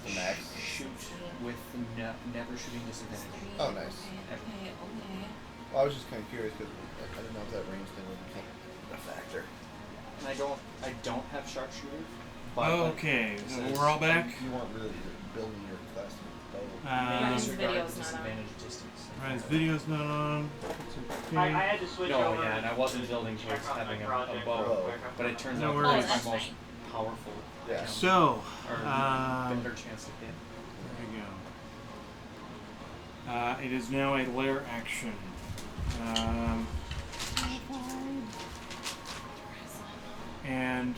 with the max? Shoot with never shooting disadvantage. Oh, nice. Okay. Well, I was just kind of curious because I didn't know if that range thing would become a factor. And I don't have sharpshooter. But okay, so we're all back. You weren't really building your class. Ryan's video's not on. Disadvantage distance. Ryan's video's not on. Okay. I had to switch over. No, yeah, and I wasn't building towards check on having my a project bow, real quick. but it turns No out worries. that's my Oh, most that's powerful. Yeah. item, So, or better chance to hit. there we go. It is now a lair action. And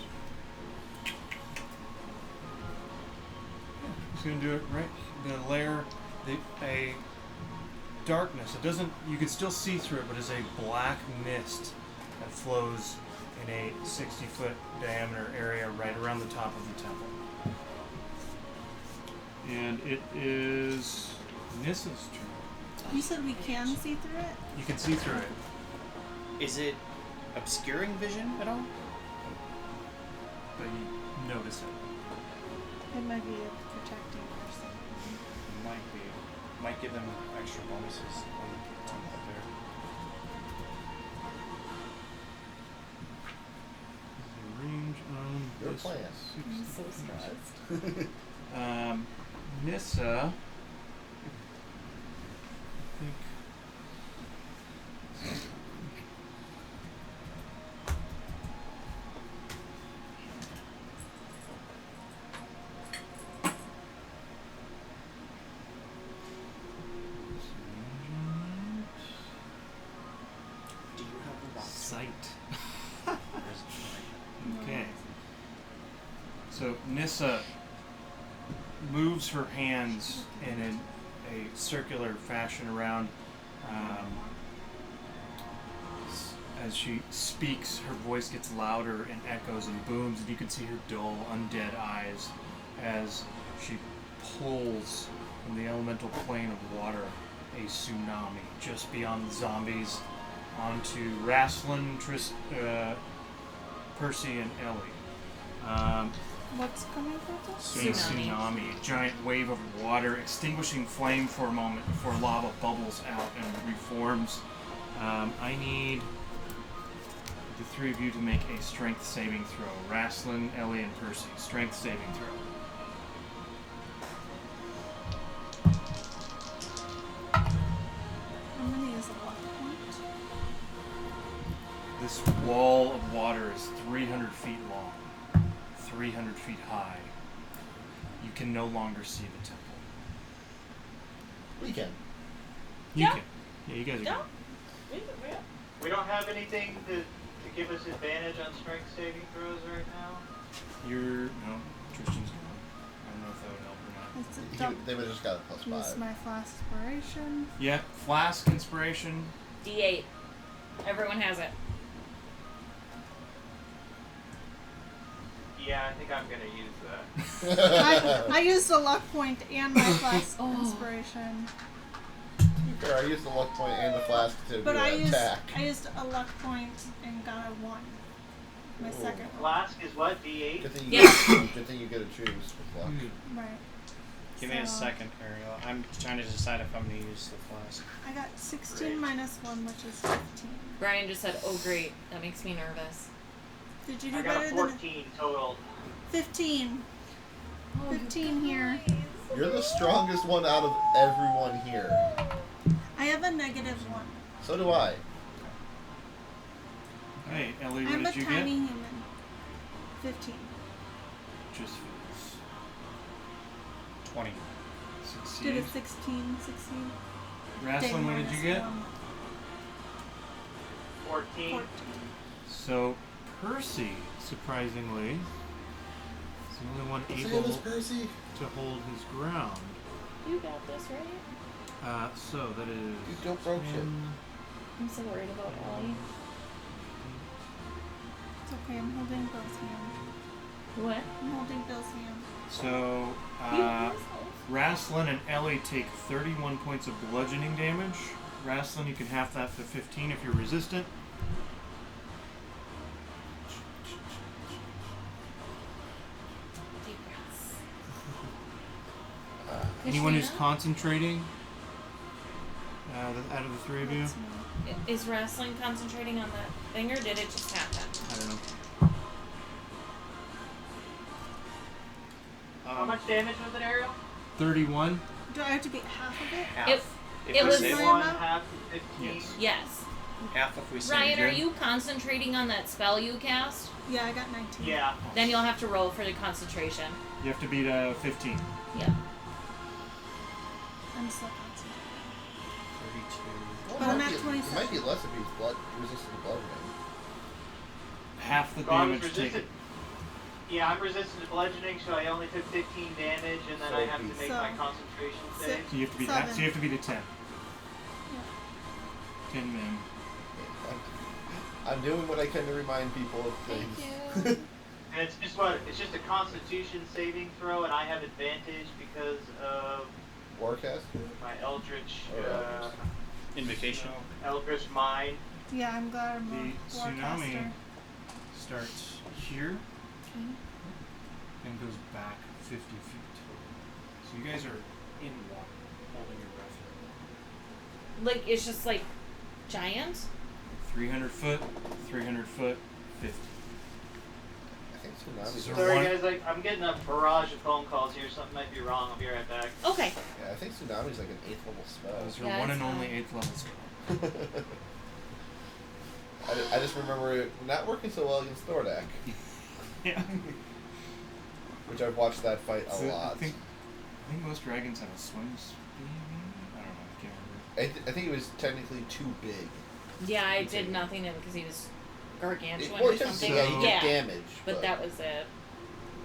he's going to do it right. The lair, a darkness. It doesn't. You can still see through it, but it's a black mist that flows in a 60-foot diameter area right around the top of the temple. And it is Nissa's turn. You said we can see through it? You can see through it, Is it obscuring vision at all? but you notice it. It might be a protecting or something. Might give them extra bonuses on up there. Range on Your this plan. I'm so stressed. Nissa. I think. Do you have the box? Sight. Okay. So Nissa moves her hands in a circular fashion around. As she speaks, her voice gets louder and echoes and booms, and you can see her dull, undead eyes as she pulls from the elemental plane of water a tsunami just beyond the zombies onto Rashan, Percy, and Ellie. What's coming for us? A tsunami, a giant wave of water, extinguishing flame for a moment before lava bubbles out and reforms. I need the three of you to make a strength saving throw. Rashan, Ellie, and Percy. Strength saving throw. I'm gonna use a luck point. This wall of water is 300 feet long, 300 feet high. You can no longer see the temple. We can. You Yeah. can. Yeah, you guys are Yeah. good. We don't have anything to give us advantage on strength saving throws right now. No, Tristan's gone. I don't know if that would help or not. It's a dump. They would have just got a plus Use 5. my flask inspiration. Yeah, flask inspiration. D8. Everyone has it. Yeah, I think I'm gonna use that. I used a luck point and my flask Oh. inspiration. Sure, I used the luck point and the flask to But do I an used attack. a luck point and got a 1. My Ooh. second one. Flask is what? D8? Good thing you, Yeah. good thing you get to choose with luck. Right. Give me a So, second, Ariel. I'm trying to decide if I'm going to use the flask. I got 16 Great. minus 1, which is 15. Brian just said, "Oh great, that makes me nervous." Did you do I got better a than 14 total. 15? 15 here. You're the strongest one out of everyone here. I have a negative 1. So do I. Hey, Ellie, what I'm a did you tiny get? human. 15. Just fools. 20. Succeed. Did a 16 succeed? Rashan, what did you get? 14. 14. So, Percy, surprisingly, is the only one Say able this, Percy. to hold his ground. You got this, right? So that is. You don't broke shit. 10, I'm so worried about Ellie. It's okay, I'm holding Bill's hand. What? I'm holding Bill's hand. So, Rashan and Ellie take 31 points of bludgeoning damage. Rashan, you can half that to 15 if you're resistant. Deep breaths. Anyone who's Katrina? concentrating out of the three of you? That's me. Is wrestling concentrating on that thing, or did it just happen? I don't know. How much damage was it, Ariel? 31? Do I have to beat half of it? Half. It- If it we was- say Sorry, One, Mom? half, 15. Yes. Yes. half if we say Ryan, are good. you concentrating on that spell you cast? Yeah, I got 19. Yeah. Then you'll have to roll for the concentration. You have to beat 15. Yep. I'm still concentrating. 32. Well, But it I'm might at be- It 27. might be less if he's blood resistant to blood rain. Half the So I was damage resistant. taken. Yeah, I'm resistant to bludgeoning, so I only took 15 damage, and then So I have to it'd be- make So, my concentration six. save. So you have to beat 7. so you have to beat a 10. 10 min. I'm doing what I can to remind people of things. Thank you. And it's just a Constitution saving throw, and I have advantage because of Warcast? my Eldritch, Or Invocation. Eldritch Mind. Yeah, I'm glad I'm The a tsunami warcaster. starts here Okay. and goes back 50 feet. So you guys are in water, holding your breath. Like, it's just like giant? 300 foot, 300 foot, 50. I think tsunamis Is are. there Sorry one- guys, I'm getting a barrage of phone calls here. Something might be wrong. I'll be right back. Okay. Yeah, I think tsunami's like an 8th level spell. Those are Yeah, one it's and only not- 8th level spell. I just remember it not working so well against Thordak, Yeah. which I've watched that fight a So lot. I think most dragons have a swim speed. I don't know. I can't remember. I think it was technically too big. Yeah, I did nothing to him because he was gargantuan Well, or it's just something. yeah, you yeah. did damage. But that was it.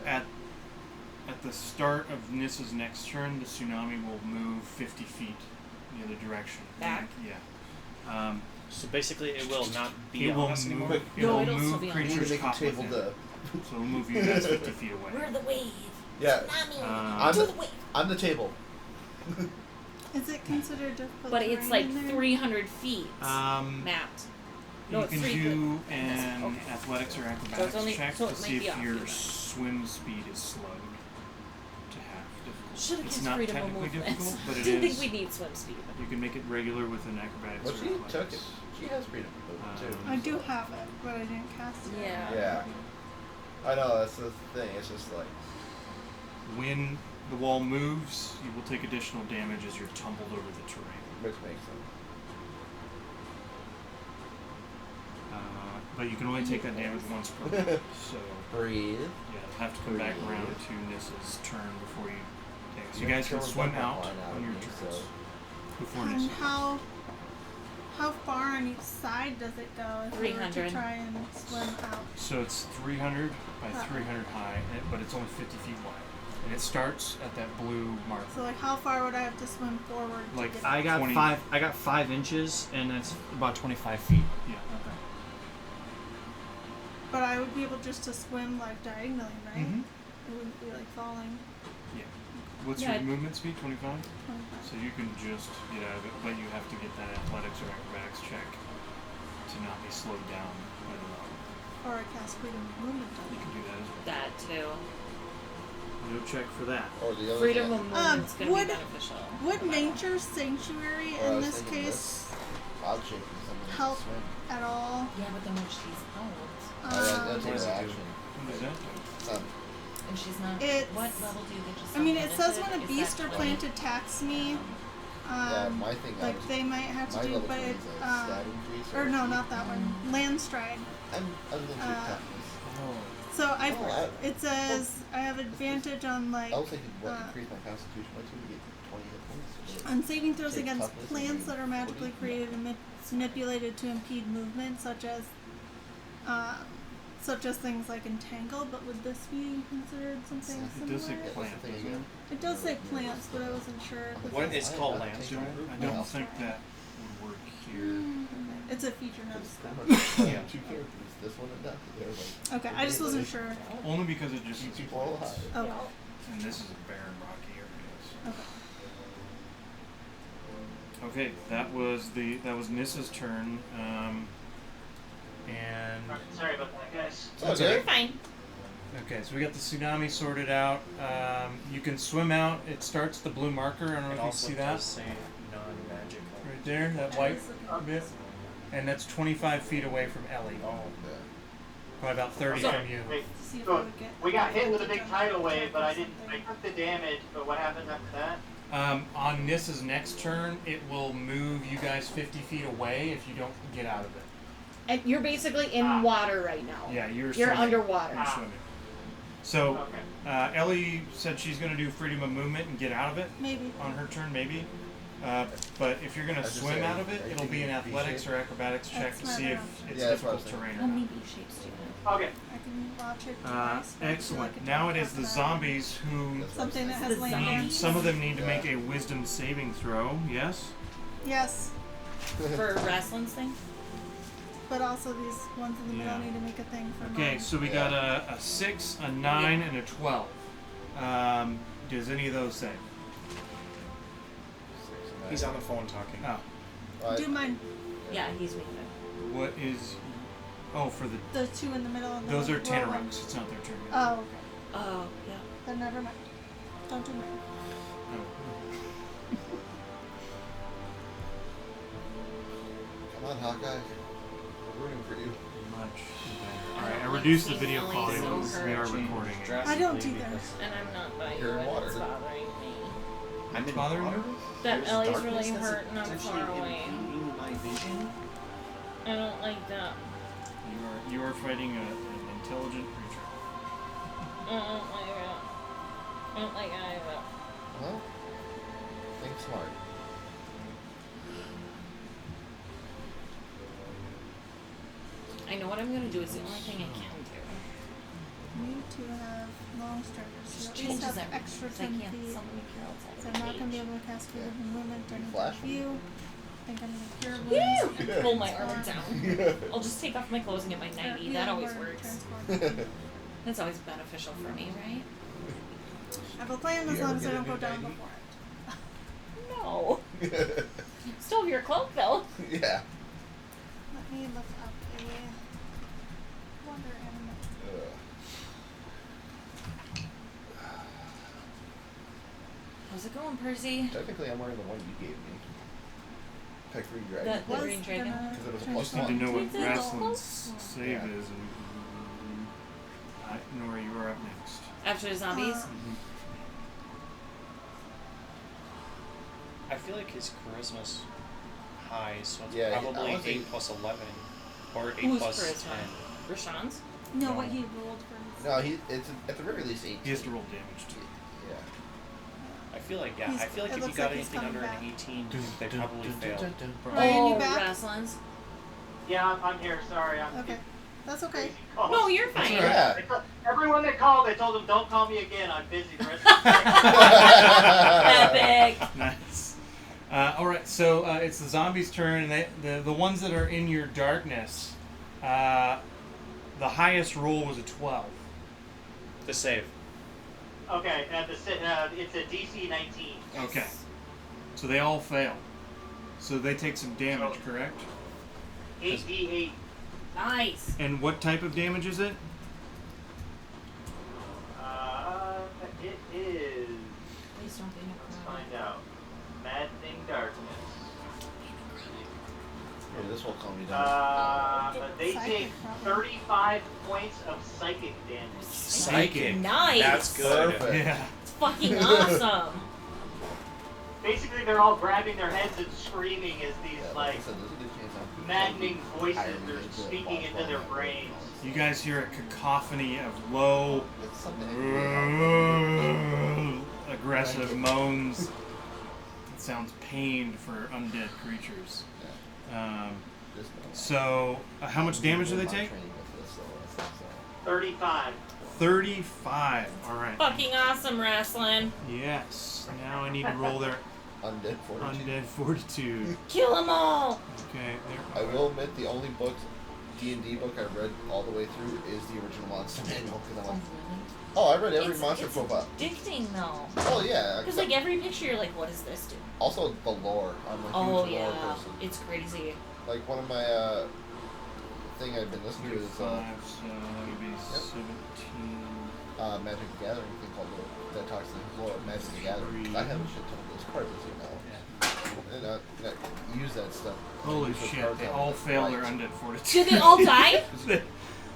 At the start of Nissa's next turn, the tsunami will move 50 feet the other direction. Back? Yeah. So basically, it will not be It on will us anymore. move. It No, will it'll still move be on. Maybe creatures they can caught table within. the. So it'll move you guys 50 feet away. We're the wave. Yeah. Tsunami. On To the, the wave. on the table. Is it considered difficult But it's terrain like in there? 300 feet You mapped. No, it's can 3 do foot. an Okay. athletics or acrobatics only- check so to it might see be if off your you then. swim speed is slowed to half difficult. Should have It's used not freedom of technically movement. difficult, but it Didn't is. think we need swim speed. You can make it regular with an acrobatics Well, or she took athletics. it. She has freedom of movement too. I do have it, but I didn't cast it. Yeah. Yeah. I know, that's the thing. It's just like. When the wall moves, you will take additional damage as you're tumbled over the terrain. Which makes sense. But you can only take that damage once per round. So Breathe. yeah, you'll have to come back Breathe. around to Nissa's turn before you take it. So you Yeah, guys can throw a swim bucket out line out on your of me, turns so- before And Nissa. how far on each side does it go if we were 300. to try and swim out? So it's 300 by 300 high, but it's only 50 feet wide. And it starts at that blue mark. So like how far would I have to swim forward Like, to get I got 20. I got 5 inches, and that's about 25 feet. Yeah. But I would be able just to swim like diagonally, right? Mm-hmm. It wouldn't be like falling. Yeah. What's Yeah. your movement speed? 25? 25. So you can just get out of it, but you have to get that athletics or acrobatics check to not be slowed down by the water. Or I cast freedom of movement on You it. can do that as well. That too. No check for that. Or the other Freedom thing. of movement's gonna would- be beneficial. Would nature sanctuary Or I in was this thinking case Odd shape and something help swim. at all? Yeah, but then when she's out, Oh, yeah, that's What does it do? interaction. What does that do? and she's not. It's- What level do you get yourself? I mean, it says when a limited? Is beast that or 20? plant attacks me, Yeah, my thing. I like was, they might have my to do, level but 20 it, is a stabbing tree, so or no, it's- not that one. Land stride. I'm other than toughness. So Oh, it says I have advantage on like I was thinking, what, uh, increase my constitution by 2 to get 20 hit points? on saving throws Take against toughness and plants then that are magically 40? created and manipulated to impede movement, such as things like entangle. But would this be considered something It does say similar? Yeah, plant, that's the thing doesn't again. It does say plants, but I wasn't sure. If What it's- is called land stride? I don't think that would work here. It's a feature, not a It's spell. pretty much Yeah. 2 characters, this one and that. They're like, Okay, I just wasn't sure. Only because it just keep people all high. Okay. and this is a barren rocky area. Okay. So. Okay, that was Nissa's turn, and Sorry about that, guys. Oh, You're good. fine. Okay, so we got the tsunami sorted out. You can swim out. It starts the blue marker. I don't know It if you also see does that. say non-magical. Right there, that white bit. And that's 25 feet away from Ellie. Oh. Yeah. Probably about 30 So, from you. wait, See if I so would get we got hit with a big voltage on tidal the wave, but I projector didn't. or I took the damage, but what happens after that? On Nissa's next turn, it will move you guys 50 feet away if you don't get out of it. And you're basically in water right now. Yeah, you're You're swimming. underwater. You're swimming. So, Okay. Ellie said she's going to do freedom of movement and get out of it Maybe. on her turn, maybe. But if you're going I to was just swim saying, out of are it, you it'll be an thinking athletics V-shape? or acrobatics check That's to my see if round. it's Yeah, that's what I difficult was terrain How or many not. B shapes do you have? Okay. I can watch it. device, but I feel Excellent. like Now it don't is the have that. zombies who That's what I was Something that thinking. has The land. zombies. some of them need to make a wisdom saving throw. Yes. Yes, For wrestling's thing? but also these ones in the Yeah. middle need to make a thing for Okay, mine. so we got a 6, a 9, and a 12. Does any of those say? 6 and 9. He's on the phone talking. Oh, Do mine. Yeah, he's making it. what is? Oh, for the The two in the middle and the those are lower one. Tannarukks. It's not their turn yet. Oh, okay. Oh, yeah. Then never mind. Don't do mine. Oh. Come on, Hawkeye. We're rooting for you. Much better. I Alright, I don't like reduced the seeing video Ellie quality so because we are hurt. recording it. I don't do that. And I'm not by you, You're in and water. it's bothering me. I'm in Bothering water? you? That There's Ellie's darkness really that's hurt and I'm potentially far away. impeding my vision? I don't like that. You are fighting an intelligent creature. I don't like that. I don't like any of that. Well, think smart. I know what I'm gonna do. It's the only thing I can do. You two have long starters. Just You at least changes have everything. extra 'Cause I 10 can't feet. summon a hero outside So of I'm the not going to be cage. able to cast freedom of movement You during flash that me? view. I think I'm going to cure Woo! wounds. Pull my armor Transform. down. I'll just take off my clothes and get my Or 90. heal That always or works. transform. That's always beneficial for me, right? I have a plan as You long ever as I get a don't go new down 90? before it. No. Still have your cloak though. Yeah. Let me look up a wonder animal. How's it going, Percy? Technically, I'm wearing the one you gave me. Tech Green Dragon. The Was green dragon. gonna Because it was a transform. plus Need to one. know what It's a Raslin's close save Yeah. is, and Nora, you are up next. After the zombies? I feel like his charisma's high, so it's Yeah, I probably wanna say- 8 plus 11. Or 8 Who's plus charisma? 10. Rashan's? No, No. what he rolled for his. No, it's at the very least 18. He has to roll damage too. Yeah. I feel like, He's- I feel like it if you looks got like he's anything coming under back. an 18, they probably fail. Ryan, you Oh, back? Raslin's. Yeah, I'm here. Sorry, I'm Okay. That's okay. crazy calls. No, you're fine. Yeah. Everyone that called, I told them, don't call me again. I'm busy. The rest Epic. Nice. All right, so it's the zombies' turn, and the ones that are in your darkness, the highest roll was a 12. The save. Okay, it's a DC 19. Okay. So they all fail. So they take some damage, So- correct? 8d8. Nice. And what type of damage is it? It is. Please don't be Let's necrotic. find out. Maddening darkness. Yeah, this will calm me down. They Psychic take problem. 35 points of psychic damage. Psychic. Nice. That's good. Perfect. Yeah. It's fucking awesome. Basically, they're all grabbing their heads and screaming as these Yeah, like I said, there's a good chance I'm maddening voices higher than are the speaking ball into their ball. brains. You guys hear a cacophony of low, It's something I aggressive moans. It sounds pained for undead creatures. just know. So, how much damage do they My take? training with this, so that's- 35. 35. Alright. Fucking awesome wrestling. Yes. Now I need to roll their Undead Fortitude. undead fortitude. Kill them all. Okay, I there. will admit the only book, D&D book I read all the way through is the original Monster Manual. Cause I'm like, oh, I read every monster it's profile. addicting though. Oh yeah. Because except- like every picture, you're like, what does this do? also the lore. I'm a huge Oh lore yeah, person. it's crazy. Like one of my thing I've been listening to is 35, so that would be 17. Magic the Gathering thing called that talks to the lore of Magic the Gathering. I have a shit ton of those cards, as you know. And I use that stuff. Holy Use those shit! cards They on all the fail their fight. undead fortitude. Did they all die?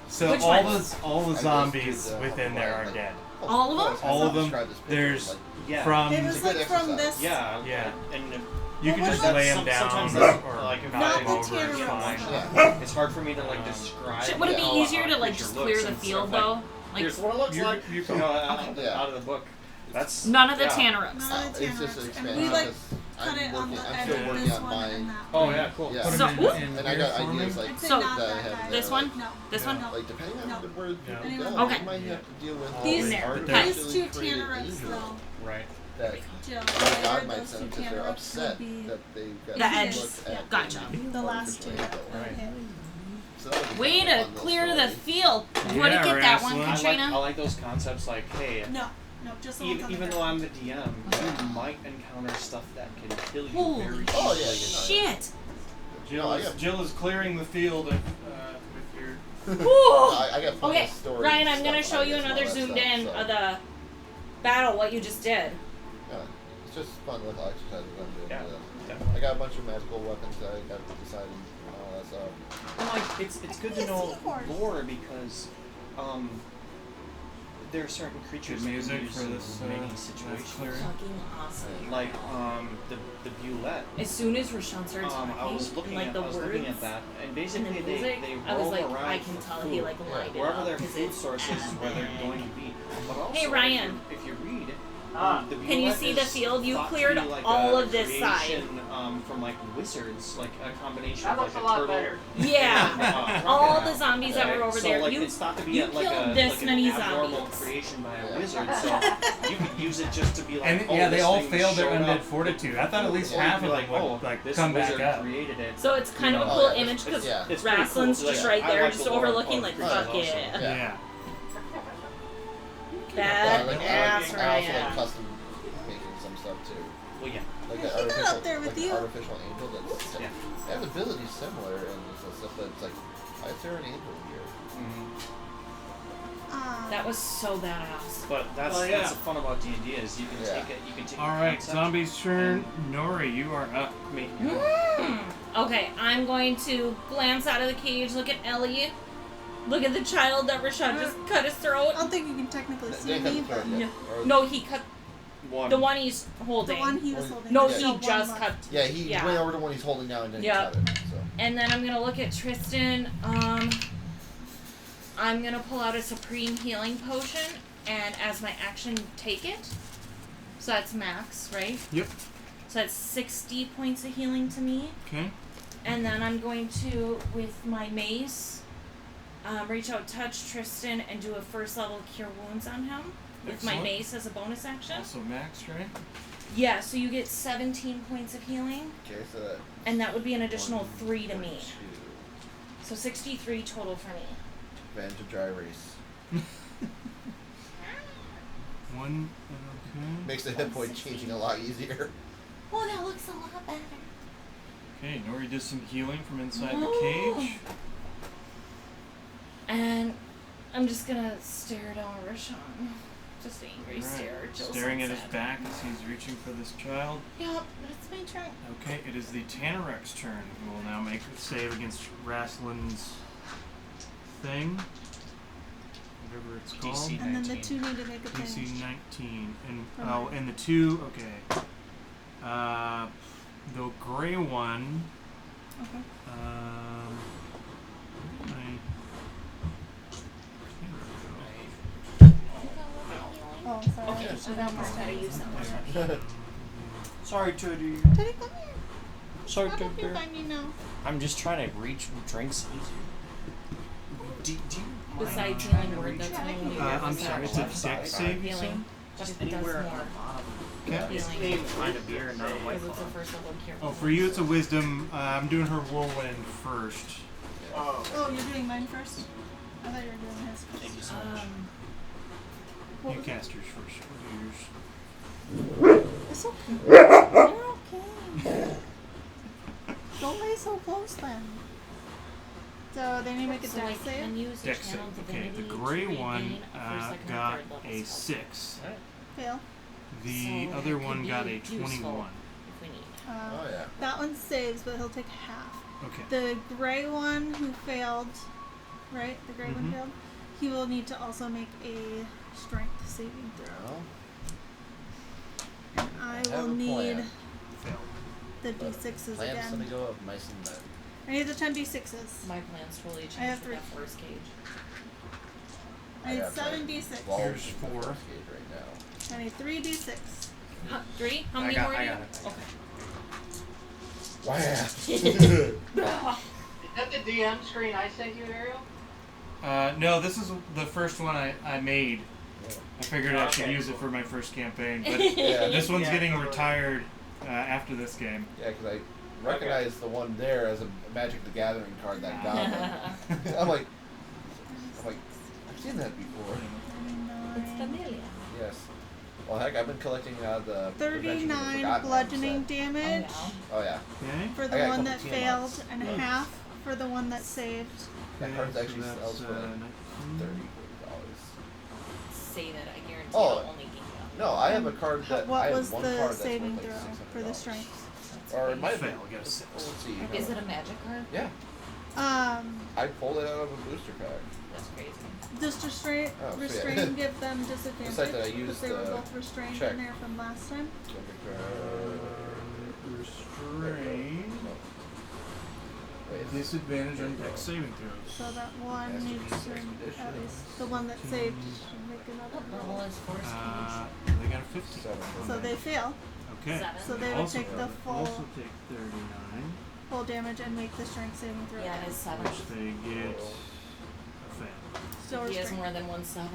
So Which all ones? the zombies within there are dead. All of them? All of them. There's Yeah. from It was It's a good like from exercise. this. Yeah. Yeah. And you can Well, just what lay about them down sometimes or that's, knock not them the over. It's Tannarukks fine. stuff. Yeah. it's hard for me to like describe. Would it be how easier a to like creature just looks clear the and field stuff, though? Like, Like here's what it looks like. You You know, Yeah. out of the book. That's none of the yeah. Tannarukks. None of the It's just an Tannarukks. expansion. And we like because cut it on the I'm edge still of working this on one mine. and that Oh one. yeah, cool. Yeah. Put So- 'em ooh. in And I got forming. ideas like I'd say So- not that I that have guy. This one? No. This one? No. like depending on No. where people Anyway. go, Okay. you might have to deal with These- like, these artificially two created Tannarukks, angels though. Right. that Jill, God later, might those two send because they're Tannarukks upset would be that they've got The edge. looked at Gotcha. the last two. Right. Okay. So that would be Way kind of to a fun little clear the story. field. Yeah, Want to get that one, wrestling. Katrina? I like those concepts like, hey, No, just the ones on the even though ground. I'm the DM, you might encounter stuff that can kill you Holy very Oh, yeah, easily. you know. Shit. Jill is clearing the field with your. Whew. I got plenty Okay, of stories. Ryan, I'm and gonna stuff show you ideas and all another that zoomed stuff, in so, of the battle, what you just did. Yeah, it's just fun little exercises I'm doing. Yeah, I definitely. got a bunch of magical weapons that I got to decide and all that stuff. And like, it's good to Yes, know seahorse. lore because there are certain creatures Good that music can use for in this, many nice situations. clearing. Fucking awesome. Like the Violette. As soon as Rashan started I talking, was looking like at the I was words looking at that, and and basically the music, they I was roam like, around I can for tell food. he like lighted Wherever up their 'cause food it's source is where they're going to be. But also, Hey, Ryan. if you read, the Can you Violette see the is field? You thought to cleared be like all a of this side. creation, from like wizards, like a combination That of looks like a lot turtle. better. Yeah. and, all crocodile. the zombies that were over so, there. Like, You it's thought to be you like killed a this like many an abnormal zombies. creation by a Yeah. wizard, so you could use it just to be like, And oh, yeah, they this all thing failed their showed undead up. fortitude. I thought at least Or half you'd of be them like, would oh, like this come back wizard up. created it. So it's kind of a Oh, cool yeah, image because yeah. It's pretty cool. Raslin's Like, just right I there, like just the lore overlooking of like creatures fuck also. yeah. Yeah. Bad I ass also Ryan. like custom making some stuff too. Well, yeah. Like Yeah, that he got up there with like an you. artificial angel that's Yeah. they have abilities similar and stuff, but it's like, why is there an angel here? That was so badass. But that's Well, yeah. that's the fun about D&D is you can Yeah. take it. You can take. All a right, concept zombies' turn. Nori, you are up. Me. Okay, I'm going to glance out of the cage, look at Ellie, look at the child that Rashan just cut his throat. I don't think you can technically see They me, haven't but started yet. Or- No, he cut One. the one he's the holding. one he was holding. No, there's he still one just left. cut. Yeah, he Yeah. went over to one he's holding now and then Yep. cut it. So And then I'm gonna look at Tristan. I'm gonna pull out a supreme healing potion, and as my action, take it. So that's max, right? Yep. So that's 60 points of healing to me. Okay. And then I'm going to, with my mace, reach out, touch Tristan, and do a first level cure wounds on him with my Excellent. mace as a bonus action. Also maxed, right? Yeah, so you get 17 points of healing, okay, so that and that would be an additional 3 to me. 2. So 63 total for me. Advantage of dry erase. One. Okay. Makes the hit point changing a lot easier. Oh, that looks a lot better. Okay, Nori does some healing from inside Oh. the cage. And I'm just gonna stare down Rashan. Just angry Right. stare. Jill Staring at his Sunset. back as he's reaching for this child. Yep, that's my turn. Okay, it is the Tannarukks' turn, who will now make a save against Raslin's thing. Whatever it's called. DC. And then the 19. two need to make a DC thing. 19. And From oh, mine. and the two, okay. The gray one. Okay. Oh, sorry. Okay, I almost had to use that. Sorry, Teddy. Teddy, come here. Sorry, How Teddy. do you find me now? I'm just trying to reach drinks easier. Do you mind Besides trying healing to word, reach that's it? when you I'm sorry, it's a dex save, you said? healing. Just It does anywhere at more. the bottom. Okay. Healing. Find a beer and not a white Because it's a claw. first level cure. Oh, for you it's a wisdom. I'm doing her whirlwind first. Oh. Oh, you're doing mine first? I thought you were doing his first. Thank you so much. What You was cast yours first. What are yours? It's okay. You're okay. Don't lay so close then. So they need to make a So I dex save. can use a Dex save. channel Okay, divinity the to gray regain one a first, second, or got third level a spell. 6. Fail. The So other that one could got be a useful 21. if we need. Oh yeah. That one saves, but he'll take half. Okay. The gray one who failed, right? The gray one Mhm. failed. He will need to also make a strength saving throw. Well, And I have will a need plan. Failed. the But d6s Plan's gonna again. go up nice and bad. I need the 10 d6s. My plans totally changed I have with three. that first gauge. I need got 7 my d6. balls Here's in the 4. first gauge right now. I need 3 d6. 3? How I many got- more I do you got have? it. Okay. Wow. Is that the DM screen I sent you, Ariel? No, this is the first one I made. I figured I should Okay, use it cool. for my first campaign, but Yeah. this one's Yeah, getting totally. retired after this game. Yeah, because I recognize the one there as a Magic the Gathering card, that goblin. I'm like, I've seen that before. It's familiar. Yes. Well, heck, I've been collecting the Adventures of the 39 Forgotten bludgeoning set. damage Oh yeah, Okay. for I the got a one couple that Tiamats. failed, and half for the one that saved. that card's actually sells for like $30. Save it. I guarantee Oh. it'll only gain you. No, I have a card that I What have was one the card that's saving worth throw like for the $600. strength? Or it might have been. Fail, get a 6. Let's see. Is it a magic card? Yeah, I pulled it out of a booster pack. That's crazy. just restrain, Oh, so yeah. restrain, give them disadvantage Just like that I because used they were the both restrained check. in there from last time. Restrain. Wait, Disadvantage on dex saving throws. So that one Master needs Chief's to, Expedition. at least the one that saved, should make another What roll. level is force They got a 15. So they fail. Okay. 7? So they would Also, take the also full take 39, full damage and make the strength saving throw. Yeah, it is 7. which they get a fail. Still If he has restrained. more than 1 7.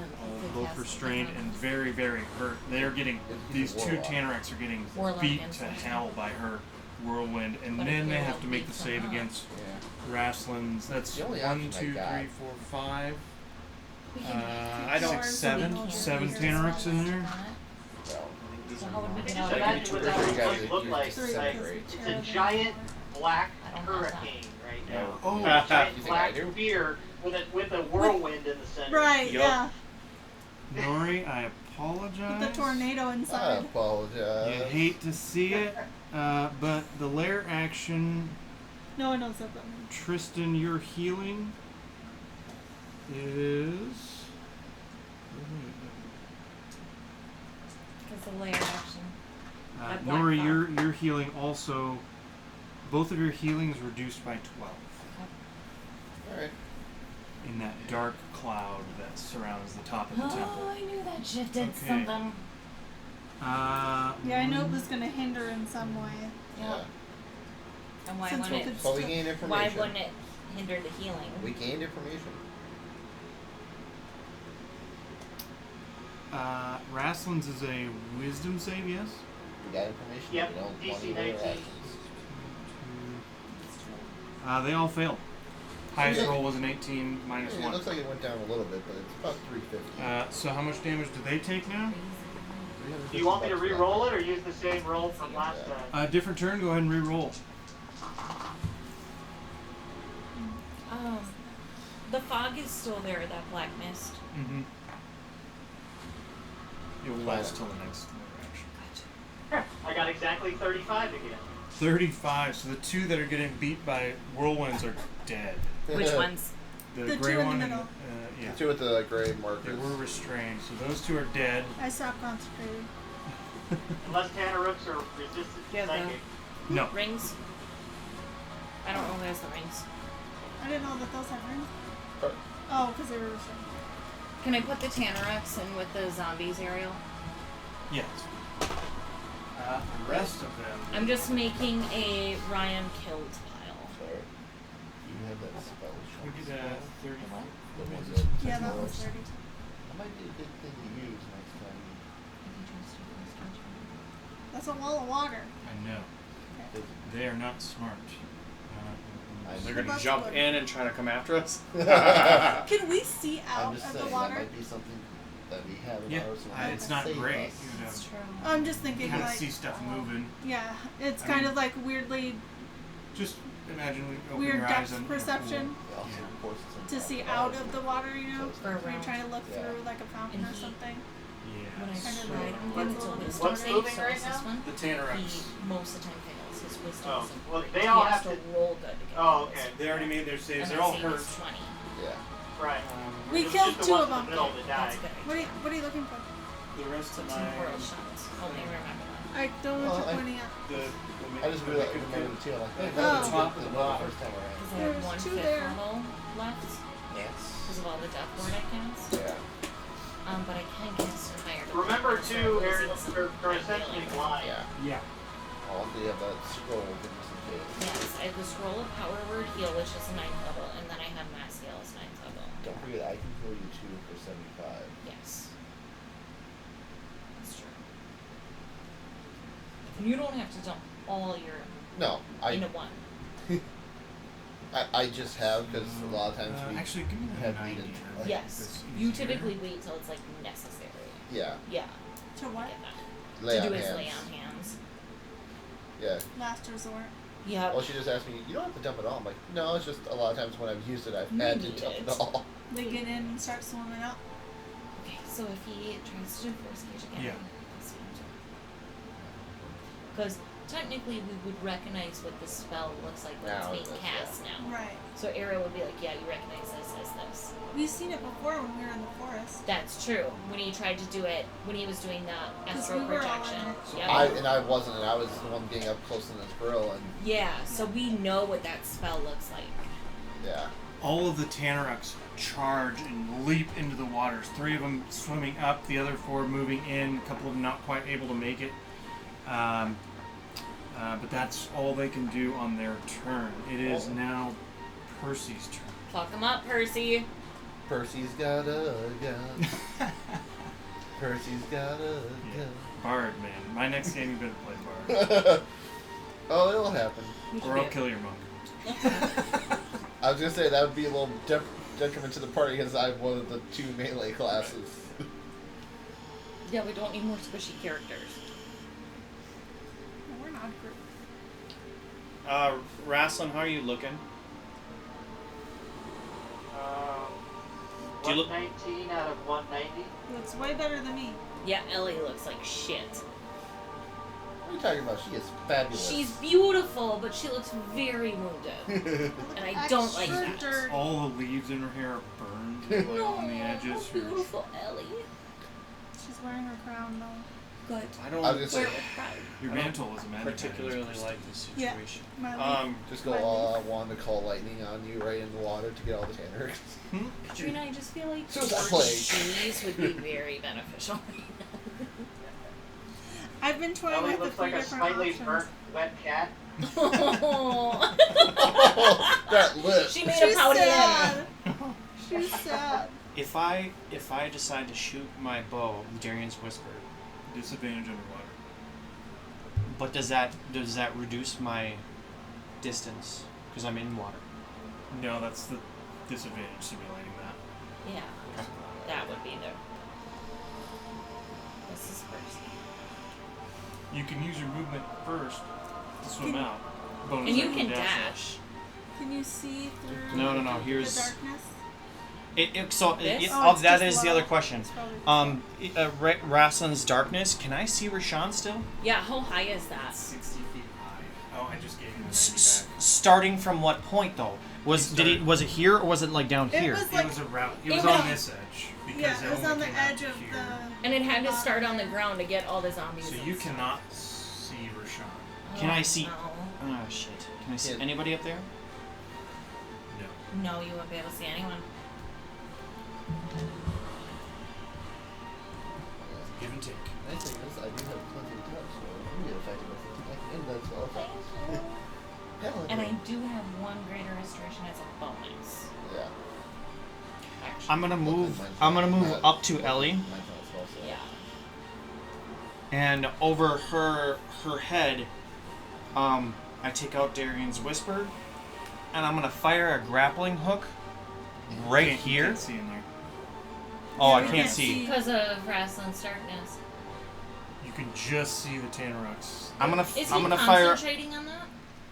Both restrained and very, very hurt. They are getting, these two Tannarukks are getting Warlock beat and to Sorcerer. hell by her whirlwind, and But if then they you have will to make the beat save them up. against Yeah. Raslan's. That's The only 1, option I 2, got. 3, 4, 5. We can I don't. Six, 7 seven Tannarukks in there. Well, So how would we I get just out of imagine it? what Sure, that you would guys look use like. the Like, separate. it's a giant black I don't have that. hurricane right now. Oh, A giant You think black I do? sphere with a whirlwind in the center. Right, Yup. yeah. Nori, I With apologize. the tornado I inside. apologize. You hate to see it, but the lair action, No one knows what that means. Tristan, your healing is. Because the layer action. That black Nori, cloud. your healing also. Both of your healings reduced by 12 Alright. in that dark cloud that surrounds the top of the Oh, temple. I knew that shit did Okay. something. Yeah, I know it was going to hinder in some way. Yeah. And why Since we wouldn't could it? So we gained information. Why wouldn't it hinder the healing? We gained information. Raslin's is a wisdom save, yes? We got information. Yep, We don't DC want any other 19. actions. They all failed. Highest roll was an 18 minus It 1. looks like it went down a little bit, but it's about 350. So how much damage do they take now? Do you want me to re-roll it or use the same roll from last time? Different turn. Go ahead and re-roll. The fog is still there, that black mist. Mm-hmm. It will last till the next action. I got exactly 35 again. 35. So the two that are getting beat by whirlwinds are dead. Which ones? The gray two in the one middle. and yeah, The two with the gray they markers. were restrained. So those two are dead. I stopped concentrating. Unless Tannarukks are resistant to Yeah, psychic. No. Rings? I don't know who has the rings. I didn't know that those had rings. Uh, Oh, because they were restrained. Can I put the Tannarukks in with the zombies, Ariel? Yes. The rest of them. I'm just making a Ryan killed pile. Sorry. You have that spell. We did 30. The one that Yeah, that was Tannarukks. 30. That might be a good thing to use next time. That's a wall of water. I know. They are not smart. They're The gonna bus jump would. in and try to come after us. Can we see I'm out just of saying the that water? might be something that we have in Yeah, our arsenal. it's not Save great. us. That's true. I'm just thinking Kind of like, see stuff moving. yeah, it's I kind mean- of like weirdly Just imagine we open weird your eyes depth and perception Yeah, also, of course, it's to see out of the water, you know? For a When you're round. trying to look Yeah. through like a fountain And or he- something. When I Yeah. Kind of tried like- him, What's it's a moving wisdom right save, so now? is this one. The Tannarukks. He most of the time fails. His wisdom Oh, isn't well, great. they He all has have to to. roll good to get Oh, the okay. They already made their saves. And They're the all save hurt. is 20. Yeah. Right. We It was killed just the two ones of in the them. middle that That's died. good. What are you looking for? The rest So of two my world shots. Help me remember that. I don't know Well, what I- you're pointing at. I just realized remembered too. I'm like, hey, At that the was top good of the the bottom. first time around. Because I have There's 1/5 two there. level left Yes. because of all the death ward I cast. Yeah. But I can cast it higher. but Remember then I too, start Aaron, losing some they're healing. essentially blind. Yeah. Yeah. Oh, they have that scroll give you some kids. Yes, I have the scroll of power word heal, which is a 9th level, and then I have mass heal as 9th level. Don't forget, I can heal you 2 for 75. Yes. That's true. You don't have to dump all your No, into one. I just have because a lot of times we. Actually, give me the have 90. needed, I like, think Yes. that's You easier. typically wait till it's like necessary. Yeah. Yeah. To what? I get that. Lay to on do his hands. lay on hands. Yeah. Last resort. Yeah. Well, she just asked me, you don't have to dump it all. I'm like, no, it's just a lot of times when I've used it, I've had to Need dump it. it all. They get in and start swimming up. Okay, so if he tries to do force cage again, Yeah. that's because technically we would recognize what the spell looks like when Now, it's being cast now. Right. So Arrow would be like, yeah, you recognize this as this. We've seen it before when we were in the forest. That's true. When he tried to do it, when he was doing the 'Cause astral we were all projection. in it. Yep. I wasn't, and I was the one getting up close to this girl, and Yeah, so we know what that spell looks like. yeah. All of the Tannarukks charge and leap into the waters. 3 of them swimming up, the other 4 moving in, a couple of them not quite able to make it. But that's all they can do on their turn. It is now Percy's turn. Fuck him up, Percy. Percy's got a gun. Percy's got a Yeah. Bard, man. My next game, you better play Bard. gun. Oh, it'll happen. Or I'll kill your monk. I was gonna say that would be a little detriment to the party because I'm one of the 2 melee classes. Yeah, we don't need more squishy characters. No, we're not a group. Rashan, how are you looking? Do you look- 119 out of 190. Looks way better than me. Yeah, Ellie looks like shit. What are you talking about? She is fabulous. She's beautiful, but she looks very wounded. And I don't like Extra that. dirt. All the leaves in her hair are burned like, on the edges. Her- Beautiful Ellie. She's wearing her crown though. Good. I don't I was gonna say, Wear it with pride. Your I don't mantle is a magic particularly item. like this Yeah. situation. My just go all want to call lightning on you right in the water to get all the Tannarukks. Katrina, I just feel like Suicide orange plague. cheese would be very beneficial. I've been toying Ellie with the looks 3 like a different slightly options. burnt wet cat. Oh. That lip. She made She's a pouty lip. sad. She's sad. If I decide to shoot my bow, Darian's Whisper, Disadvantage underwater. but does that reduce my distance because I'm in water? No, that's the disadvantage simulating that. Yeah, that would be the. This is Percy. You can use your movement first to swim Can- out. Bonus And you action can dash. Can you see through No. the Here's darkness? It This? oh, it's that just is the low. other question. It's probably Raslan's darkness. Can I see Rashan still? Yeah, how high is that? 60 feet high. Oh, I just gave you the 90 back. Starting from what point though? Was it here or was it like down It here? was It like was around. It It was was- on this edge because yeah, it was only on the came out edge to of here. the. And it had to start on the ground to get all the zombies. So and you stuff. cannot see Rashan. Can I see- No. Oh shit! Can I see Yeah. anybody up there? No. No, you won't be able to see anyone. Give and take. Nice thing is, I do have plenty of touch, so I'm get affected with it. I can end that spell. Hell, And I do have 1 greater restoration as a bonus. Yeah. Actually. I'm gonna move up to Ellie, Mine's not a spell, so. Yeah. and over her head, I take out Darian's Whisper, and I'm gonna fire a grappling hook right You here. can't see in there. Oh, Yeah, I we can't can't see. see. Because of Raslin's darkness. You can just see the Tannarukks. I'm gonna Is I'm he gonna fire. concentrating on that?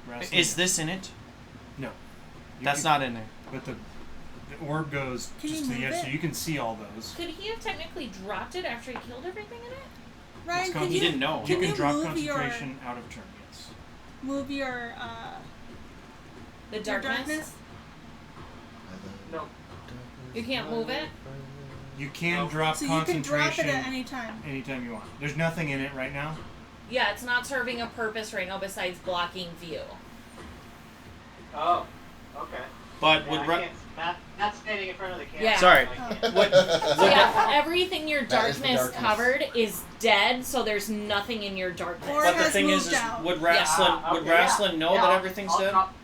wrestling. Is this in it? No. That's not in there. But the orb goes Can just you to the move edge, it? so you can see all those. Could he have technically dropped it after he killed everything in it? Ryan, It's can He you didn't know. You Can can you drop move your- concentration out of turn, yes. move your The your darkness? No. You can't move it? You can No. drop So you can drop concentration it at any time. anytime you want. There's nothing in it right now. Yeah, it's not serving a purpose right now besides blocking view. Oh, okay. But Yeah, would I can't, not standing in front of the camera. Yeah. Sorry. I can't. What? So yeah, everything your That is the darkness darkness. covered is dead, so there's nothing in your darkness. Or But the has thing is, moved out. would Yeah. Rasslin would Okay, yeah. Rasslin know Yeah, that I'll- everything's I'll dead? drop-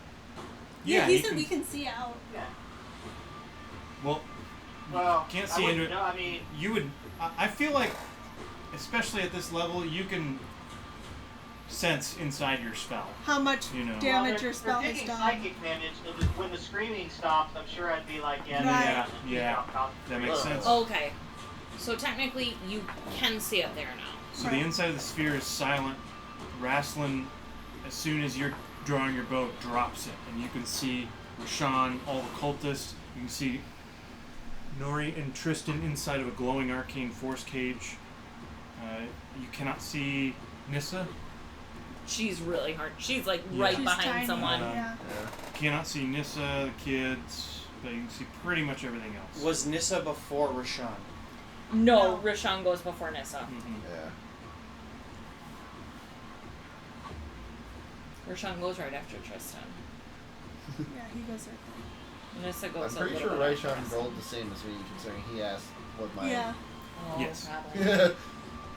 Yeah, you he said can- we can see out. Yeah. Well, Well, can't I see wouldn't into it. know, I mean, you would. I feel like, especially at this level, you can sense inside your spell. How much You know. damage they're- your spell they're has taking done. psychic damage, and just when the screaming stops, I'm sure I'd be like, yeah, Right. Yeah, that makes sense. Okay. So technically, you can see it there now. So Right. the inside of the sphere is silent. Rasslin, as soon as you're drawing your bow, drops it, and you can see Rashan, all the cultists. You can see Nori and Tristan inside of a glowing arcane force cage. You cannot see Nissa. She's really hard. She's like Yeah. right She's behind tiny. someone. Yeah. Cannot see Nissa, the kids, but you can see pretty much everything else. Was Nissa before Rashan? No, No. Rashan goes before Nissa. Yeah. Rashan goes right after Tristan. Yeah, he goes right Nissa I'm goes a pretty little sure bit after Rashan Nissa. rolled the same as me, considering he asked what my. there. Yeah. Oh, Yes. probably.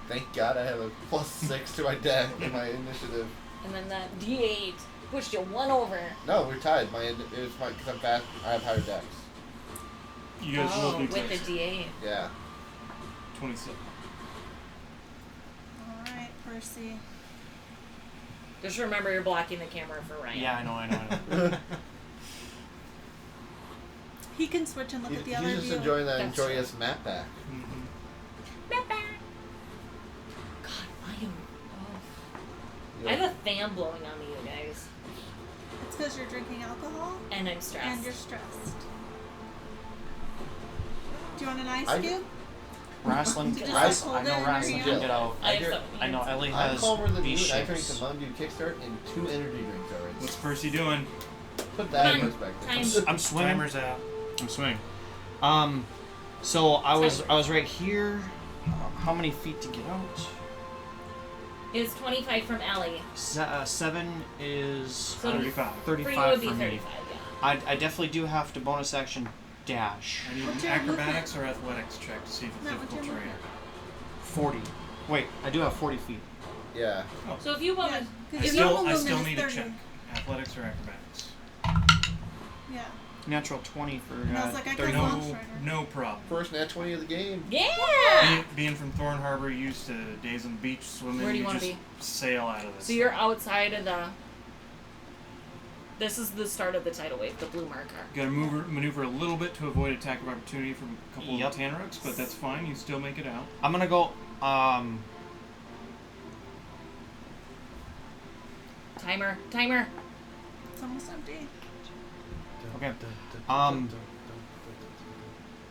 Thank God I have a +6 to my deck in my initiative. And then that D8 pushed you one over. No, we're tied. It was my because I'm fast. I have higher decks. You guys Oh, rolled me with the twice. D8. Yeah. 27. Alright, Percy. Just remember you're blocking the camera for Ryan. Yeah, I know. He can switch and look at the He's other just view. enjoying that That's joyous map pack. God, I am. Oh. I have a fan blowing on me, you guys. It's because you're drinking alcohol And I'm stressed. and you're stressed. Do you want an ice I- cube? Rasslin, Just like hold I know it in your Rasslin hand. can get out. I have hear- something I know here. Ellie I'm has calmer than B you. I drank shapes. the Mountain Dew Kickstart and 2 energy drinks already. What's Percy doing? Put that in Time. perspective. Time. I'm swimming. Timer's out. I'm swimming. So I was right here. How many feet to get out? It's 25 from Ellie. 7 is So 35. For you 35 would be for me. 35, yeah. I definitely do have to bonus action dash. I need What's an your acrobatics or athletics check to see if it's Matt, what's difficult your terrain. movement? 40. Wait, I do have 40 feet. Yeah. So if you want Yeah, to. 'cause If your you, normal I still movement need is a 30. check. Athletics or acrobatics. Yeah. Natural 20 for And I was like, I 30. can launch rider. No problem. First nat 20 of the game. yeah! Being from Thorn Harbor, used to days on the beach swimming, Where do you you wanna just be? sail out of this. So you're outside of the. This is the start of the tidal wave, the blue marker. You gotta maneuver a little bit to avoid attack of opportunity from a couple Yep. of Tannarukks, but that's fine. You still make it out. I'm gonna go. Timer. It's almost empty. Okay. I'm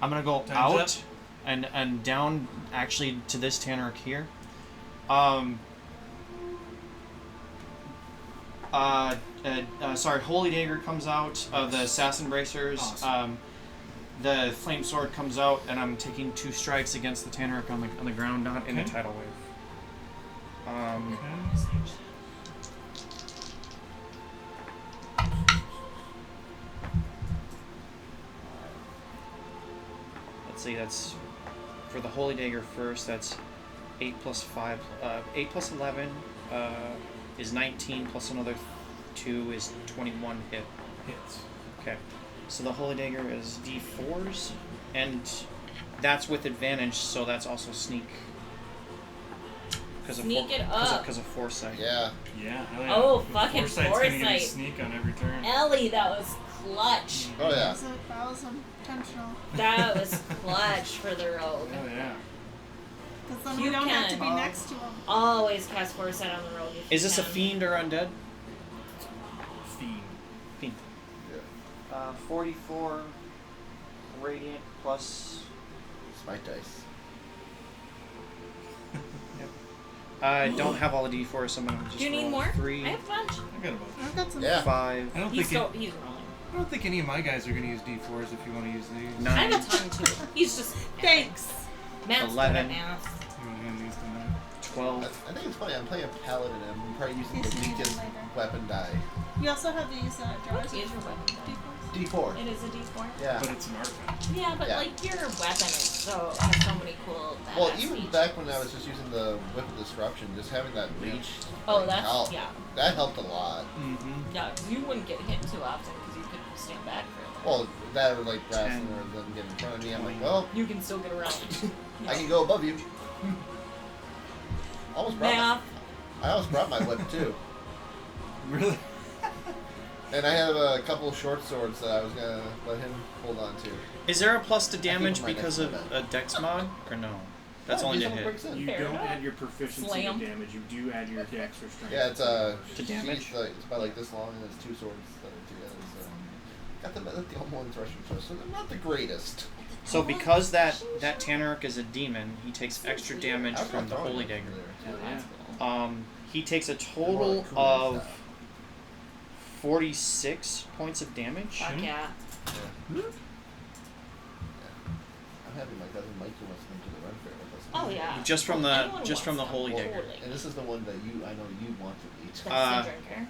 gonna go Time's out up. and down actually to this Tannarukk here. Sorry, Holy Dagger comes out of the Assassin Bracers. Awesome. The Flame Sword comes out, and I'm taking 2 strikes against the Tannarukk on the ground, not in the Okay. tidal wave. Let's see, that's for the Holy Dagger first. That's 8 plus 5, 8 plus 11 is 19 plus another 2 is 21 hit. Hits. Okay, so the Holy Dagger is D4s, and that's with advantage, so that's also sneak. Sneak it up. Because of foresight. Yeah. Yeah. Hell yeah. Oh, The fucking Foresight's gonna give you foresight. sneak on every turn. Ellie, that was clutch. Oh yeah. That was intentional. That was clutch for the rogue. Oh yeah. Because then You we don't have to can. be next to him. Always cast foresight on the rogue. if Is you this a can. fiend or undead? 44 radiant plus. Smite dice. I don't have all the d4s, so I'm gonna just Do you need roll more? 3, I have a bunch. I got a bunch. I've got some. Yeah. 5, I don't He's think he's rolling. I don't think any of my guys are going to use d4s if you want to use these. 9. I have a ton too. He's just Thanks. Matt's 11. good at math. You want to hand these to me? 12. I think it's funny. I'm playing a paladin and I'm probably using Yes, the you can weakest later. weapon die. You also have these What drawers. is your weapon? D4. It is a D4. Yeah. Oh, But it's an artifact. Yeah, but Yeah. like your weapon is has so many cool. Well, badass even features. back when I was just using the Whip of Disruption, just having that reach. Oh, like, that's yeah. That helped a lot. Mm-hmm. Yeah, 'cause you wouldn't get hit too often because you could stand back for it. Well, that or like Rashan 10. or them getting in front of me. I'm like, well, You can still get around. I can go above you. Almost brought Math. I almost brought my whip too. Really? And I have a couple of short swords that I was gonna let him hold on to. Is there a plus to think damage my because next of event. a dex mod? Or no? That's Oh, only these to all hit. breaks in. You Fair don't enough. add your proficiency Slam. to damage. You do add your dex or strength. Yeah, it's To damage? It's about like this long, and it's two swords that are together. So got the Almoran's Russian Trust, so they're not the greatest. So because that Tannarukk is a demon, he takes extra damage I was from the throwing Holy it Dagger. over there. Oh, that's cool. He takes a More total like cool of stuff. 46 points of damage. Fuck yeah. I'm happy my cousin Mikey wants to come to the run fair with us. Oh yeah. Just from the Anyone Holy wants Dagger. them. And this is the one that I know you want to meet. That's the drinker.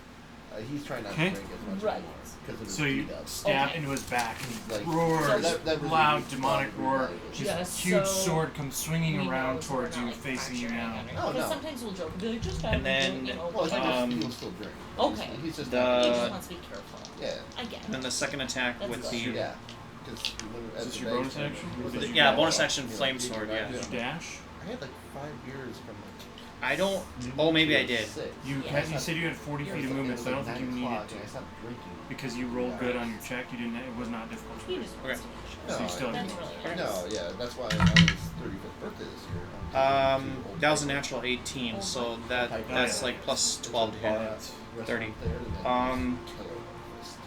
He's trying not Okay. to drink as much Right. anymore because of his So you G-dubs. stab Okay. into his back and he Like, roars, so that really loud, is demonic not roar. really His Yeah, huge so sword comes swinging We around know so towards we're you, not, like, facing you fracturing now. under- Oh, 'cause no. sometimes we'll joke, be like, just And have then, you know, Well, Um, he'll still drink. Okay. He's just The- he not just wants to be careful. yeah. I get And then it. the second attack That's with good. the Yeah. Cause Is this your bonus action? Or did you yeah roll? bonus action flame sword. Yeah. Did you dash? I had like 5 years from I don't. Oh, maybe I did. 6. You Yeah. had, you said you had 40 feet of movement, so I don't think you needed to I stopped drinking. because you rolled good on your check. You didn't. It was not difficult. He just wants to Okay. be No, sure. So you still That's have really nice. No, yeah, that's why on his 35th birthday this year. I'm taking him to Old That was a Piper. natural 18, so Piper. that's like plus 12 to hit. Restaurant 30. there, and then Um, killer breakfast.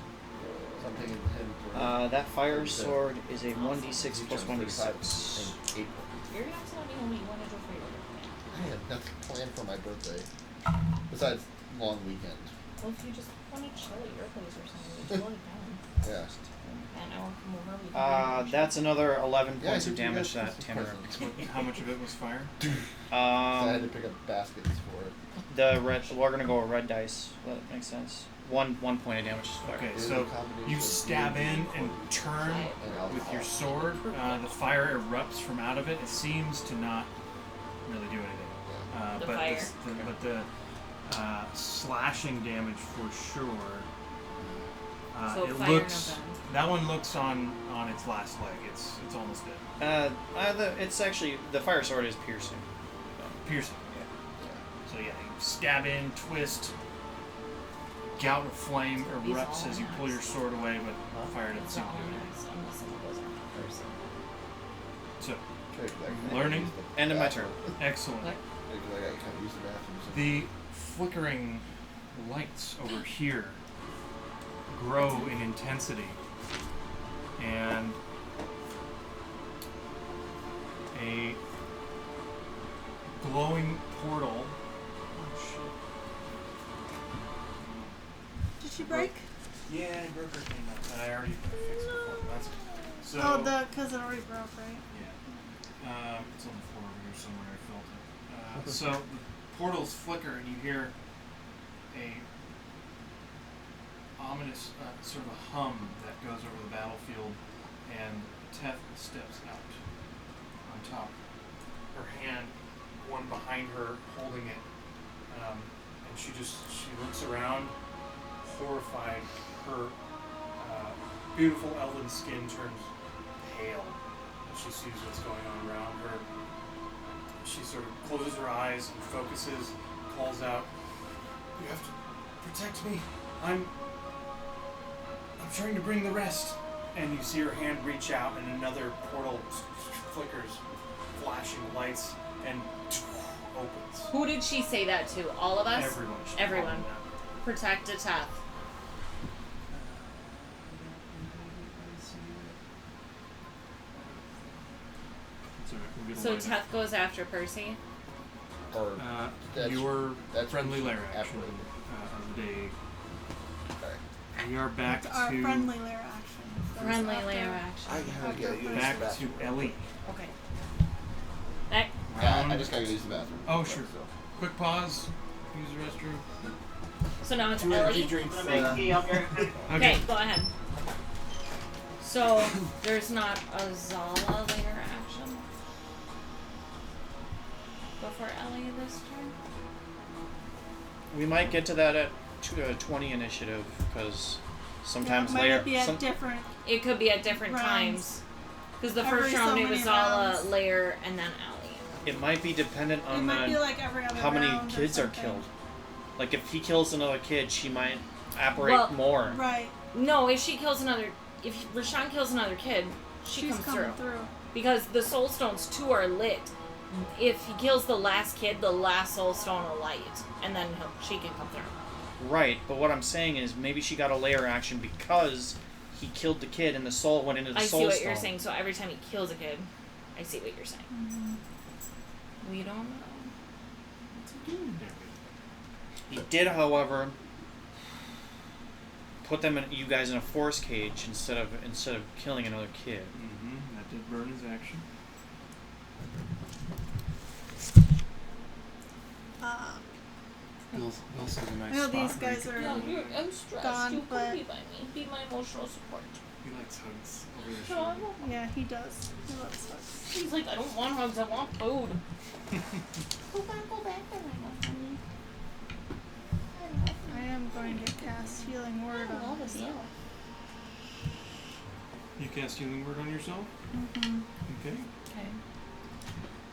So I'm taking him for That fire sword is a 1d6 he plus turns 1d6. 35 in April. You're gonna have to let me know what you want to do for your birthday. I had nothing planned for my birthday besides long weekend. Well, if you just want to chill at your place or something, you totally can. Yeah. And I will come over. We can That's another 11 Yeah, points I of did you damage to guys that some Tannarukk. presents. How much of it was fire? So I had to Um, pick up baskets for it. the red. We're gonna go with red dice. That makes sense. One point of damage is fire. Okay, It is so a combination you of stab D&D in and turn and alcohol. with your sword. The fire erupts from out of it. It seems to not really do anything. The But fire. the slashing damage for sure. So It fire looks. and a That one looks on its last leg. It's almost dead. It's actually the fire sword is piercing. Piercing. So yeah, you stab in, twist. Gout of flame These erupts all as you pull your sword away, but the fire doesn't It's seem all to do anything. nice, unless some of those are person. So, Trade back. Learning. End of my turn. excellent. What? Because I got kind of used to bathrooms. The flickering lights over here grow in intensity, and a glowing portal. Oh shit! Did she break? Yeah, I broke her thing up, and I already fixed it before. That's so. Because it already broke, right? Yeah. It's on the floor over here somewhere. I felt it. So the portals flicker, and you hear a ominous sort of a hum that goes over the battlefield, and Teth steps out on top. Her hand, one behind her, holding it, and she looks around, horrified. Her beautiful elven skin turns pale as she sees what's going on around her. She sort of closes her eyes and focuses, calls out, "You have to protect me. I'm trying to bring the rest." And you see her hand reach out, and another portal flickers, flashing lights, and opens. Who did she say that to? All of us? Everyone. She's Everyone. calling out. Protect a Teth. You'll get a So light Teth goes after Percy. Or your that's friendly lair after action of the day. Alright. We are back It's our to friendly lair action. So Friendly it's layer after- action. I gotta get use the back to bathroom. Ellie. Okay. That, Yeah, I just gotta use the bathroom. Oh, sure. So. Quick pause. Use the restroom. so now it's 2 energy Ellie. drinks. I'm gonna make tea, I'll be right back. Okay, go ahead. So there's not a Xala layer action before Ellie this turn. We might get to that at 20 initiative because sometimes might layer. it be at different. It could be at different Rounds. times. Because the Every first so round it many was Xala, rounds. layer, and then Ellie. It might be dependent It on might be the, like every other how many round or kids are something. killed. Like if he kills another kid, she might operate Well, more. Right. No, if Rashan kills another kid, she's comes coming through. Because the soul stones too are lit. If he kills the last kid, the last soul stone will light, and then she can come through. Right, but what I'm saying is maybe she got a layer action because he killed the kid and the soul went into the I soul see what stone. you're saying. So every time he kills a kid, I see what you're saying. We don't know. He did, however, put them in, you guys in a force cage instead of killing another kid. Mm-hmm. That did burn his action. Bill's has a nice I know spot these where guys are I'm stressed. gone, you but could be by me. Be my emotional support. he likes hugs over his No, I shoulder. won't. yeah, he does. He loves hugs. He's like, I don't want hugs. I want food. Go back there, my honey. I am going to cast Healing Word on myself. You cast healing word on yourself? Mm-hmm. Okay. Okay.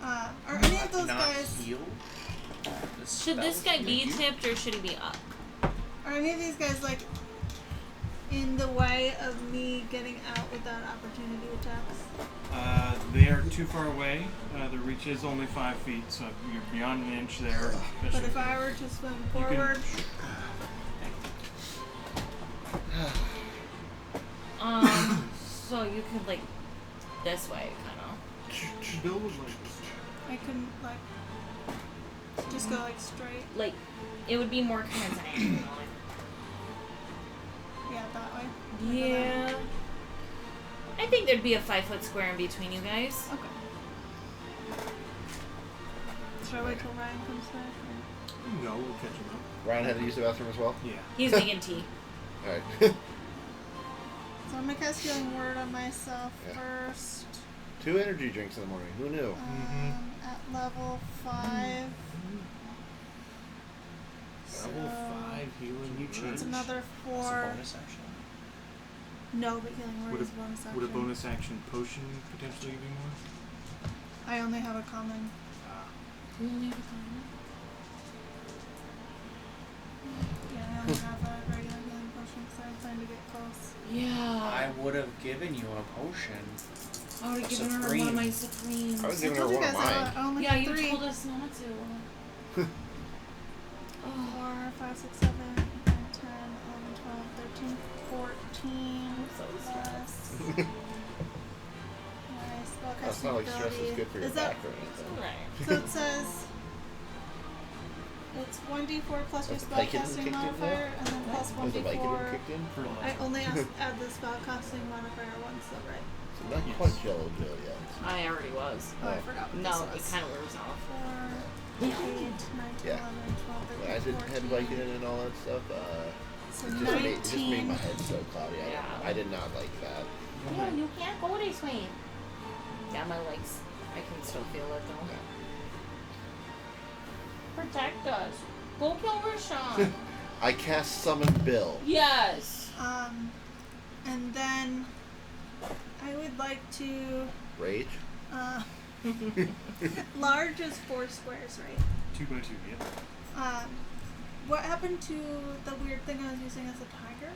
Are any of those Not guys? heal? Should this guy be tipped or should he be up? Are any of these guys like in the way of me getting out without opportunity attacks? They are too far away. The reach is only 5 feet, so you're beyond an inch there. But if I were to swim forward, So you could like this way, kind of. Bill would like this. I couldn't like just go like straight. Like, it would be more kind of diagonal. Yeah, that way. Yeah. I think there'd be a 5-foot square in between you guys. Okay. Should I wait till Ryan comes back? Or? No, we'll catch him up. Ryan had to use the bathroom as well? Yeah. He's making tea. Alright. So I'm gonna cast Healing Word on myself Yeah. first. 2 energy drinks in the morning. Who knew? At level 5. Level 5 healing. you It's change? another It's a 4. bonus action. No, but Healing Word Would is a bonus action. Would a bonus action potion potentially give you more? I only have a common. You only have a comment? Yeah, I only have a regular healing potion because I plan to get close. Yeah. I would have given you a potion. I would have given her one Supreme. of my Supremes. I was I giving her told you one of guys mine. I only Yeah, have you 3. told us not to. 4, 5, 6, 7, 8, 9, 10, 11, 12, 13, 14. So plus That's my spellcasting not like stress is ability. good for your Is that, back or anything. Right. so it says it's 1d4 plus your Has the Vicodin kicked spellcasting in modifier, and then plus Was the Vicodin 1d4. kicked in? I only add the spellcasting modifier once, though, right? So not quite Jello Jill yet. I already was. Oh, I forgot what No, this it was. kind of wears off. 4, 8, 9, 10, Yeah. 11, 12, 13, When I did 14. had Vicodin and all that stuff, So it just made my 19. head so cloudy. Yeah. I did not like that. No, you can't go this way. Yeah, my legs. I can still feel it though. Protect us. Go kill Rashan. I cast Summon Bill. Yes. And then I would like to. Rage? Large is 4 squares, right? 2 by 2, yeah. What happened to the weird thing I was using as a tiger?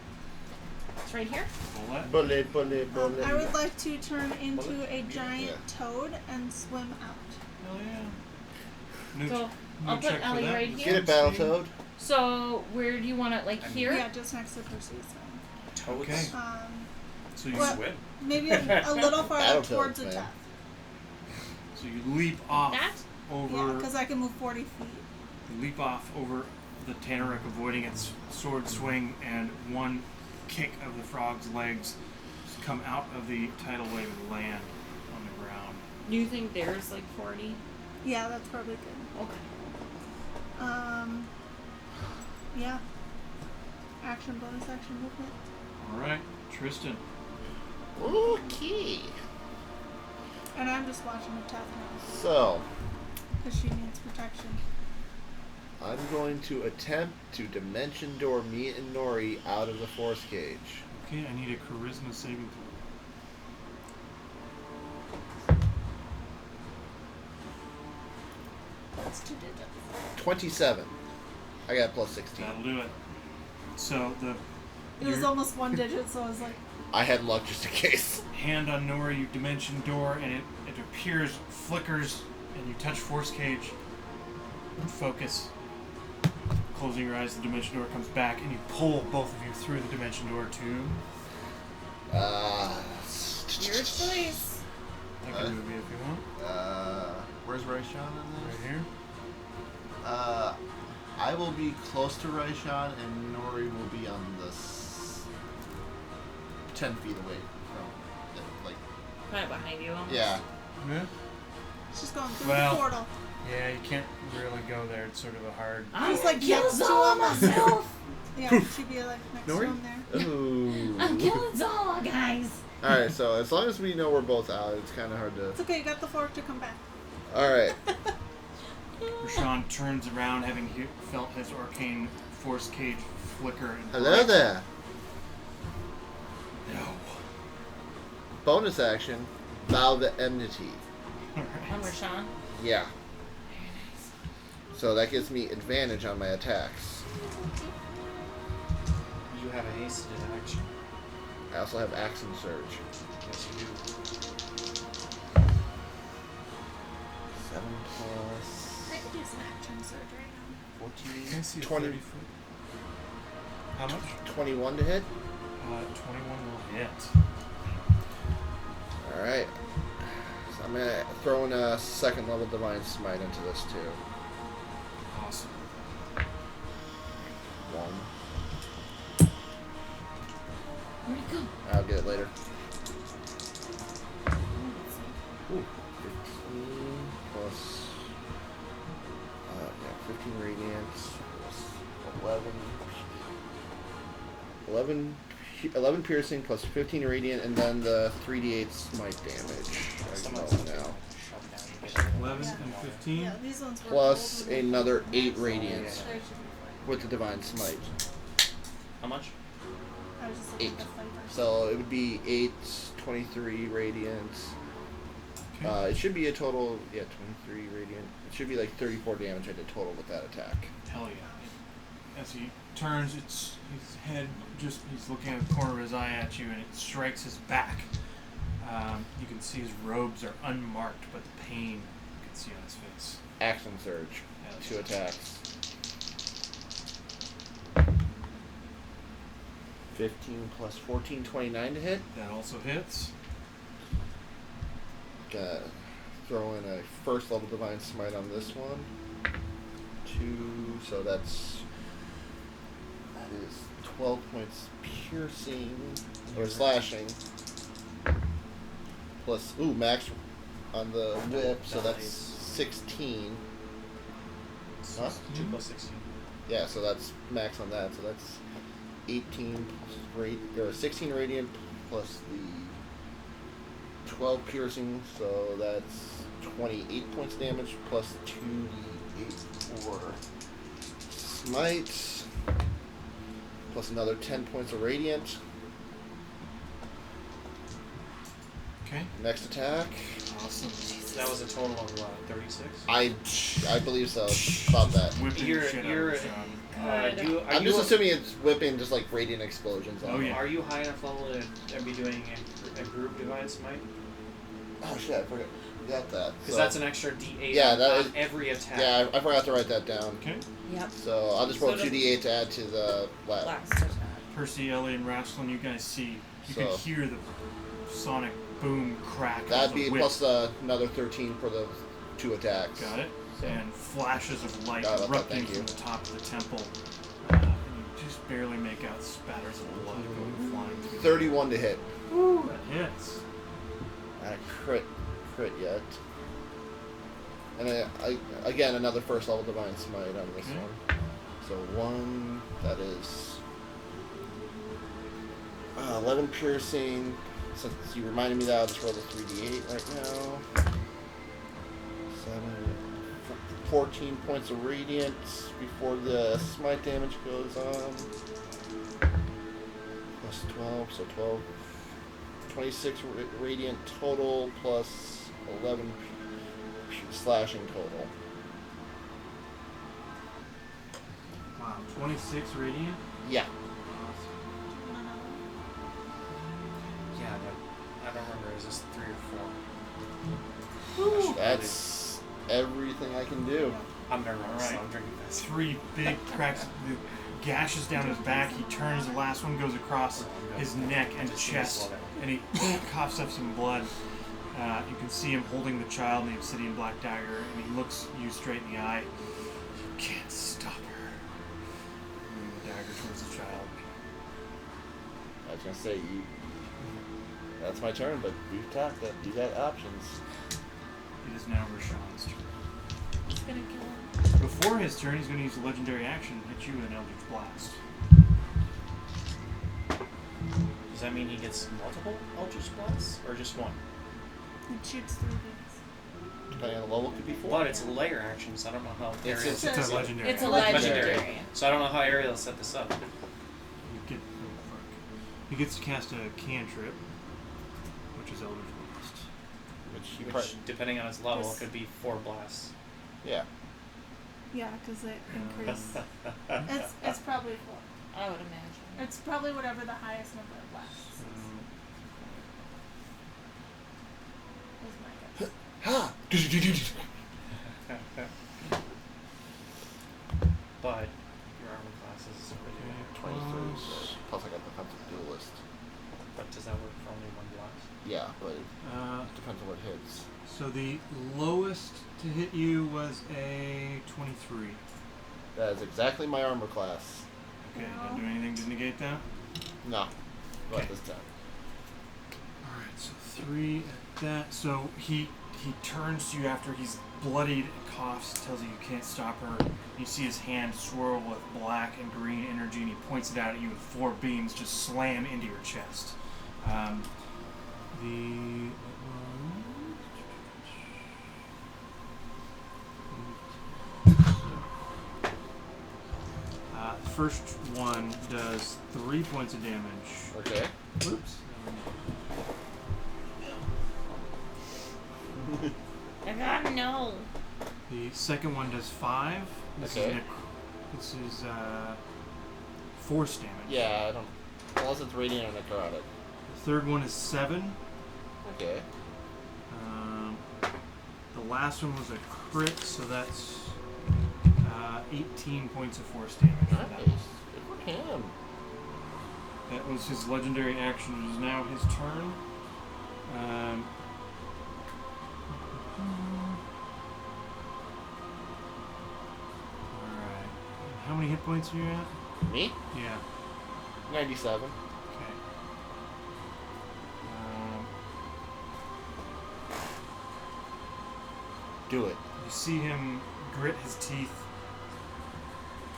It's right here. Roll that. Bullet, bullet, bullet. I would like to turn into a giant Yeah. toad and swim out. Hell yeah. No, So no I'll put check for Ellie that. right Let's here. Get it, Battletoad. So where do you want it? Like here? Yeah, just next to Percy. So. Toads. Okay. So you Well, swim. maybe a little farther Battletoads, towards the man. top. So you leap off That? over. Yeah, because I can move 40 feet. You leap off over the Tannarukk, avoiding its sword swing, and one kick of the frog's legs come out of the tidal wave and land on the ground. You think there's like 40? Yeah, that's probably good. Okay. Yeah. Action, bonus action movement. All right, Tristan. Okay. And I'm just watching attack now. So, Because she needs protection. I'm going to attempt to dimension door me and Nori out of the force cage. Okay, I need a charisma saving throw. That's 2 digits. 27. I got plus 16. That'll do it. So the It was your almost 1 digit, so I was like, I had luck just in case. hand on Nora, you dimension door, and it appears, flickers, and you touch force cage. Focus. Closing your eyes, the dimension door comes back, and you pull both of you through the dimension door to. Your choice. I can move you if you want. Where's Rashan in this? Right here. I will be close to Rashan, and Nori will be on the 10 feet away from it, like. Kind of behind you almost. Yeah. Yeah. she's going through Well. the portal. Yeah, you can't really go there. It's sort of a hard. I'm Just, like, kill next to Xala him. myself. Yeah, she'd be like next Nori? to him there. Ooh. I'm killing Xala, guys. Alright, so as long as we know we're both out, it's kind of hard to. It's okay, you got the fork to come back. Alright. Rashan turns around, having felt his arcane force cage flicker. And Hello break. there. No. Bonus action, Vow the Enmity. I'm Rashan. Yeah. So that gives me advantage on my attacks. You have a hasted action. I also have Action Surge. Yes, you do. 7 plus I could do some action surge right now. 14. Can I see a 20, 30 foot? How much? 21 to hit. 21 will hit. Alright. So I'm going to throw in a 2nd level Divine Smite into this too. Awesome. 1. Where'd it go? I'll get it later. Ooh, 15 plus. 15 radiance plus 11 piercing plus 15 radiant, and then the 3d8 smite damage. I Someone's know gonna now. shove down. You get 11 Yeah. and 15. Yeah, these ones were Plus gold. another 8 Oh, radiance They should be fine. with the divine smite. How much? I was just looking 8. at the flavors. So it would be 8, 23 radiance. Okay. It should be a total, 23 radiant. It should be like 34 damage I did total with that attack. Hell yeah. As he turns, his head he's looking at the corner of his eye at you, and it strikes his back. You can see his robes are unmarked, but the pain you can see on his face. Action surge. Yes. 2 attacks. 15 plus 14, 29 to hit. That also hits. Gonna throw in a 1st level divine smite on this one. 2, so that is 12 points piercing or slashing. Plus, max on the whip, so that's 16. Huh? 2 plus 16. Yeah, so that's max on that. So that's 18 plus 16 radiant plus the 12 piercing, so that's 28 points damage plus 2d8 for smite, plus another 10 points of radiant. Okay. Next attack. Awesome. That was a total of 36. I believe so. About that. Whipping the shit out You're. of Rashan. I'm just assuming it's whipping just like radiant explosions. Oh, yeah. Are you high enough level to be doing a group divine smite? Oh shit! I forgot that. Because So- that's an extra D8 Yeah, on, that on is- every attack. Yeah, I forgot to write that down. Okay. Yep. So I'll just roll So 2d8 to add to the last. Last attack. Percy, Ellie, and Rashan, you guys see. You can So- hear the sonic boom, crack. That'd of be the whip. plus another 13 for the 2 attacks. Got it. So. And flashes of light Got it, erupting thank you. from the top of the temple. And you just barely make out spatters of blood going flying through. 31 to hit. Woo, that hits. Not a crit yet. And I again another first level divine smite on this Okay. one. So 1, that is 11 piercing. Since you reminded me that, I'll just roll the 3d8 right now. 14 points of radiant before the smite damage goes on. Plus 12, so 12. 26 radiant total plus 11 slashing total. Wow, 26 radiant. Yeah. Yeah, but I don't remember. Is this 3 or 4? That's everything I can do. I'm nervous. Alright. So I'm drinking fast. 3 big cracks, the gashes down his back. He turns, the last one goes across his neck and chest, and he coughs up some blood. You can see him holding the child in the obsidian black dagger, and he looks you straight in the eye. You can't stop her. Moving the dagger towards the child. I was gonna say you. That's my turn, but you got options. It is now Rashan's turn. It's gonna kill him. Before his turn, he's going to use a legendary action and hit you with an Eldritch Blast. Does that mean he gets multiple Eldritch Blasts? Or just one? It shoots 3 beams. Depending on the level, it could be 4. But it's a layer action, so I don't know how It's- Ariel It's a legendary It's a action. legendary. So I don't know how Ariel set this up. He gets to cast a cantrip, which is Eldritch Blast. Which, depending on its level, Yes. could be 4 blasts. Yeah. Yeah, because it increased. It's probably 4. I would imagine. It's probably whatever the highest number of blasts is. Is my guess. Ha! But your armor class is pretty good. 23. Plus I got defensive duelist. But does that work for only 1 blast? Yeah, but it depends on what hits. So the lowest to hit you was a 23. That is exactly my armor class. Okay, don't do anything to negate that? No. Not Okay. this time. Alright, so 3 at that. So he turns to you after he's bloodied and coughs, tells you you can't stop her. You see his hand swirl with black and green energy, and he points it out at you, and 4 beams just slam into your chest. The first one does 3 points of damage. Okay. Oops. I gotta know. The second one does 5. Okay. This is force damage. Yeah, I don't. Unless it's radiant or necrotic. The third one is 7. Okay. The last one was a crit, so that's 18 points of force damage. for that Nice. one. Good for him. That was his legendary action. It is now his turn. Alright. How many hit points are you at? Me? Yeah. 97. Okay. Do it. You see him grit his teeth,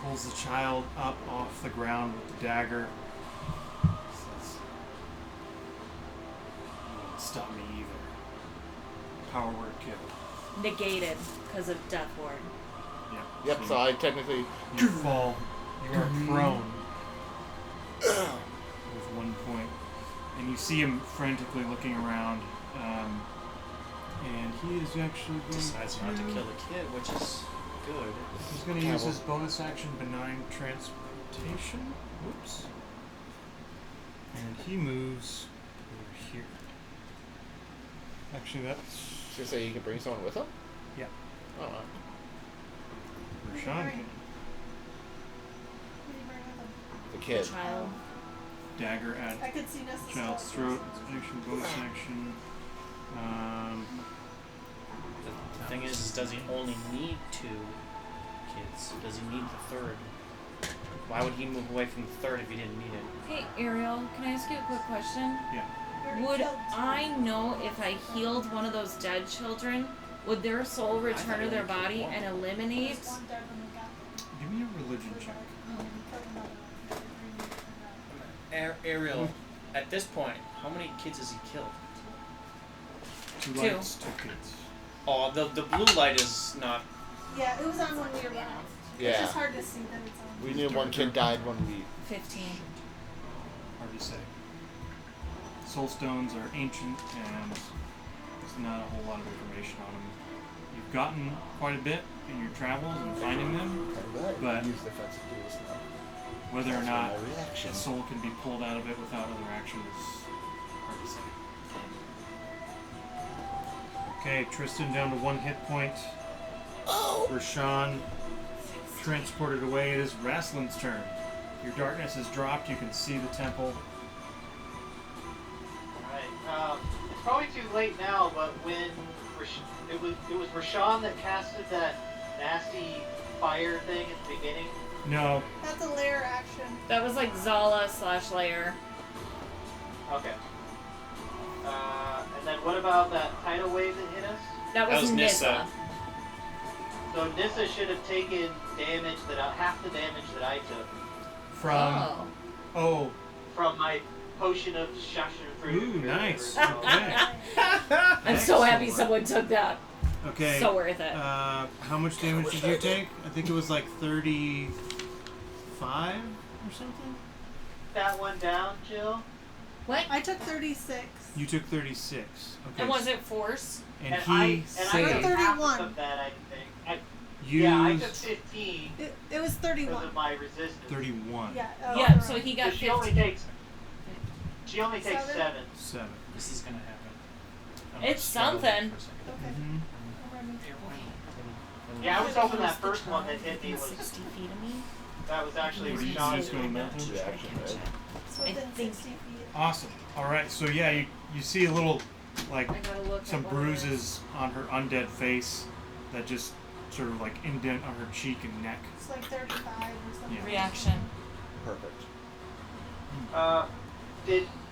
pulls the child up off the ground with the dagger. Says, "You won't stop me either." Power word kill. Negated because of Death Ward. Yep, so I technically. You fall. You are prone with 1 point. And you see him frantically looking around. And he is actually going Decides not to kill the kid, which is good. He's going to use his bonus action, Benign Transportation. Whoops. And he moves over here. Actually, that's So you say you can bring someone with him? Yeah. Oh, Rashan can. What do you bring with them? the kid. Child. Dagger at I could see Nissa child's still. throat. Action, bonus action. The thing is, does he only need 2 kids? Does he need the 3rd? Why would he move away from the 3rd if he didn't need it? Hey, Ariel, can I ask you a quick question? Yeah. Would I know if I healed one of those dead children? Would their soul return to their body and eliminate? Give me a religion check. Ariel, at this point, how many kids has he killed? 2 2. lights, 2 kids. Oh, the blue light is not. Yeah, it was on when we were running. It's Yeah. just hard to see that it's on. We knew one kid died when we. 15. Hard to say. Soul stones are ancient, and there's not a whole lot of information on them. You've gotten quite a bit in your travels and finding them, but Use defensive tools now. whether or That's not my reaction. a soul can be pulled out of it without other action is hard to say. Okay, Tristan down to 1 hit point. Rashan transported away. It is Raslin's turn. Your darkness has dropped. You can see the temple. Alright, it's probably too late now, but when it was Rashan that casted that nasty fire thing at the beginning. No, That's a layer action. That was like Xala/Lair. Okay. And then what about that tidal wave that hit us? That was Nissa. So Nissa should have taken damage half the damage that I took from. Oh, from my potion of Shasha fruit. ooh, nice. So- Okay. I'm so happy Excellent. someone took that. Okay. So worth it. How much damage did you take? I think it was like 35 or something. That one down, Jill. What? I took 36. You took 36. Okay. And was it force? And I he took saved. 31. half of that, I think. Used Yeah, I took 15 It was 31. because of my resistance. 31. Yeah. Yeah, right. so he got So she only 15. takes. She only takes 7. 7. This is gonna happen. It's something. Okay. Mm-hmm. I'm ready. Yeah, I was hoping that first one that hit me was 60 feet of me. that was actually What are you Rashan's just going doing. mental? Reaction, right? It's within think- 60 feet. Awesome. All right. So yeah, you see a little like I gotta look some at what it is. bruises on her undead face that just sort of like indent on her cheek and neck. It's like 35 or something. Yeah. Reaction. Perfect.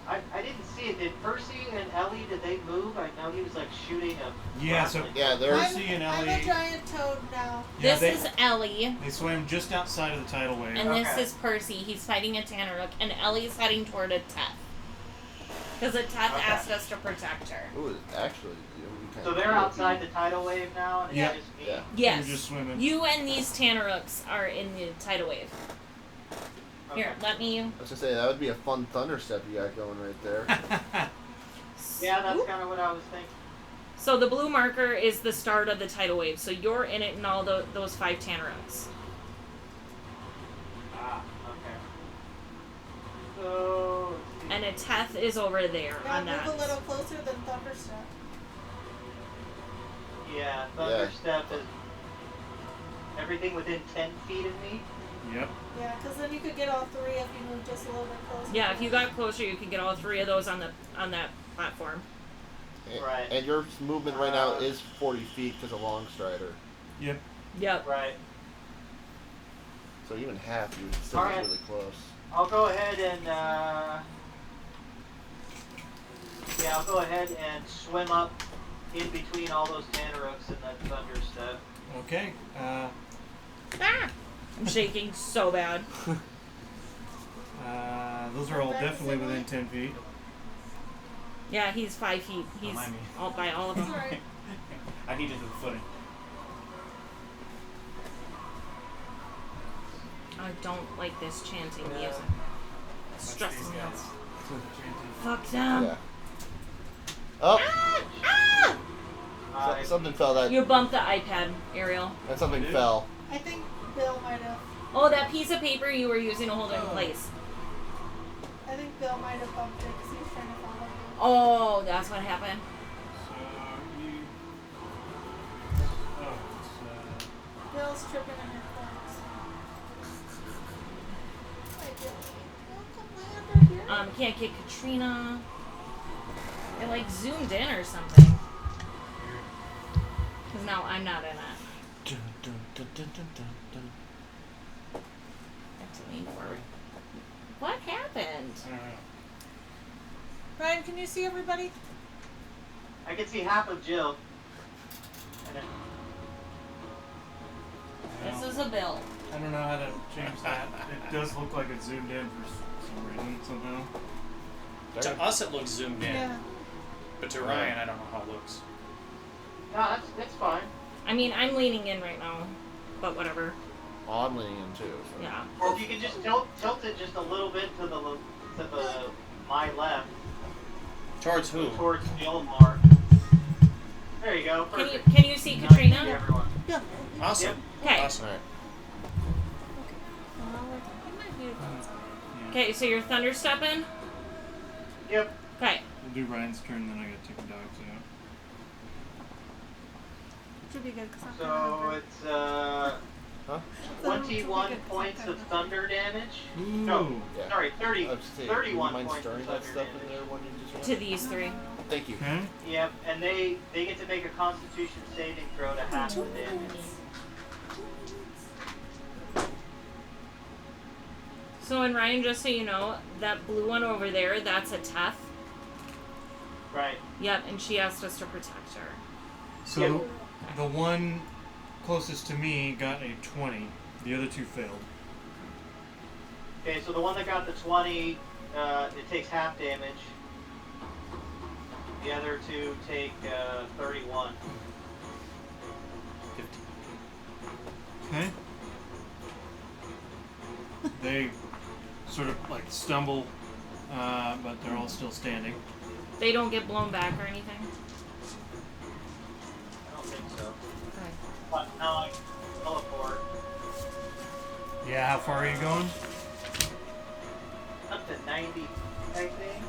I didn't see it. Did Percy and Ellie, did they move? I know he was like shooting a. Yeah. So grappling. Yeah, there's. Percy and I'm Ellie. a giant toad now. Yeah, This is Ellie, They swam just outside of the tidal wave. and this Okay. is Percy. He's fighting a Tannaruk, and Ellie's heading toward a Teth. Because a Teth Okay. asked us to protect her. Ooh, actually, it would be kind So of they're cool if outside you- the tidal wave now, and Yeah. it's just me. Yeah. Yes. You're just swimming. You and these Tannarukks are in the tidal wave. Okay. Here, let me. I was gonna say that would be a fun thunder step you got going right there. Yeah, that's Oop. kind of what I was thinking. So the blue marker is the start of the tidal wave. So you're in it, and all those 5 Tannarukks. Ah, okay. So. let's see. And a Teth is over there Yeah, on move that. a little closer than Thunderstep. Yeah, thunder step is everything within 10 feet of me. Yep. Yeah, because then you could get all 3 if you move just a little bit closer. Yeah, if you got closer, you could get all 3 of those on that platform. And, Right. and your movement right now is 40 feet because of Long Strider. Yep. Yep. Right. So even half, you would still Alright. get really close. I'll go ahead and I'll go ahead and swim up in between all those Tannarukks and that thunder step. Okay. Ah! I'm shaking so bad. Those are all definitely within 10 feet. Yeah, he's 5 feet. He's Remind me. all by all of It's them. alright. I needed the footing. I don't like this chanting Yeah. music. It stresses These me guys. out. Fuck them. Yeah. Oh, Ah! something fell. That You bumped the iPad, Ariel. and something fell. I think Bill might have. Oh, that piece of paper you were using to hold it in place. I think Bill might have bumped it because he was trying to follow you. Oh, that's what happened. So you. Oh, it's, Bill's tripping in her clothes. Hi, Bill. Welcome, Lander. Here. Can't get Katrina. It like zoomed in or something. Because now I'm not in it. Dun, dun, dun, dun, dun, dun, dun. I have to lean forward. What happened? I don't know. Ryan, can you see everybody? I can see half of Jill. And then, This is a bill. I don't know how to change that. It does look like it's zoomed in for some reason somehow. To us, it looks zoomed in, Yeah. but to Ryan, I don't know how it looks. no, that's fine. I mean, I'm leaning in right now, but whatever. Oh, I'm leaning in too. So. Yeah. Well, if you can just tilt it just a little bit to the my left Towards who? towards the old mark. There you go. Perfect. Can you see Now you Katrina? can see everyone. Yeah. Awesome. Okay. Awesome. Alright. Okay, so you're thunderstepping? Yep. Okay. We'll do Ryan's turn, then I gotta take the dogs out. Should be good. 'Cause I'm So gonna it's Huh? 21 points of thunder damage. Ooh. No, Yeah. sorry, 30, I was saying, 31 do you mind points of stirring thunder that stuff damage. in there when you just To these three. Thank you. Okay. Yep, and they get to make a Constitution saving throw to half the damage. So, and Ryan, just so you know, that blue one over there, that's a Teth. Right. Yep, and she asked us to protect her. So Yep. the one closest to me got a 20. The other two failed. Okay, so the one that got the 20, it takes half damage. The other two take 31. 50. Okay. They sort of like stumble, but they're all still standing. They don't get blown back or anything? I don't think so. Okay. But now I can teleport Yeah, how far are you going? up to 90, I think.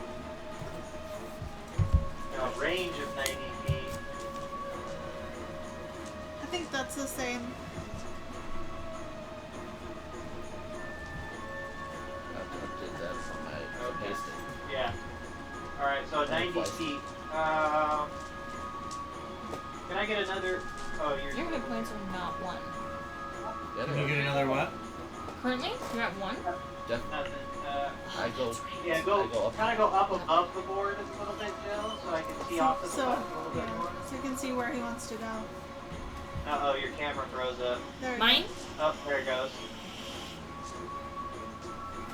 No, range of 90 feet. I think that's the same. I have to update that from my Okay. pasting. Yeah. Alright, so 90 Twice. feet. Can I get another? Oh, Your hit points are not 1. Yeah, Can you get another what? Currently, you're at 1? Definitely. nothing. I go. Yeah, I go go up. kind of go up above the board a little bit, Jill, so I can see off to the So, left a little bit more. so you can see where he wants to go. Uh-oh, your camera froze up. There you Mine? Oh, there it goes.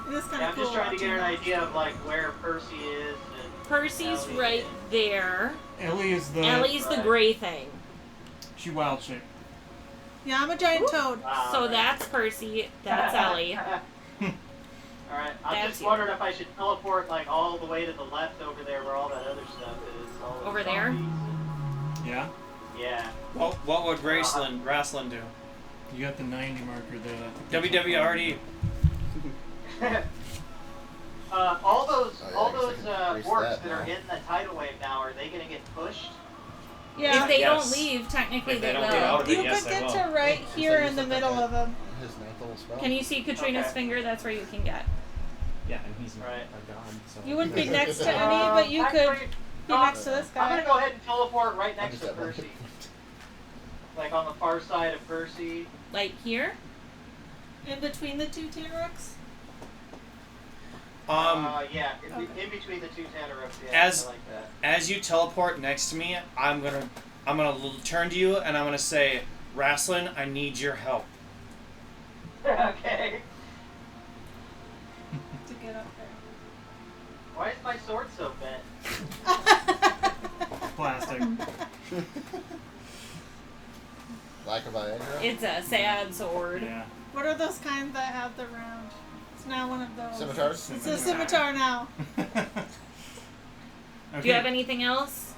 go. It is kind Yeah, of I'm cool. just trying to get an watching idea of like where Percy is and Percy's Ellie right is. there. Ellie is the. Ellie's the Right. gray thing. She wild shape. that. Yeah, I'm a giant toad. Wow, So right. that's Percy. That's Ellie. Alright, I'm That's just you. wondering if I should teleport like all the way to the left over there where all that other stuff is. All those Over there? zombies. Yeah. Yeah. What would Raslan do? You got the 90 marker there. WWRD. All those Oh, yeah, all I guess I those can erase orcs that that are now. in the tidal wave now, are they gonna get pushed? Yeah. If they Yes. don't leave, technically If they they don't will. get out of it, You yes, could they get will. to right Is here that in the just like middle that? of them. His ninth level spell. Can you see Katrina's Okay. finger? That's where you can get. Yeah, and he's Right. a god. So. You wouldn't be next to any, but you could Actually, be no, next to this I'm gonna guy. go ahead and teleport right I next just to have one Percy, hit point. like on the far side of Percy. Like here? In between the two Tannarukks. Yeah, Okay. in between the two Tannarukks. Yeah, As- I like that. As you teleport next to me, I'm gonna turn to you and I'm gonna say, Raslan, I need your help. Okay. To get up there. Why is my sword so bent? Plastic. Lack of Viagra. It's a sad sword. Yeah. What are those kinds that have the round? It's now one of those. Scimitars. It's a scimitar now. Okay. Do you have anything else?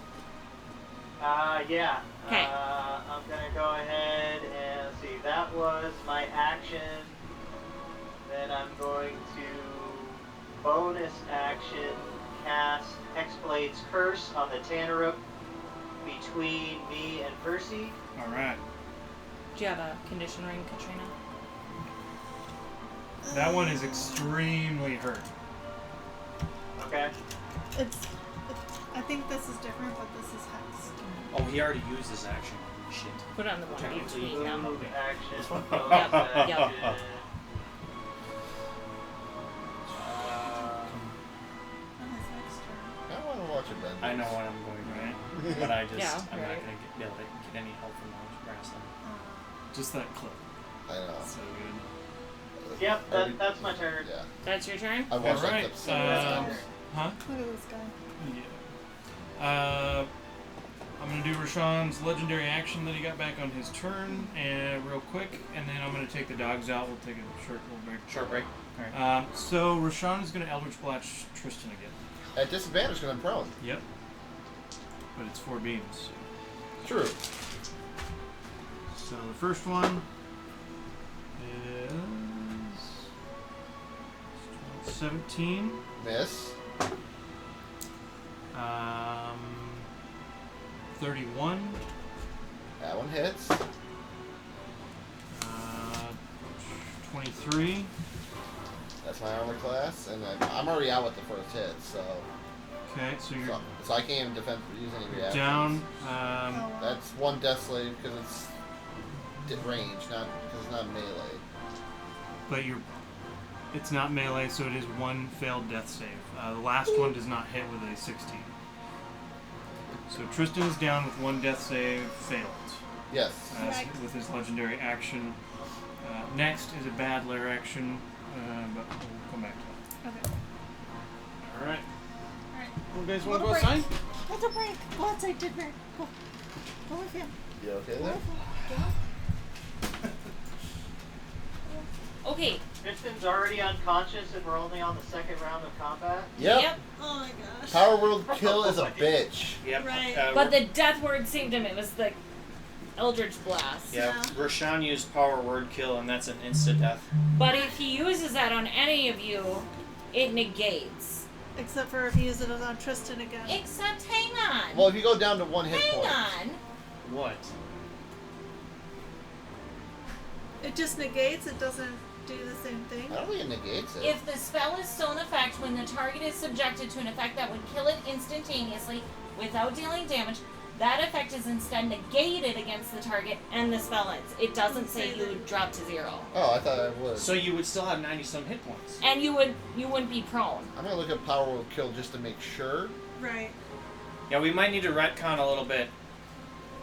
Yeah. 'Kay. I'm gonna go ahead and see. That was my action. Then I'm going to bonus action cast Hexblade's Curse on the Tannaruk between me and Percy. All right. Do you have a condition ring, Katrina? That one is extremely hurt. Okay. It's I think this is different, but this is hex. Oh, he already used his action. Shit. Put on the one Technically, HP. Yeah. Move action. This one? bonus Yep, action. yep. On his next turn. I want to watch it, Ben. I know what I'm going right, but I just Yeah, I'm right. not gonna be able to get any help from wrestling. Just that clip. I know. So good. Yep, that's my turn. Yeah. That's your turn? I watched Alright, that clip so many times. Huh? Look at this guy. Yeah. I'm gonna do Rashan's legendary action that he got back on his turn, and real quick, and then I'm gonna take the dogs out. We'll take a short little break. Short break. Alright. So Rashan is gonna Eldritch Blast Tristan again. At disadvantage because I'm prone. Yep. But it's 4 beams. True. So the first one is 17. Miss. 31. That one hits. 23. That's my armor class, and I'm already out with the first hit, so Okay, so you're I can't even use any reactions. down. That's one death slave because it's range, not because it's not melee. But it's not melee, so it is one failed death save. The last one does not hit with a 16. So Tristan is down with one death save failed. Yes. Right. With his legendary action. Next is a bad lair action, but we'll come back to Okay. that. Alright. Alright. You guys want to Little go break. outside? Let's a break. Go outside, did break. Go. Go with him. You okay Go there? with him. Okay. Tristan's already unconscious and we're only on the second round of combat. Yep. Oh my gosh. Power World Kill is a bitch. Yep. Right. But the death word saved him. It was the Eldritch Blast. Yeah. Yeah. Rashan used power word kill, and that's an insta death. But if he uses that on any of you, it negates. Except for if he uses it on Tristan again. Except, hang on. Well, if you go down to one hit hang point. on. What? It just negates, it doesn't do the same thing. I don't think it negates it. If the spell is still in effect when the target is subjected to an effect that would kill it instantaneously without dealing damage, that effect is instead negated against the target and the spell ends. It doesn't say you would drop to 0. Oh, I thought I would. So you would still have 90-some hit points. And you wouldn't be prone. I'm gonna look at Power World Kill just to make sure. Right. Yeah, we might need to retcon a little bit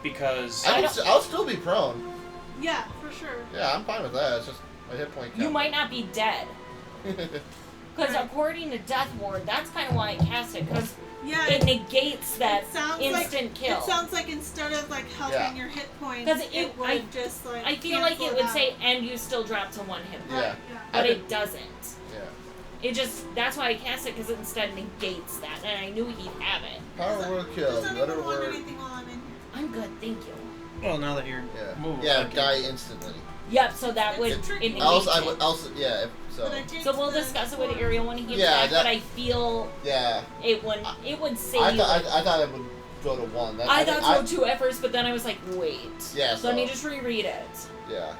because I'll still be prone. Yeah, for sure. Yeah, I'm fine with that. It's just my hit point count. You might not be dead. Because Right. according to Death Ward, that's kind of why I cast it. Because Yeah. it negates that it sounds instant like, kill. It sounds like instead of like helping Yeah. your hit points, 'Cause it would I just like I feel like cancel it would out. say, and you still drop to 1 hit point. Yeah. Right, yeah. But I it doesn't. Yeah. It just, that's why I cast it, because it instead negates that. And I knew he'd have it. Power World Kill. Does Letter anyone want word. anything while I'm in here? I'm good, thank you. well, now that you're Yeah. moved, Yeah. okay. Die instantly. Yep, so that It's would, a it tricky negates Else, I it. would. Else, yeah. So. But I take So we'll the discuss it with sword. Ariel when he gets Yeah, back, that- but I feel Yeah. it would say I thought it would go to 1. That, I think thought so too at first, but then I was like, wait. Yeah, So let me so- just reread it. Yeah.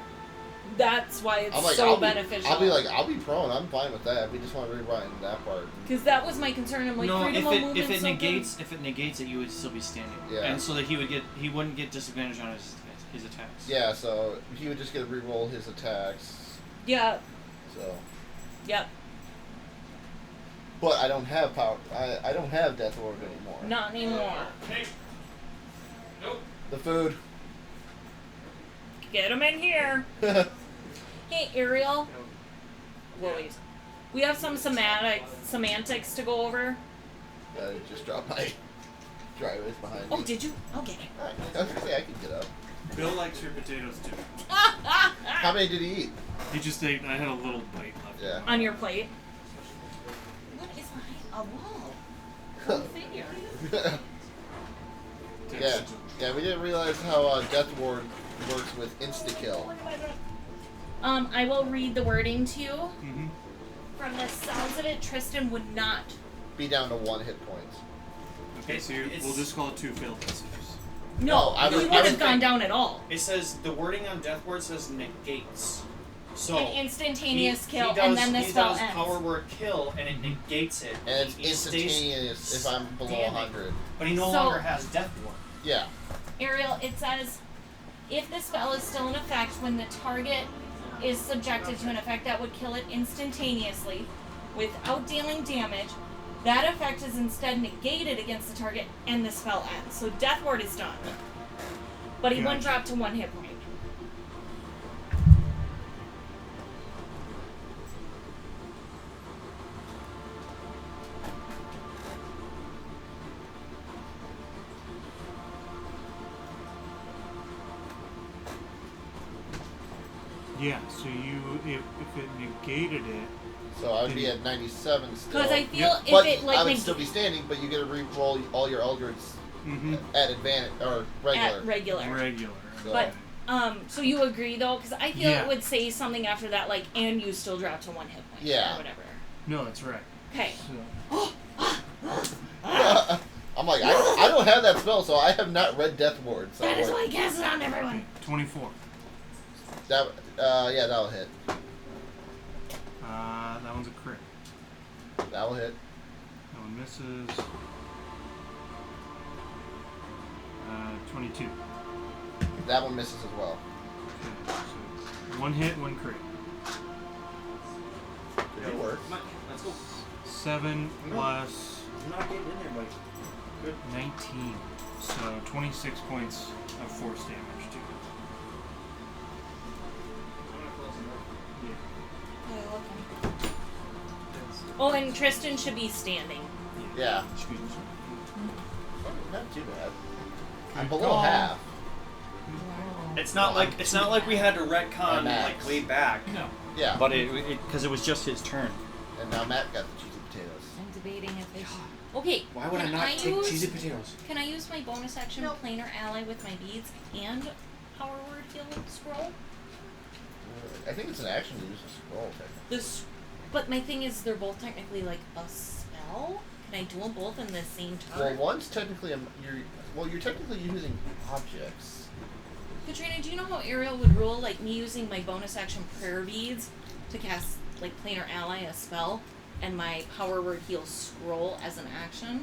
That's why it's I'm like, so I'll be beneficial. I'll be prone. I'm fine with that. We just want to rewrite that part. Because that was my concern. I'm like, no, freedom if of it movement. if it negates it, you would still be standing. Yeah. And so that he wouldn't get disadvantage on his attacks. Yeah, so he would just get to reroll his attacks. Yeah. So, Yep. but I don't have power. I don't have Death Orb anymore. Not anymore. Hey. Nope. The food. Get him in here. Hey, Ariel. Wait. We have some semantics to go over. I just dropped my driveways behind me. Oh, did you? I'll get it. Alright, I was gonna say I can get up. Bill likes your potatoes too. How many did he eat? He just ate. I had a little bite left. Yeah. On your plate. What is behind a wall? One figure. Yeah, we didn't realize how Death Ward works with insta-kill. I will read the wording to you. Mm-hmm. From the sounds of it, Tristan would not. Be down to 1 hit points. Okay, so we'll just call it 2 failed death saves. No, I he was- would I was have gone down at all. It says the wording on Death Ward says negates. So an instantaneous kill, he does, and then the spell does ends. power word kill, and it negates it. And it's He stays instantaneous if I'm below standing. 100. But he no So- longer has death ward. Yeah. Ariel, it says, if the spell is still in effect when the target is subjected to an effect that would kill it instantaneously without dealing damage, that effect is instead negated against the target and the spell ends. So Death Ward is done. But he wouldn't drop to 1 hit point. Yeah, so if it negated it, So I would be at 97 still. Because I feel Yeah. if But it like I would neg- still be standing, but you get to re-roll all your Eldritch mm-hmm. at advantage or regular. at regular. regular. So- But so you agree though? Because I feel Yeah. it would say something after that, like, and you still drop to 1 hit point. Yeah. Or whatever. No, that's right. Okay. So, I'm like, I don't have that spell, so I have not read Death Ward. So That is like, why I cast it on everyone. 24. that yeah, that'll hit. That one's a crit. That'll hit. That one misses. 22. That one misses as well. Okay, so 1 hit, 1 crit. It works. Come on, let's go. 7 plus I'm not getting in there, Mike. Good. 19. So 26 points of force damage to it. I'm gonna close the door. Oh, and Tristan should be standing. Yeah. Excuse me. Not too bad. I'm Good below call. half. It's not like we had to retcon Max. like way back. No. Yeah. But it because it was just his turn. And now Matt got the cheesy potatoes. I'm debating if they should. Okay. Why would I can not take use, cheesy potatoes? Can I use my bonus action planar ally with my beads and power word heal scroll? I think it's an action to use a scroll technically. This, but my thing is, they're both technically like a spell. Can I do them both in the same Well, turn? one's technically you're technically using objects. Katrina, do you know how Ariel would rule like me using my bonus action prayer beads to cast like planar ally a spell, and my power word heal scroll as an action?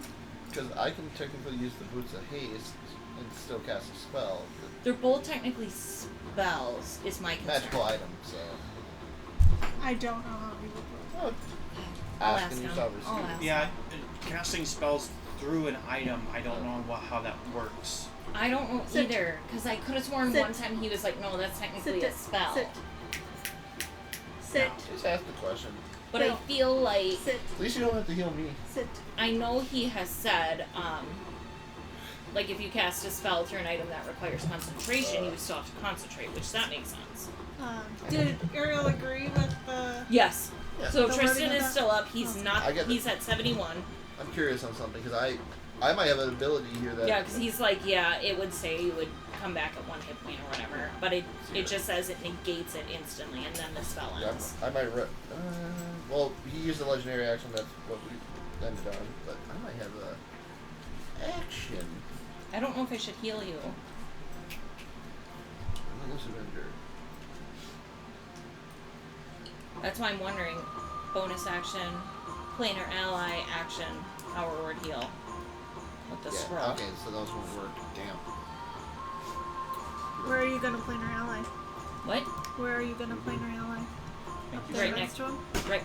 Because I can technically use the Boots of Haste and still cast a spell. They're both technically spells. Is my concern. Magical item, so. I don't know how we would roll. Oh, I'll ask ask and you him. shall receive. I'll ask. Yeah, casting spells through an item. I don't know how that works. I don't know Sit. either, because I could have sworn Sit. one time he was like, no, that's technically Sit. a spell. Sit. Sit. Just ask the question. But I feel like, Sit. At least you don't have to heal me. Sit. I know he has said, like if you cast a spell through an item that requires concentration, you still have to concentrate, which that makes sense. Did Ariel agree with the? Yes. Yeah. So The Tristan wording of is that? still up. He's Oh. not. I get He's at 71. I'm curious on something because I might have an ability here that. Yeah, because he's like, yeah, it would say you would come back at 1 hit point or whatever, but it just says it negates it instantly, and then the spell Yeah, ends. I might. Well, he used a legendary action. That's what we ended on. But I might have a action. I don't know if I should heal you. No surrender. That's why I'm wondering. Bonus action, planar ally action, power word heal. With the Yeah. scroll. Okay, so those won't work. Damn. Where are you gonna planar ally? What? Where are you gonna planar ally? Up there Right next to him. Right.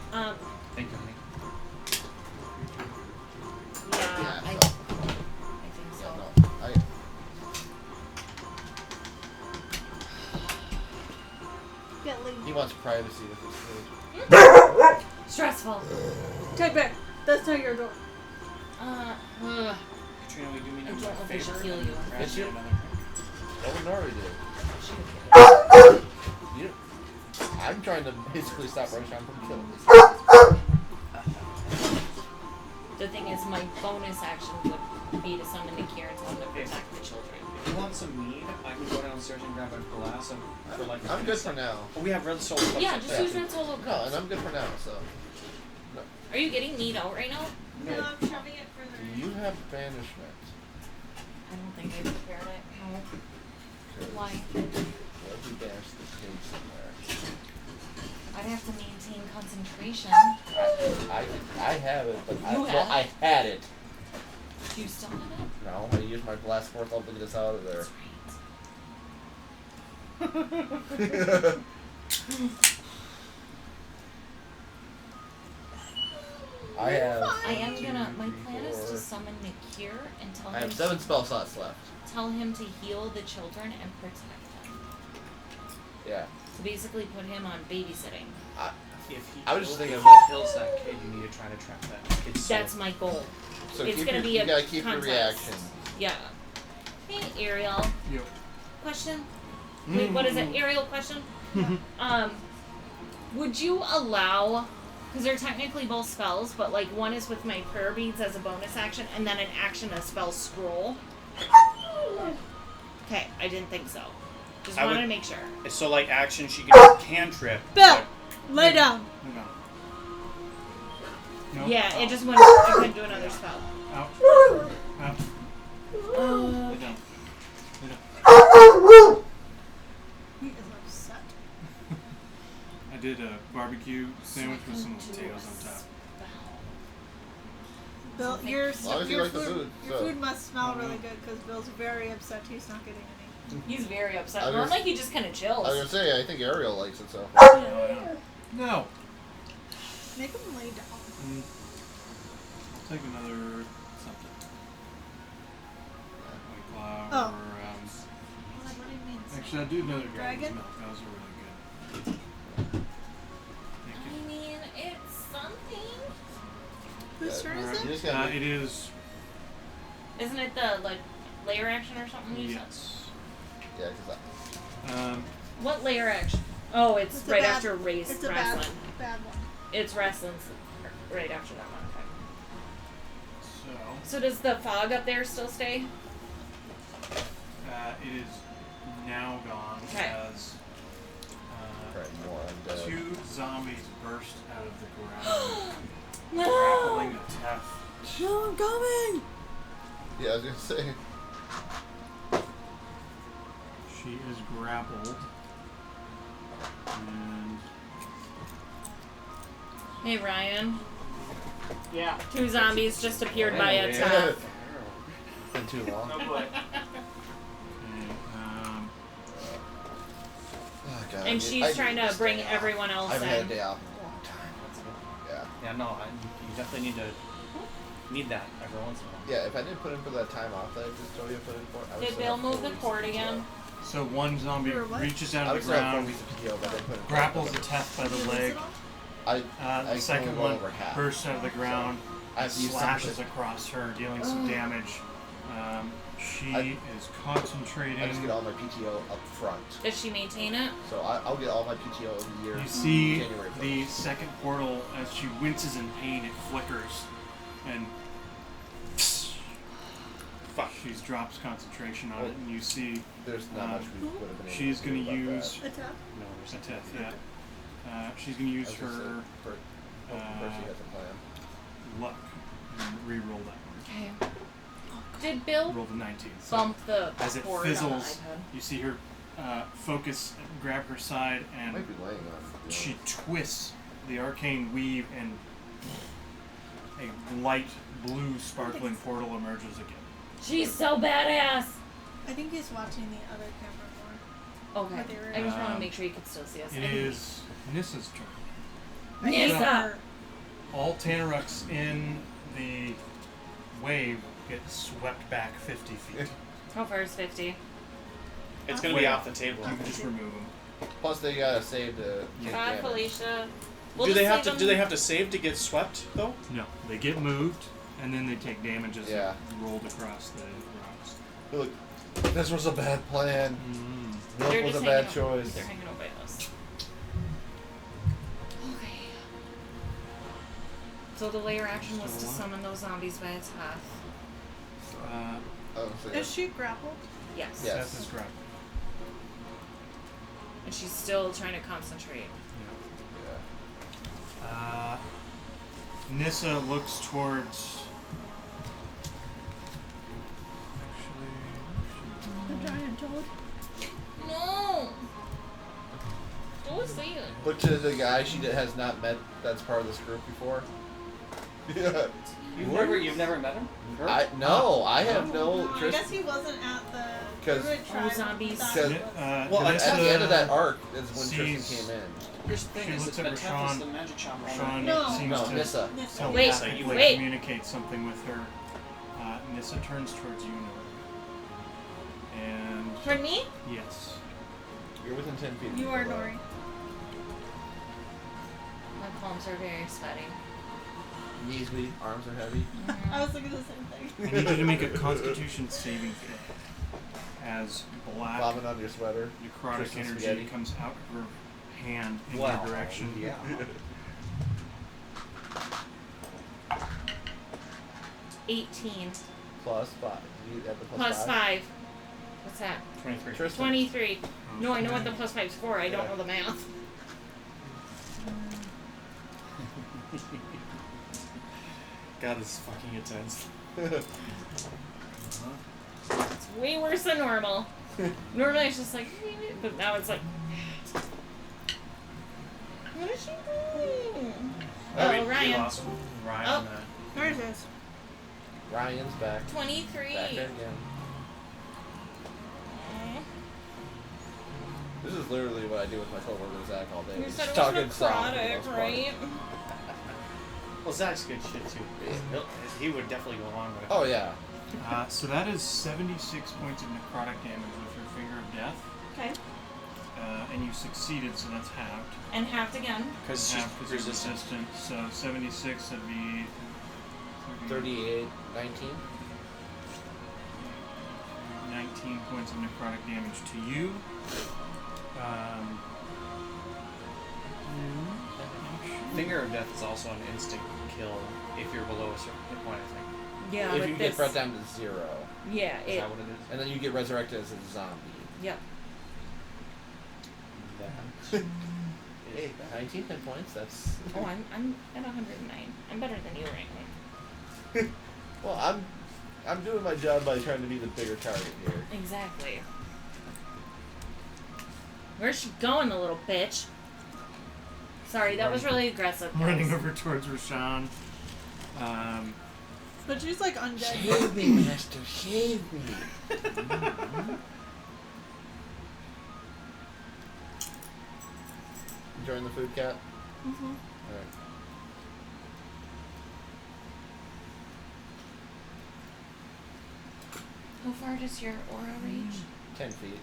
Thank you, honey. Yeah. Yeah, I so- think so. Yeah, no. Get Lee. He wants privacy with his food. Stressful. Take back. That's not your door. Katrina, we do me I a don't know if I should favor. heal you. Grab It's me you. another drink. What would Nori do? You, I'm trying to basically stop Rashan from killing this. The thing is, my bonus action would be to summon the Kieran to protect the children. If you want some mead, I can go downstairs and grab a glass of for like. I'm good for now. Oh, we have red soul. Yeah, just Yeah. use red solo No, cups. and I'm good for now. So, Are you getting meat out right now? No, I'm shoving it further in. you have banishment. I don't think I prepared it. No. 'Cause Why? Let me bash this pig somewhere. I'd have to maintain concentration. I have it, but You have I had it. Do you still have it? No, I used my last fourth level to get us out of there. That's right. I have. I am gonna. My plan is to summon Nakir and tell I him. have 7 spell slots left. Tell him to heal the children and protect them. Yeah. So basically, put him on babysitting. If he I was just thinking if about- he kills that kid, you need to try to trap that kid. That's my goal. So It's keep gonna your, be you a gotta keep contest. your reaction. Yeah. Hey, Ariel. Yo. Question. Wait, what is it? Ariel question. Would you allow? Because they're technically both spells, but like one is with my prayer beads as a bonus action, and then an action a spell scroll. Okay, I didn't think so. Just wanted to make sure. So like action, she can cantrip. Bill, lay down. No. No. Yeah, it just went. I couldn't do another spell. Out. Out. Lay down. Lay down. He is upset. I did a barbecue sandwich with some potatoes on top. Bill, your As long as you your like the food, your so. food must smell really good because Bill's very upset he's not getting any. He's very upset. I was- Normally he just kind of chills. I was gonna say, I think Ariel likes it so. No. Make him lay down. I'll take another something. Cauliflower. Oh. Actually, I do another Dragon? milk. That was really good. Thank I you. mean, it's something. Whose turn You is it? just gotta It is. Isn't it the like layer action or something? You said? Yes. Yeah, because What layer action? Oh, it's It's a right bad- after race It's a bad, wrestling. bad one. It's wrestling right after that one. Okay. So, So does the fog up there still stay? it is now gone Okay. as right, more undead. 2 zombies burst out of the ground, No! grappling a Teth. No, I'm coming! Yeah, I was gonna say. She is grappled. And Hey Ryan, Yeah. 2 zombies just appeared by a Yeah. top. Been too long. No boy. Oh, God, And I she's need trying to this bring day off. everyone else I haven't had a in. day off in a long time. Yeah. Yeah, no, you definitely need that every once in a while. Yeah, if I didn't put in for that time off that I just told you to put in for, I would Did still Bill have move 4 the weeks cord of PTO. again? so one zombie Or what? reaches I out would of the still have 4 ground, weeks of PTO, but I didn't put in for grapples the that. Teth by Did the you leg. lose it all? I The second only go one over half. bursts out of the ground, I have to use slashes 10%. across her, dealing some damage. She I- is concentrating. I just get all my PTO up front. Does she maintain it? So I'll get all my PTO in the year. You see January the 1st. second portal as she winces in pain. It flickers, and Fuck. she drops concentration on it. And you see There's not much we would have been able she's to going do to about use that. Attack? No, there's a a Teth. Yeah, she's going to I use was gonna her say, first she has a plan. luck and re-roll that one. Okay. Did Bill Roll the 19. So bump the as it cord on the fizzles, iPad? you see her focus, grab her side, I and might be laying on it. she twists the arcane weave, and a light blue sparkling portal emerges again. She's so badass. I think he's watching the other camera more. Okay. But they were- I just want to make sure you can still see us. It is Nissa's turn. Nissa. All Tannarukks in the wave get swept back 50 feet. How far is 50? It's gonna be off the table. You can just remove them. Plus they gotta save the take God, damage. Felicia. We'll Do they just have leave to? them- Do they have to save to get swept though? No, they get moved, and then they take damage as Yeah. they rolled across the rocks. Look, this was a bad plan. Milk They're was a just bad hanging out- choice. They're hanging out by us. Okay. So the layer action was to Still alive? summon those zombies by its path. Oh, so Is she grappled? Yes. Yeah. Seth is correct. And she's still trying to concentrate. yeah. Nissa looks towards. The giant toad? No! Those sweet. But to the guy she has not met that's part of this group before. Yeah. You've never met him? Her? I have no. I guess he wasn't at the 'Cause- druid tribe. zombies. thought Cause- he was. Well, at the end of that arc is when sees- Tristan came in. Here's the thing: She is looks it's at Metaph Rashan. is the magic shaman. Rashan No. seems No, to Nissa. Nissa. telepathically Wait. communicate something with her. Nissa turns towards you, Nori. And For me? yes. You're within 10 feet. of You me, are by the way. Nori. My palms are very sweaty. Knees weak, arms are heavy. I was thinking the same thing. I need you to make a Constitution saving throw. As black Vomit on your sweater. necrotic Christmas energy spaghetti. comes out of her hand in Wow. your direction. Yeah. 18. Plus 5. You have the Plus 5. What's that? 23. Tristan. 23. No, I know what the Okay. plus 5's for. I don't Yeah. know the math. God, this is fucking intense. It's way worse than normal. Normally it's just like, but now it's like, what is she doing? Oh, We Ryan. lost Ryan. Oh. Where is this? Ryan's back. 23. Back there again. This is literally what I do with my coworker Zach all day. You We said just it was talk in song for the necrotic, most part. right? Well, Zach's good shit too. He would definitely go along with it. Oh yeah. So that is 76 points of necrotic damage with your Finger of Death. Okay. And you succeeded, so that's halved. And halved again. Because she's Half because you're resistant. resistant. So 76 would be 38, 19. 19 points of necrotic damage to you. Finger of Death is also an instant kill if you're below a certain hit point, I think. Yeah, if but you this. get brought down to 0. Yeah, Is it. that what it is? And then you get resurrected as a zombie. Yep. That. Hey, 19 hit points, that's... Oh, I'm at 109. I'm better than you right now. Well, I'm doing my job by trying to be the bigger target here. Exactly. Where's she going, the little bitch? Sorry, that was really aggressive. guys. Running over towards Rashan. But she's like undead. Shave me, master, shave me. Enjoying the food, Cat? Mm-hmm. Alright. How far does your aura reach? 10 feet.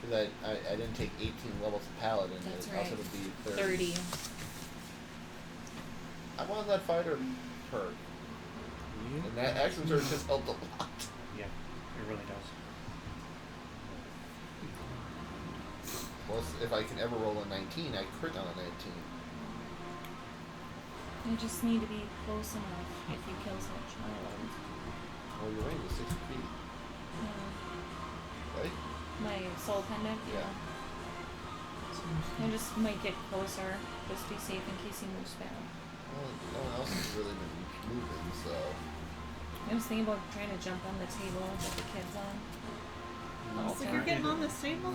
Because I didn't take 18 levels of Paladin. That's it right. also would be 30. I wanted that fighter perk. And that action surge has helped a lot. Yeah, it really does. Plus, if I can ever roll a 19, I crit on a 19. You just need to be close enough if you kill that child. Well, your range is 60 feet, right? My soul pendant? Yeah. I just might get closer, just to be safe in case he moves back. Well, no one else has really been moving, so... I was thinking about trying to jump on the table with the kids on. Looks like you're getting on this table.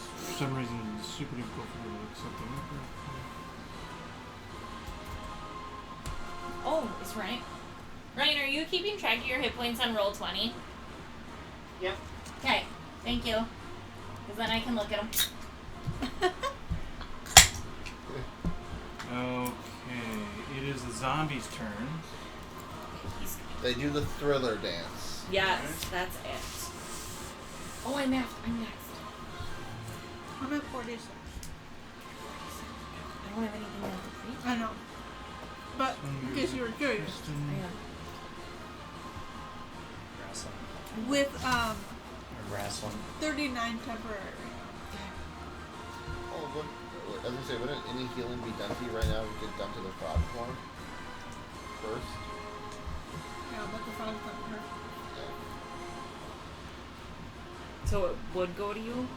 For some reason, it's super difficult for me to look something up. Oh, it's Ryan. Ryan, are you keeping track of your hit points on roll 20? Yep. Okay, thank you. Because then I can look at them. Okay, it is the zombie's turn. They do the thriller dance. Yes, that's it. Oh, I'm next. I'm at 46. I don't have anything left to reach. I know. But in case you were curious, I am. Wrestling. with Or wrestling. 39 temporary. Oh, but, as I say, wouldn't any healing be done to you right now if you get done to the frog form? First? Yeah, but the frog's not hurt. So it would go to you?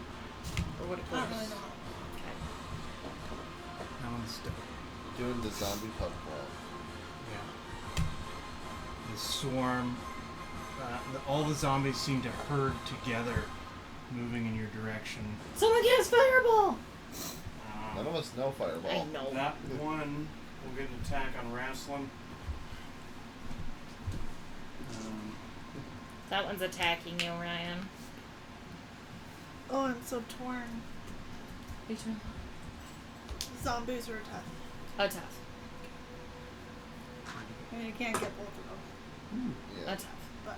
Or would it I go don't to really know. That one's stuck. Doing the zombie pub crawl. Yeah. the swarm, all the zombies seem to herd together, moving in your direction. Someone cast fireball. None of us know fireball. I know. That one will get an attack on Rashan. That one's attacking you, Ryan. Oh, I'm so torn. Which one? Zombies are tough. Oh, tough. I mean, you can't get both of them. Yeah. Oh, tough. But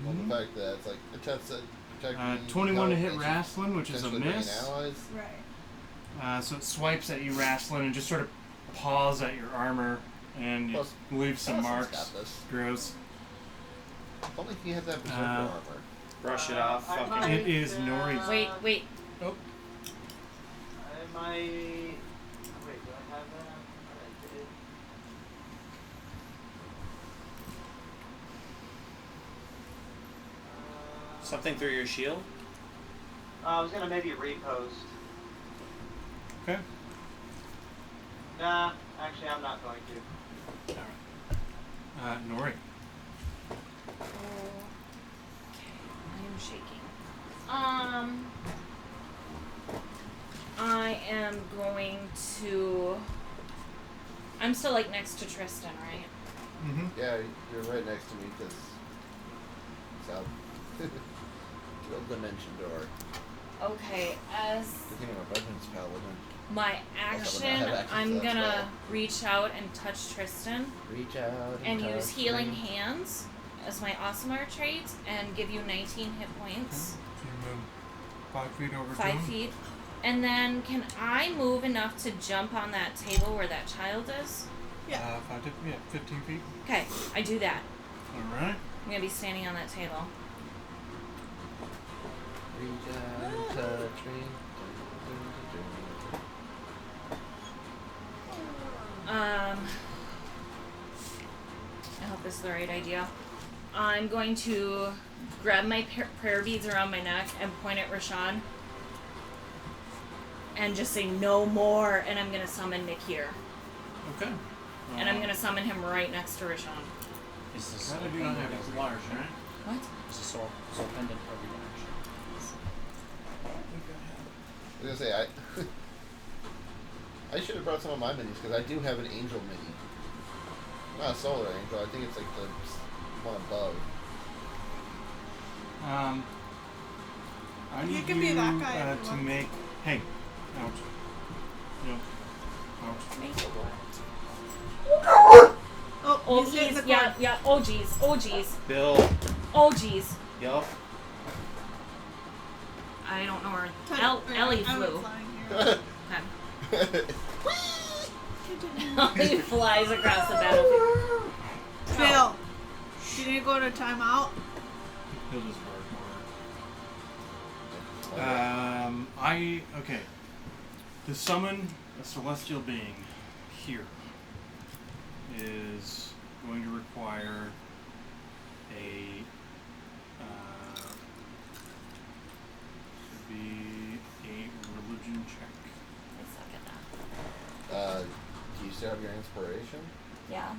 Well, the fact that it's like attempts at protecting 21 to hit and Rashan, which is a potentially bringing miss. allies. right. So it swipes at you, Rashan, and just sort of paws at your armor, and you Plus, leave some Allison's marks. got this. Gross. If only he had that berserker armor. Brush it off. I Fucking. might, It is Nori's. Wait. I might. Wait, do I have that? I did. Something through your shield? I was gonna maybe repost. Okay. Nah, actually, I'm not going to. Nori. I am shaking. I am going to. I'm still like next to Tristan, right? Mm-hmm. Yeah, you're right next to me because it's out. Dual dimension door. Okay, as Good thing my brethren's paladin. my Also, I action, have access to I'm that gonna spell. reach out and touch Tristan Reach out and use touch Healing me. Hands as my Awesomar trait and give you 19 hit points. So you move 5 feet over to 5 him. feet. And then can I move enough to jump on that table where that child is? Yeah. 15 feet. Okay, I do that. Alright. I'm gonna be standing on that table. Reach out and touch me. I hope this is the right idea. I'm going to grab my prayer beads around my neck and point at Rashan. And just say no more, and I'm gonna summon Nick here. Okay. And I'm gonna summon him right next to Rashan. Is the How soul do you not pendant have his every large, action? right? What? Is the soul pendant every action? I was gonna say I should have brought some of my minis because I do have an angel mini. Not a solar angel. I think it's like the one above. I You need can be that guy if you to want. make. Hey, ouch. No, ouch. Make it what? Oh, Oh, he's hitting geez. the Yeah, corn. yeah. Oh, geez. Oh, geez. Bill. Oh, geez. Yup. I don't know where Or, Ellie I went flew. flying here. Okay. He flies across the battlefield. Bill, you need to go to timeout. He'll just work. Okay. To summon a celestial being here is going to require a should be a religion check. I suck at that. Do you still have your inspiration? Yeah.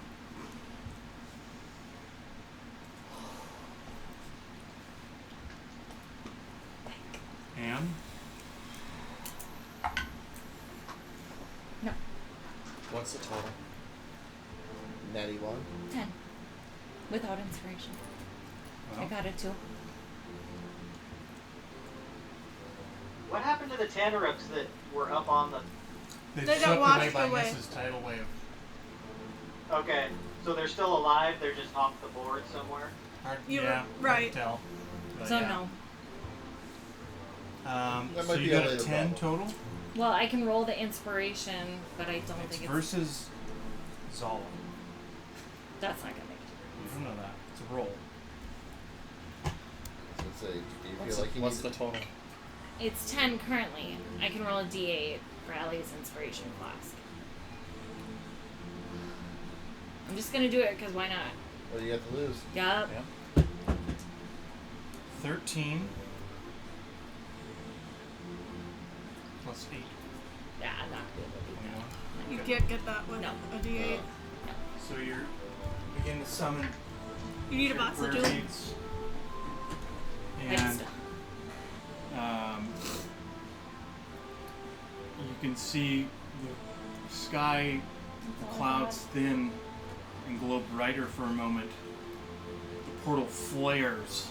And No. What's the total? Natty 1. 10. Without inspiration. I well, got it too. What happened to the Tannarukks that were up on the? they They got swept washed away by away. Nissa's tidal wave. Okay, so they're still alive. They're just off the board somewhere. Hard, You were yeah, hard right. to tell. But So yeah. no. That So might you be a got a later 10 problem. total. Well, I can roll the inspiration, but I don't It's think versus Xala. that's not gonna make it. You don't know that. It's a roll. So let's say, do you What's, feel like you what's need the total? It's 10 currently. I can roll a d8 for Ellie's inspiration flask. I'm just gonna do it because why not? What do you got to lose? Yup. Yeah. 13 plus 8. Yeah, I'm not gonna be able to beat 21. that. You can't get that with No. a D8. So you're begin to summon You need a box of prayer jewels. beads. I just, And you can see the sky, the clouds thin and glow brighter for a moment. The portal flares.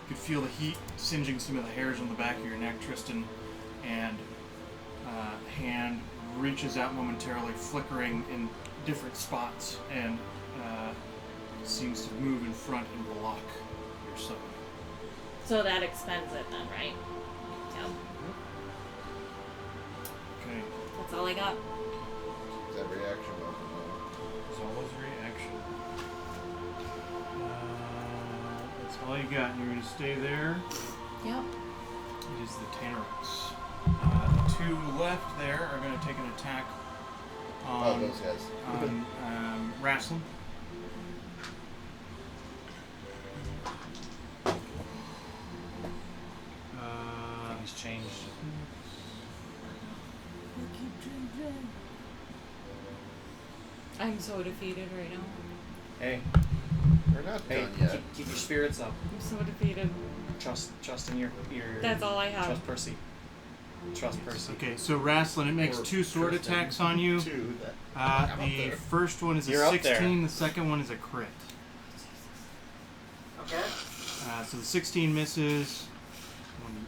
You can feel the heat singeing some of the hairs on the back of your neck, Tristan, and hand reaches out momentarily, flickering in different spots, and seems to move in front and block your summon. so that expends it then, right? Yeah. Okay, That's all I got. Is that reaction? that's all his reaction. That's all you got. You're going to stay there. Yep. It is the Tannarukks. The two left there are going to take an attack Oh, on, those guys. on Rashan. Things changed. I'm so defeated right now. Hey, We're not hey, done yet. keep your spirits up. I'm so defeated. Trust in your. That's all I have. Trust Percy. Trust Percy. Okay, so Raslan, it makes Or two sword Tristan. attacks on you. Two. That, I'm up The there. first one is You're a up there. 16, the second one is a crit. Okay. So the 16 misses.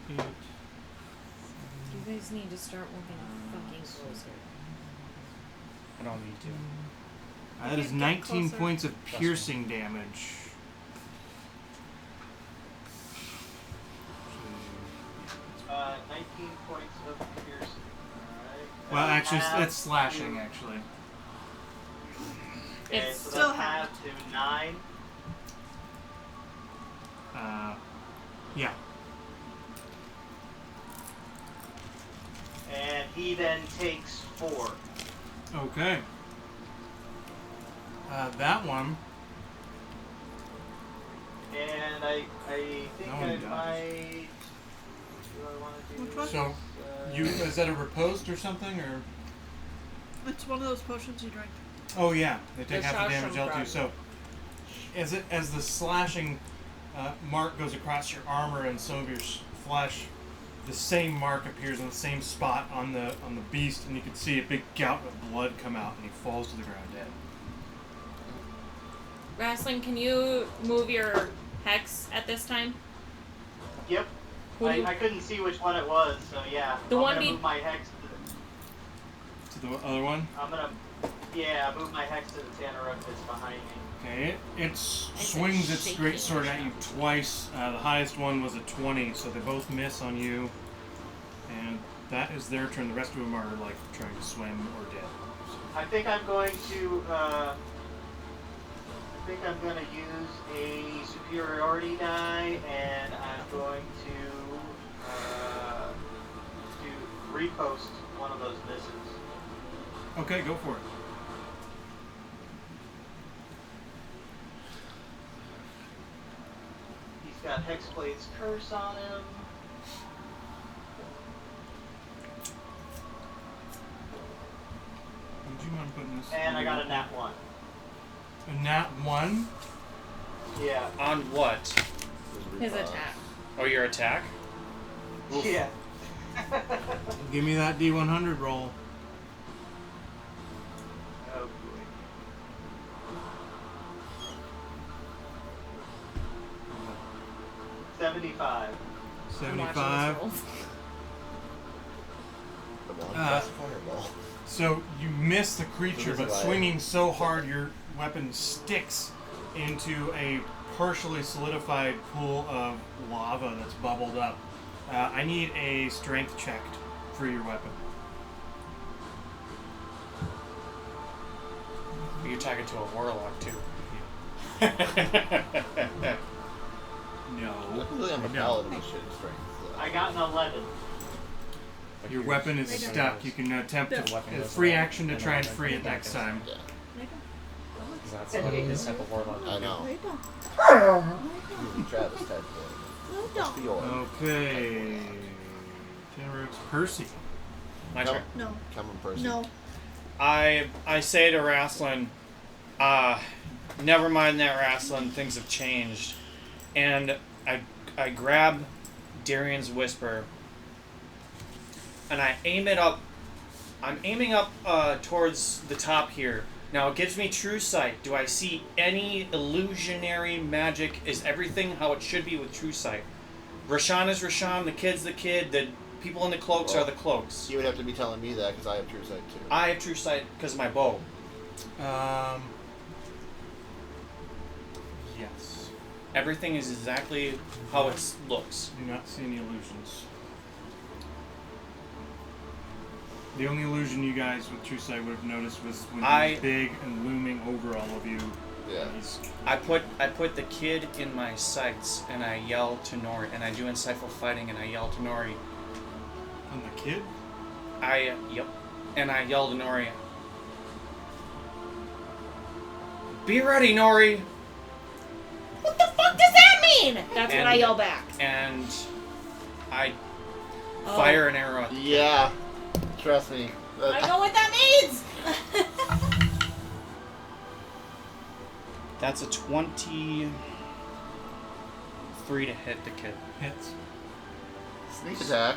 1d8. You guys need to start moving fucking closer. I don't need to. That is Get 19 closer. points of piercing damage. 19 points of piercing. Alright. Well, And actually, half that's slashing, to- actually. Okay, It's so still that's half to 9. Yeah. And he then takes 4. Okay. That one. And I think No one I dies. might. Do I want to do Which one? So, you is that a riposte or something, or? It's one of those potions you drink. Oh yeah, they take The half the Rashan damage dealt to you. fragment. So, as the slashing mark goes across your armor and some of your flesh, the same mark appears in the same spot on the beast, and you can see a big gout of blood come out, and he falls to the ground dead. Wrestling, can you move your hex at this time? Yep. Who do you- I couldn't see which one it was, so yeah. The I'm one gonna be- move my hex To the other one. I'm gonna move my hex to the Tannarukk that's behind me. Okay, it a swings its shaking great sword at you motion. twice. The highest one was a 20, so they both miss on you. And that is their turn. The rest of them are like trying to swim or dead. I think I'm going to use a superiority die, and I'm going to repost one of those misses. Okay, go for it. He's got Hexblade's Curse on him. Would you mind putting this? And I got a nat 1. A nat 1. Yeah. On what? His attack. Oh, your attack? Yeah. Give me that D100 roll. Oh boy. 75. I'm watching 75. this roll. The long Uh, cast fireball. So you miss the creature, So this but is why- swinging so hard, your weapon sticks into a partially solidified pool of lava that's bubbled up. I need a strength check for your weapon. You're talking to a warlock too. No. Luckily, I'm a No. paladin with shitty strength. So. I got an 11. Your weapon is Right down. stuck. You can attempt Yeah. a free action to try and free it next time. Yeah, That's what it is type of warlock. I know. Lay down. Travis type of Lay What's down. the order? Okay. Tannarukks, Percy. My No. turn. No. Come on, person. No. I say to Raslan, Never mind that wrestling. Things have changed. And I grab Darian's whisper and I aim it up. I'm aiming up towards the top here. Now it gives me true sight. Do I see any illusionary magic? Is everything how it should be with true sight? Rashan is Rashan, the kid's the kid, the people in the cloaks are the cloaks. You would have to be telling me that because I have true sight too. I have true sight because of my bow. Yes. Everything is exactly how it looks. Do not see any illusions. The only illusion you guys with true sight would have noticed was when he was big and looming over all of you. Yeah. I put the kid in my sights and I yell to Nori, and I do insightful fighting and I yell to Nori. On the kid? Yep. And I yell to Nori. Be ready, Nori! What the fuck does that mean? That's what I yell back. And I fire an arrow at the kid. Yeah. Trust me. I know what that means! That's a 23 to hit the kid. Hits. Sneak attack.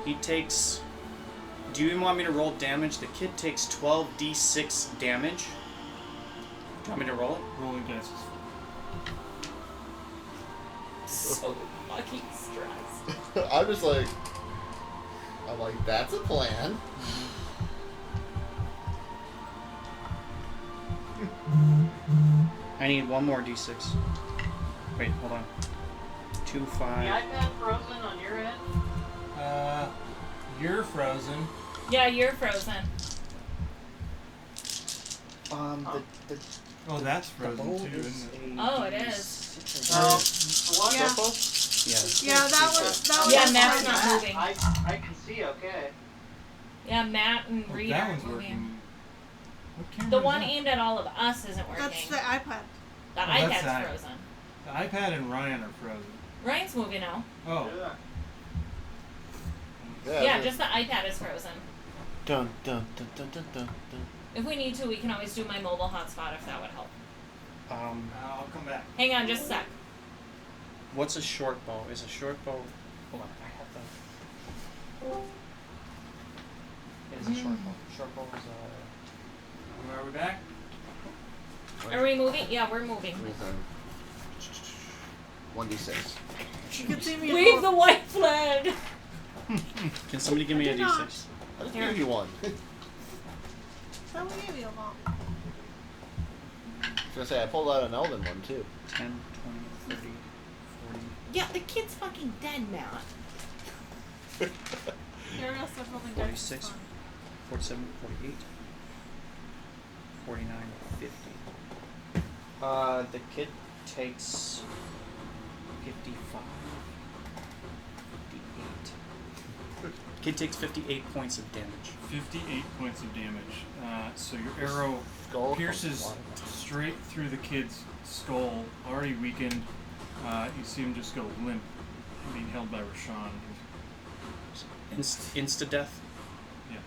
He takes... Do you want me to roll damage? The kid takes 12d6 damage. Do you want me to roll it? Rolling dice. So fucking stressed. I'm just like... I'm like, that's a plan. I need one more d6. Wait, hold on. 2, The 5... iPad frozen on your end? You're frozen. Yeah, you're frozen. Oh, that's The frozen bowl too, is isn't it? Oh, it is. So, the one Yeah. Yeah. Yeah, that was. Yeah, Matt's not moving. I can see okay. Yeah, Matt and Oh, Rita that are one's moving. working. What camera The is one that? aimed at all of us isn't working. That's the iPad. The Oh, that's iPad's that. frozen. The iPad and Ryan are frozen. Ryan's moving now. Oh. Yeah, just the iPad is frozen. Dun dun dun dun dun dun dun. If we need to, we can always do my mobile hotspot if that would help. I'll come back. Hang on, just a sec. What's a short bow? Is a short bow... Hold on, I have that. It is a short bow. Short bow is Are we back? Are we moving? Yeah, we're moving. 1d6. You can see me. Wave the white flag! Can somebody give me a I did not. d6? I just Here. gave you one. That we gave you a ball. I was gonna say, I pulled out an Elven one too. 10, 20, 30, 40... Yeah, the kid's fucking dead, Matt. Ariel said rolling dice. 46, 47, 48, 49, 50. The kid takes 55, 58. Kid takes 58 points of damage. 58 points of damage. So your arrow Skull pierces comes straight through the kid's skull, already weakened. You see him just go limp, being held by Rashan. Insta-death? Yeah.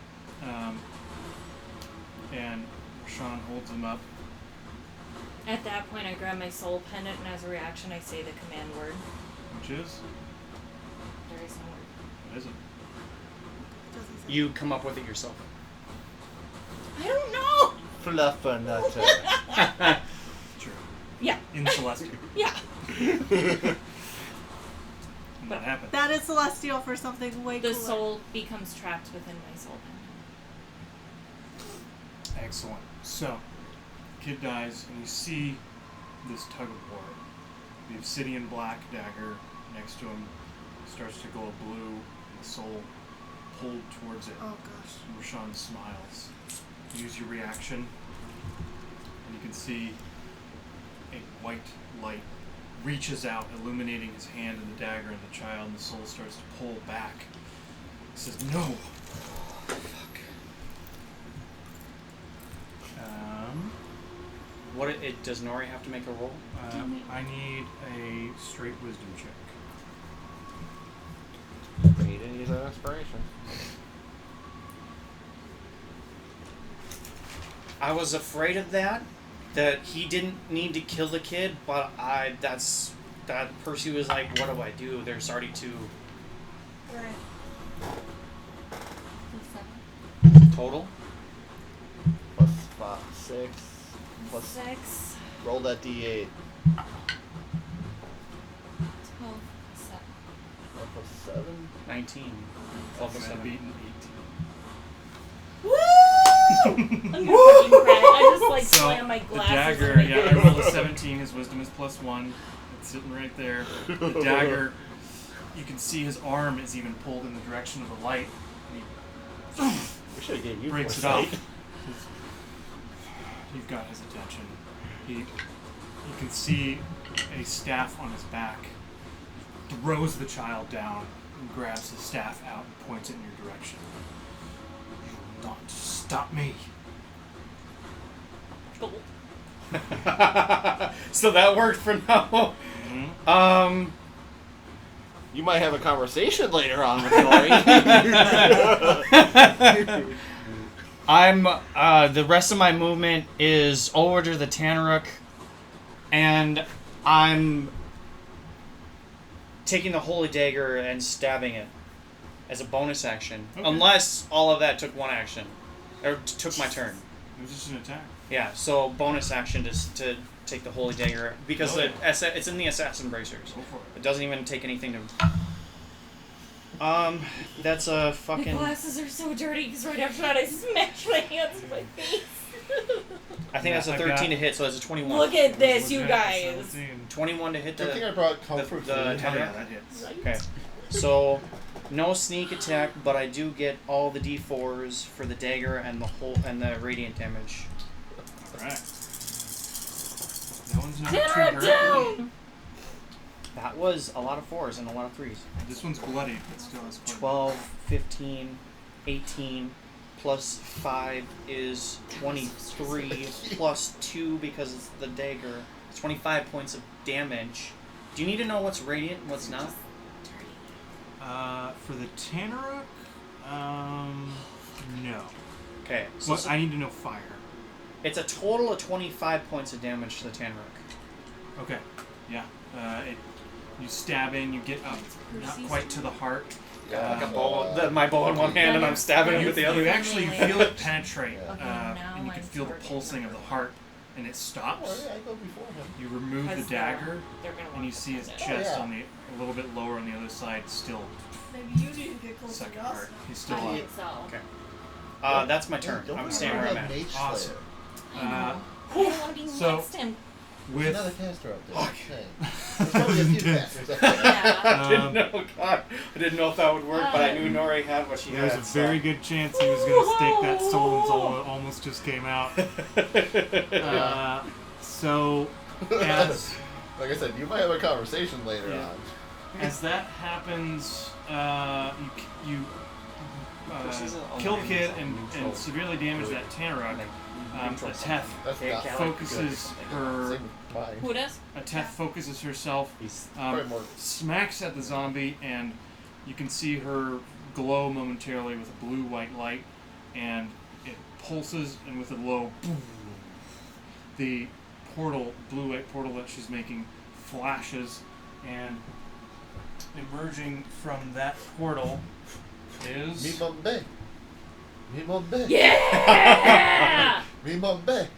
And Rashan holds him up. At that point, I grab my soul pendant, and as a reaction, I say the command word. Which is? There is no word. What is it? Doesn't say. You come up with it yourself. I don't know! Fluffernutter. True. Yeah. In Celestial. Yeah. And what happens? That is celestial for something way The cooler. soul becomes trapped within my soul pendant. Excellent. So, kid dies, and you see this tug of war. The obsidian black dagger next to him starts to glow blue, and the soul pulled towards it. Oh gosh. And Rashan smiles. Use your reaction, and you can see a white light reaches out, illuminating his hand and the dagger and the child, and the soul starts to pull back. It says, "No." Fuck. Does Nori have to make a roll? I need a straight wisdom check. He didn't use that inspiration. I was afraid of that. that he didn't need to kill the kid, but Percy was like, what do I do? There's already 2 Right. total. Plus 5, 6. Plus 6, roll that d8. 12, 7. 1 plus 7. 19. 12 plus I've 7. beaten 18. Woo! I'm gonna fucking cry. I just like So, slam my the glasses. dagger, in my yeah, I face. rolled a 17. His wisdom is +1. It's sitting right there. The dagger, you can see his arm is even pulled in the direction of the light. And he We should have gave you breaks it foresight. off. You've got his attention. You can see a staff on his back. Throws the child down and grabs his staff out and points it in your direction. You will not stop me. So that worked for now. Mm-hmm. You might have a conversation later on with Nori. The rest of my movement is over to the Tannarukk, and I'm taking the Holy Dagger and stabbing it as a bonus action. Okay. Unless all of that took one action. Or took my turn. It was just an attack. Yeah, so bonus action to take the Holy Dagger, because it's in the Assassin Bracers. Go for it. It doesn't even take anything to... That's a My fucking... glasses are so dirty because right after that I smashed my hands in my face. I think that's a I've 13 got- to hit, so that's a 21. Look at this, Was you it guys. 17? 21 to hit I think I the... brought comfort the food. Oh, yeah, Tannarukk. that hits. Okay. So, no sneak attack, but I do get all the d4s for the dagger and the radiant damage. Alright. No one's not Tannarukk too hurt. down! That was a lot of 4s and a lot of 3s. This one's bloody, but still has quite a- 12, 15, 18, plus 5 is 23, plus 2 because it's the dagger. It's 25 points of damage. Do you need to know what's radiant and what's not? For the Tannarukk, no. Okay, so What? I need to know fire. it's a total of 25 points of damage to the Tannarukk. Okay. Yeah. You stab in, you get up, not quite to the heart. Yeah, Like a bow, my bow in one hand and I'm stabbing it with the You other. actually feel it penetrate, Yeah. Okay, now and you can I'm feel the targeting pulsing of the heart, and it Oh, stops. yeah, I go before him. You remove the Because dagger, they're gonna and want you to see his find it. chest yeah. on the a little bit lower on the other side, still Maybe you need to get closer second to us. heart. He's still I up. think so. Okay. That's my turn. Don't I'm worry staying where I'm about at. Mage Awesome. Slayer. I know. I don't want to be so- next to him. There's another With caster up there. Okay. There's probably a few casters up there. Yeah. I didn't know. God, I didn't know if that would work, but I knew Nori had what she there's had. a very good chance he was going to stake that soul, and Xala almost just came out. So, as Like I said, you might have a conversation later Yeah. on. As that happens, you kill the kid and severely damage that Tannarukk. Ateth That's Okay, not Cal- focuses her. Same with mine. Who does? Ateth focuses herself, Probably more. smacks at the zombie, and you can see her glow momentarily with a blue-white light, and it pulses, and with a low, boom, the portal, blue-white portal that she's making, flashes, and emerging from that portal is Mi Bombay. Mi Bombay. Yeah! Mi Bombay.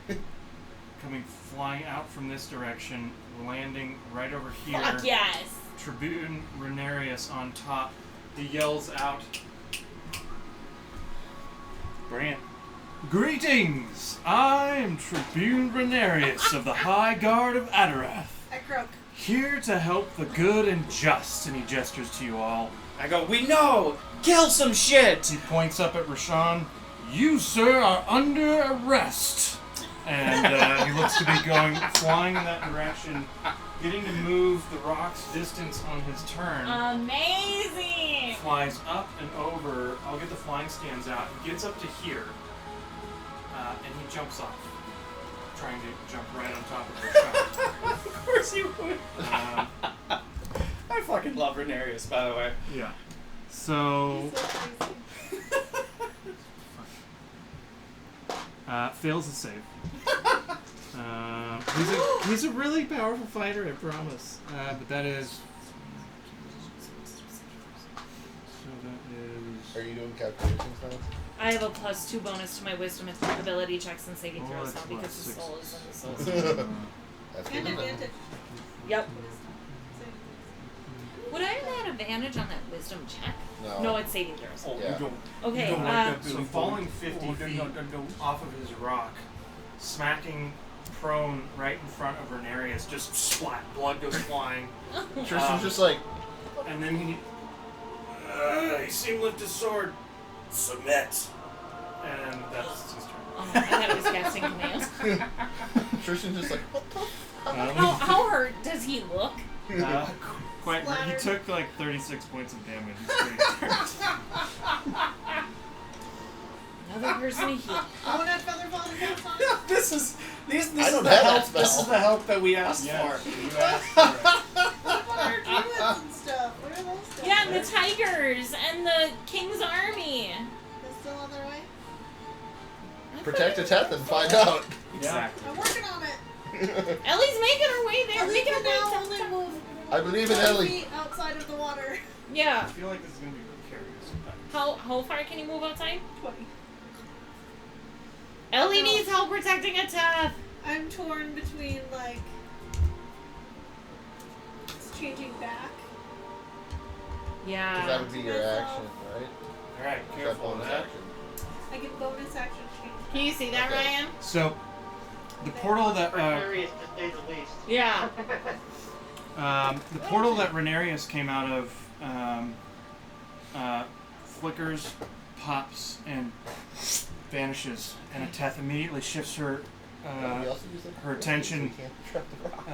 coming flying out from this direction, landing right over here. Fuck yes! Tribune Renarius on top. He yells out, Brilliant. "Greetings! I am Tribune Renarius of the High Guard of Adarath, I croak. here to help the good and just." And he gestures to you all. I go, we know! Kill some shit! He points up at Rashan. "You, sir, are under arrest." And he looks to be flying in that direction, getting to move the rock's distance on his turn. Amazing! Flies up and over. I'll get the flying stands out. He gets up to here, and he jumps off, trying to jump right on top of Rashan. Of course you would. I fucking love Renarius, by the way. Yeah. So fails the save. He's a really powerful fighter, I promise. But that is. So that is. Are you doing calculations now? I have a +2 bonus to my wisdom ability checks and saving throws now that's because plus the 6. soul is in the soul. That's And good. advantage. Yep. Wisdom. Would I have had advantage on that wisdom check? No. No, it's saving throws. Oh, Yeah. you don't. Okay, You don't like that, So Billy falling Boy. 50 Oh, feet no. off of his rock, smacking prone right in front of Renarius, just splat, blood goes flying. Tristan's just like, And then he seemed to lift his sword. Submit. And that's his turn. Oh, I thought it was casting command. Tristan's just like, what the? How hurt does he look? Quite. He Splattered. took like 36 points of damage. It's pretty Another person to heal. I want to feather fall and cast on. This is I don't have that spell. This is the help that we asked Yes, for. you asked for it. What about our druids and stuff? Where are those stuff? Yeah, and the tigers and the king's army. They're still on their way? Protect a Teth and find out. Exactly. I'm working on it. Ellie's making her way there. Ellie Making can her way now to- only move I believe in 20 Ellie. feet outside of the water. Yeah. I feel like this is going to be precarious. How far can you move outside? 20. Ellie needs help protecting a Teth. I'm torn between, like, it's changing back. Because that Yeah. would be your action, right? Alright, Is that careful of bonus that. action? I get bonus action change. Can you see that, Okay. Ryan? So, the portal that Precarious to say the least. Yeah. the portal that Renarius came out of flickers, pops, and vanishes, and a Teth immediately shifts her We also use that her for attention we can't trap the rock.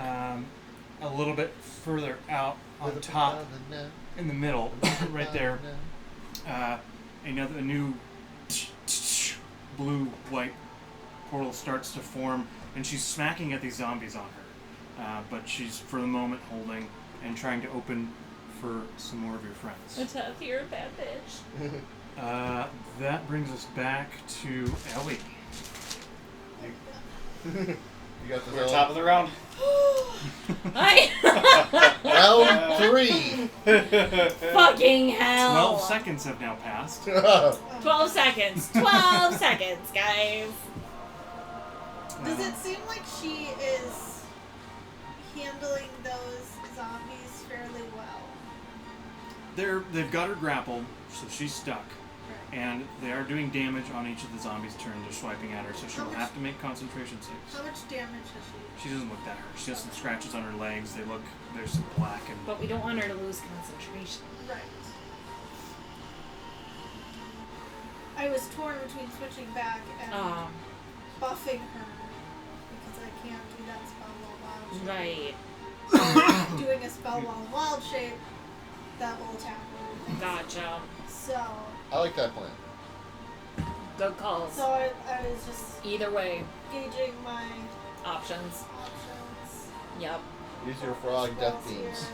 a little bit further out on With a top banana, in the middle, right there. banana. A new blue-white portal starts to form, and she's smacking at these zombies on her. But she's, for the moment, holding and trying to open for some more of your A friends. Teth, you're a bad bitch. That brings us back to Ellie. You got We're this. top of the round. Round 3. Fucking hell. 12 seconds have now passed. 12 seconds. 12 seconds, guys. Does it seem like she is handling those zombies fairly well? They've got her grappled, so she's stuck. And they are doing damage on each of the zombies' turn. They're swiping at her, so she How will much- have to make concentration saves. How much damage has she? She doesn't look that hurt. She has some scratches on her legs. There's some black and. But we don't want her to lose concentration. Right. I was torn between switching back and buffing her because I can't do that spell while wild shape. Right. Doing a spell while wild shape that will attack her. Gotcha. So, I like that plan. Good calls. so I was just Either way, gauging my options. options. Yep. Use your frog death Spells beams.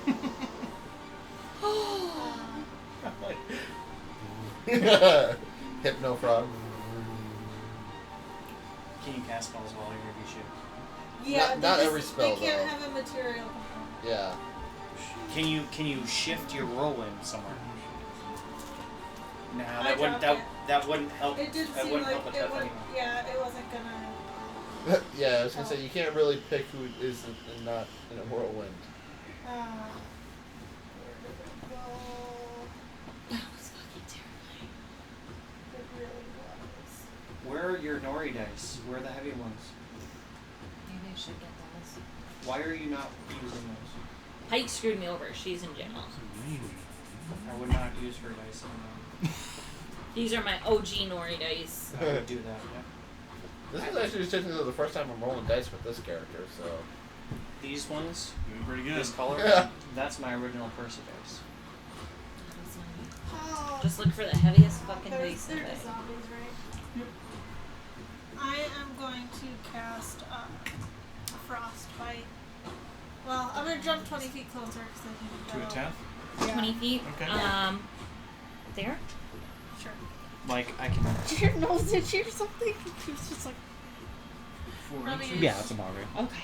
here. Hypno frog. Can you cast spells while you're in ship? Yeah, Not- not they every just- spell, They can't though. have a material component. Yeah. Can you shift your whirlwind somewhere? Nah, I that wouldn't help. It did that seem wouldn't like help a it Teth would. anyway. Yeah, it wasn't gonna. Yeah, I was gonna say you can't really pick who is and not in a whirlwind. Where did it go? That was fucking terrifying. It really was. Where are your Nori dice? Where are the heavy ones? Maybe I should get those. Why are you not using those? Pike screwed me over. She's in jail. I would not use her dice. These are my OG Nori dice. I would do that. Yeah. This is actually technically the first time I'm rolling dice with this character, so. These ones, Doing pretty good. this color, Yeah. that's my original Persa dice. Oh, Just look for the heaviest fucking dice in they're the just thing. zombies, right? I am going to cast Frostbite. Well, I'm gonna jump 20 feet closer because I think To a that'll- Teth? Yeah. 20 feet. Okay. There? Sure. Like I can. Did your nose itchy or something? She was just like. 4 From inches. Yeah, that's about right. Okay.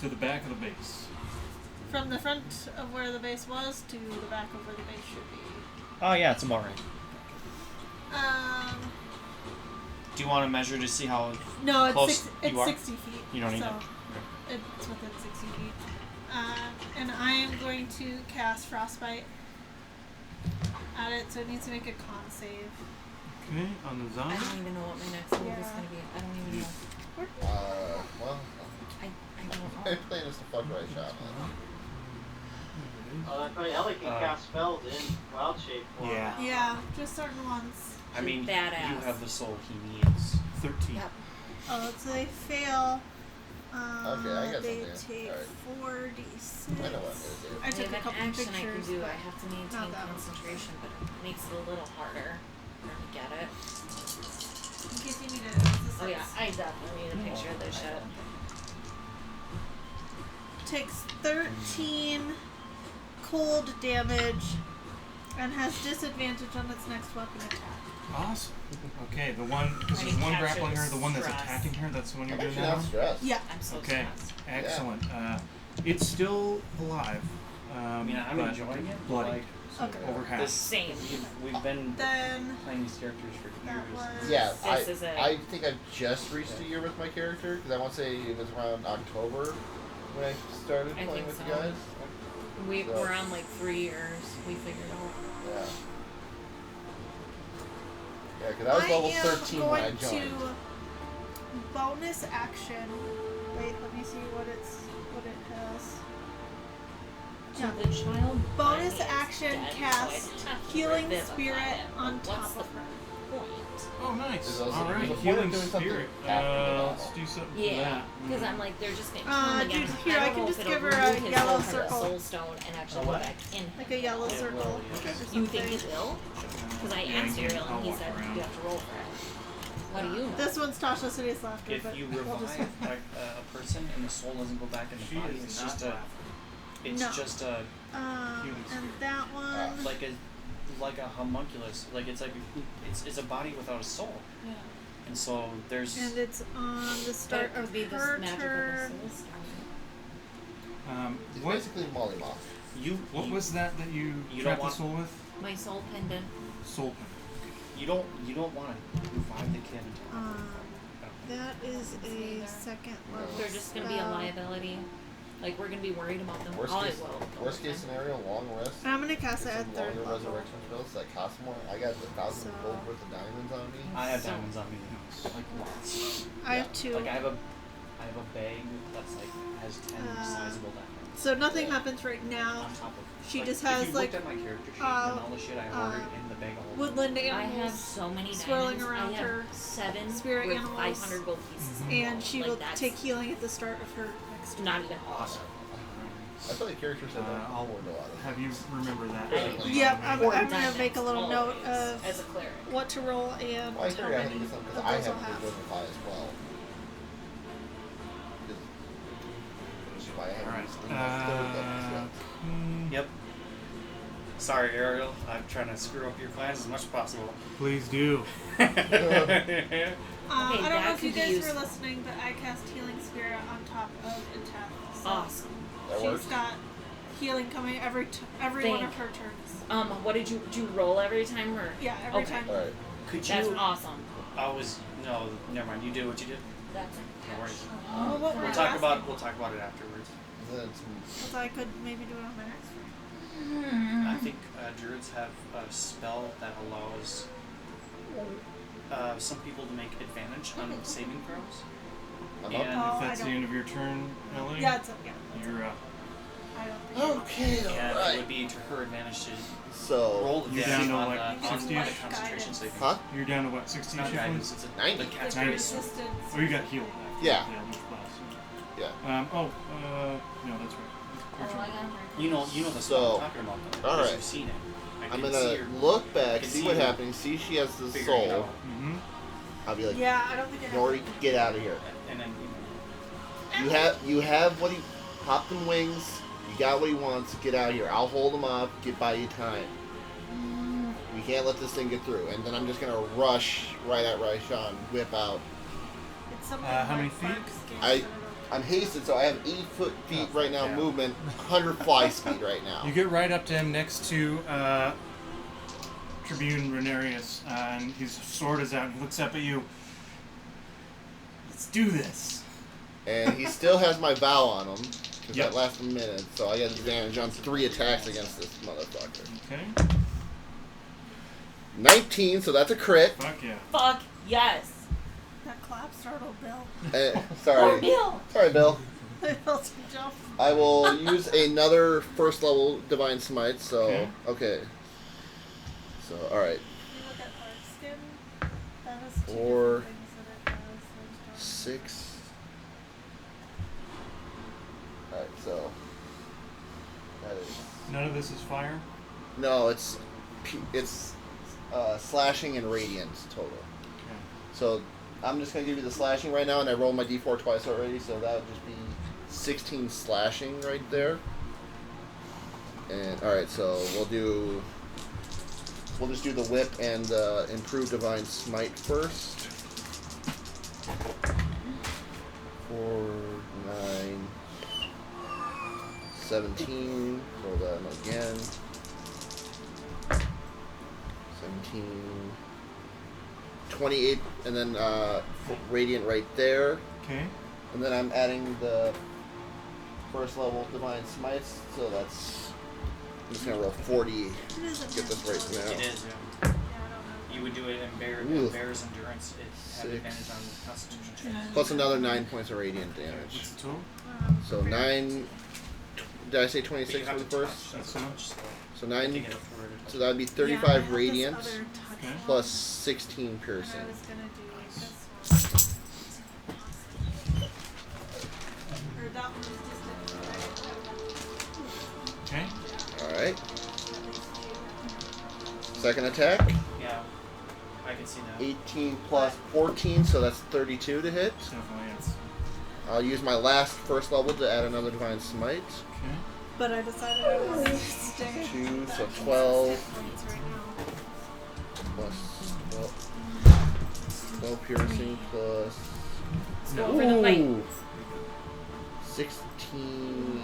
To the back of the base. From the front of where the base was to the back of where the base should be. Oh yeah, it's about right. Do you want to measure to see how No, it's close it's you are? 60 feet. You don't need so it. It's within 60 feet. And I am going to cast Frostbite at it, so it needs to make a con save. Okay, on the I zombie. don't even know what my next move is Yeah. going to be. I don't even know. Well, I don't my know. plan is to fuck Rashan. Oh, that's right. Ellie can cast spells in wild shape form. Yeah. Yeah, just certain ones. I mean, Badass. you have the soul he needs. 13. Yep. Oh, so they fail. Okay, I got they something. take Alright. 4d6. I know what I'm gonna do. I I took have a an couple action pictures. I can do. but I have to maintain not that one. concentration, but it makes it a little harder for me to get it. In case you need it, it's a Oh yeah, 6. I definitely need a picture of this shit. Takes 13 cold damage and has disadvantage on its next weapon attack. Awesome. Okay, the one, because I there's one capture grappling the her, the one that's stress. attacking her, that's the one you're I'm doing actually now? not stressed. Yeah. I'm so Okay, stressed. excellent. It's still alive. I mean, I'm but enjoying it. bloody. Like, Okay. Over half. this Same. we've been Then playing these characters for that years. was Yeah, This is it. I think I've just reached a year with my character because I want to say it was around October when I started I playing think with so. you guys. We're on like 3 years. We figured out. Yeah. Yeah, because I was level 13 when I am joined. going to bonus action. Wait, let me see what it has. So Yeah. the child Bonus bunny is action dead, so cast I have to Healing revivify Spirit it, but on what's top the of her. point? Oh, nice. There's also- Alright, there's a point healing of doing something spirit. after the Let's battle. do something for Yeah, that. because I'm like, they're just going to Uh, turn again. dude, here, I don't can know just if it'll give her remove a his yellow soul from the circle. soul stone and actually A go what? back in. Like a yellow It circle. will, yeah. or You think something. it will? Because I Yeah, asked you can- Ariel I'll and he walk said around. you have to roll for it. What do you know? This one's Tasha City's laughter, If but you we'll just- revive a person and the soul doesn't go back in the She body, is it's not just a, laughing. it's No. just a Healing and spirit. that one. like a homunculus. Like it's a body without a soul. Yeah. And so there's And it's on the But it start could of be this her magic turn. of the soul stone. It's What basically Molly Moth. what was that you You trapped don't the soul with? My soul pendant. Soul pen. you don't want to revive the kid until That is a second level. They're just going to be a spell. liability. Like, we're going to be worried about them. Worst All case, I will. worst case scenario, long rest. I'm gonna cast Get it at some third longer level. resurrection spells that cost more. I got 1,000 So- gold worth of diamonds on me. I have So- diamonds on me. Like lots. I Yeah. have 2. Like I have a bag that's like has 10 sizable diamonds. So nothing happens right now. On top of She like, just if has, you like, looked at my character sheet uh, and all the shit I ordered in the bag of holding. Woodland I have animals, so many swirling diamonds. around I have her 7 spirit with animals. 500 gold pieces. and she Like, will that's take healing at the start of her next turn. Not even Awesome. I feel like characters said that I'll before a lot of have you remember that. Yep, I'm Or gonna diamonds, make a little note always, of as a cleric. what to roll and Well, I how agree. I many think of it's because those I I'll have to have. Revivify as well. Which is why I have Alright. these third level slots. Yep. Sorry, Ariel. I'm trying to screw up your plans as much as possible. Please do. I Okay, don't know that if you could be guys were useful. listening, but I cast Healing Spirit on top of Intact. So Awesome. That she's works. got healing coming every one of her turns. What did you roll every time or? Yeah, every Okay. time. Alright. Could That's you? awesome. No. Never mind. You did what you did. That's No worries. Well, what were We'll you talk asking? about it afterwards. Then it's So I could maybe do it on my next turn. I think druids have a spell that allows some people to make advantage on saving throws. I'm And up. Oh, If I that's the don't- end of your turn, Ellie, Yeah, it's yeah. you're up. I don't think. Okay, and it alright. would be to her advantage to So roll the You're damage down to, on like, the 60 on -ish? the concentration saving. Huh? You're down to what, 16 It's not hit guidance. points? It's a 90. the cat's Ninety. grace. Resistance. Oh, you got healed after Yeah. the Eldritch Blast. Yeah. No, that's right. Your Oh, turn. I got her. You know the So, spell I'm talking about though. Because alright. you've seen it. I I'm can gonna see her look back, can see see what you happens, see she has the figuring it soul. out. Mm-hmm. I'll be like, Yeah, I don't think I have. Nori, get out of here. And then You have what he popped them wings. You got what he wants. Get out of here. I'll hold him up. Get by you time. We can't let this thing get through. And then I'm just gonna rush right at Rashan, whip out. something how many like feet? Bark's game I- set it up. I'm hasted, so I have 8 feet right now yeah. movement, 100 fly speed right now. You get right up to him next to Tribune Renarius, and his sword is out, and he looks up at you. Let's do this. And he still has my vow on him, because Yep. that lasts a minute, so I get advantage on 3 attacks against this motherfucker. Okay. 19, so that's a crit. Fuck yeah. Fuck yes. That clap startled Bill. Oh, Sorry. Bill. Sorry, Bill. I felt him jump. I will use another first level Divine Smite, so, Okay. okay. So, alright. You look at Bark's skin. That is two 4, different things that it does. 6. Alright, so. That is. None of this is fire? No, it's slashing and radiant total. Okay. So I'm just gonna give you the slashing right now, and I rolled my d4 twice already, so that would just be 16 slashing right there. And all right, so we'll just do the whip and improved divine smite first. 4, 9, 17. Roll that again. 17, 28, and then radiant right there. Okay. And then I'm adding the first level divine smites, so that's. I'm just gonna roll 40. It isn't Get this right now. It is. Yeah, I don't know. You would do it in Ooh. Bear's endurance. It have 6. advantage on Constitution checks. Yeah. Plus another 9 points of radiant damage. What's the total? So 9. Did I say But you 26 have for the to touch, first? That's so so much. much. So So I 9. can get a 4 to touch. So that would be Yeah, I 35 have this radiant other touch Okay. one, plus 16 and piercing. I was gonna do this one. Or that one was just Okay. Alright. a Second attack. Yeah, I can see now. 18 plus 14, so that's 32 to hit. Definitely is. I'll use my last first level to add another divine smite. Okay. But I decided I wanted to stay. 2, so That 12 hits points right now. plus 12 piercing plus Let's go over the fight. Ooh. 16,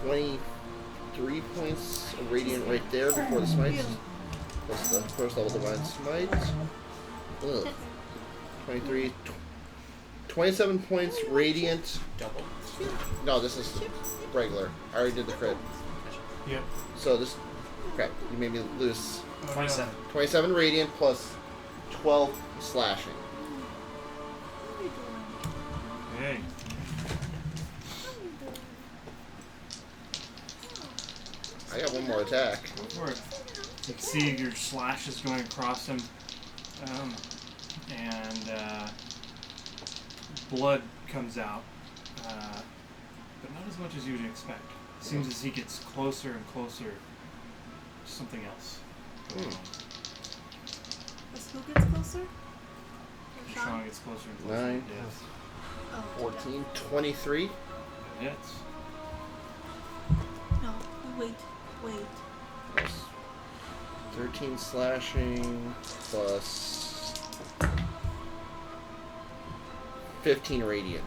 23 points of radiant right there before the smites. Plus the first level divine smite. Ugh. 23, 27 points radiant. Double. No, this is regular. I already did the crit. Yep. So this, crap, you made me lose. Oh, 27. 27 radiant plus 12 slashing. What are you doing? Hey. I got one more attack. Go for it. You can see your slash is going across him, and blood comes out, but not as much as you would expect. Seems as he gets closer and closer to something else going on. As who gets closer? Rashan Rashan? gets closer and closer. 9, Yes. Oh, 14, 23. That hits. No, wait. Plus 13 slashing plus 15 radiant.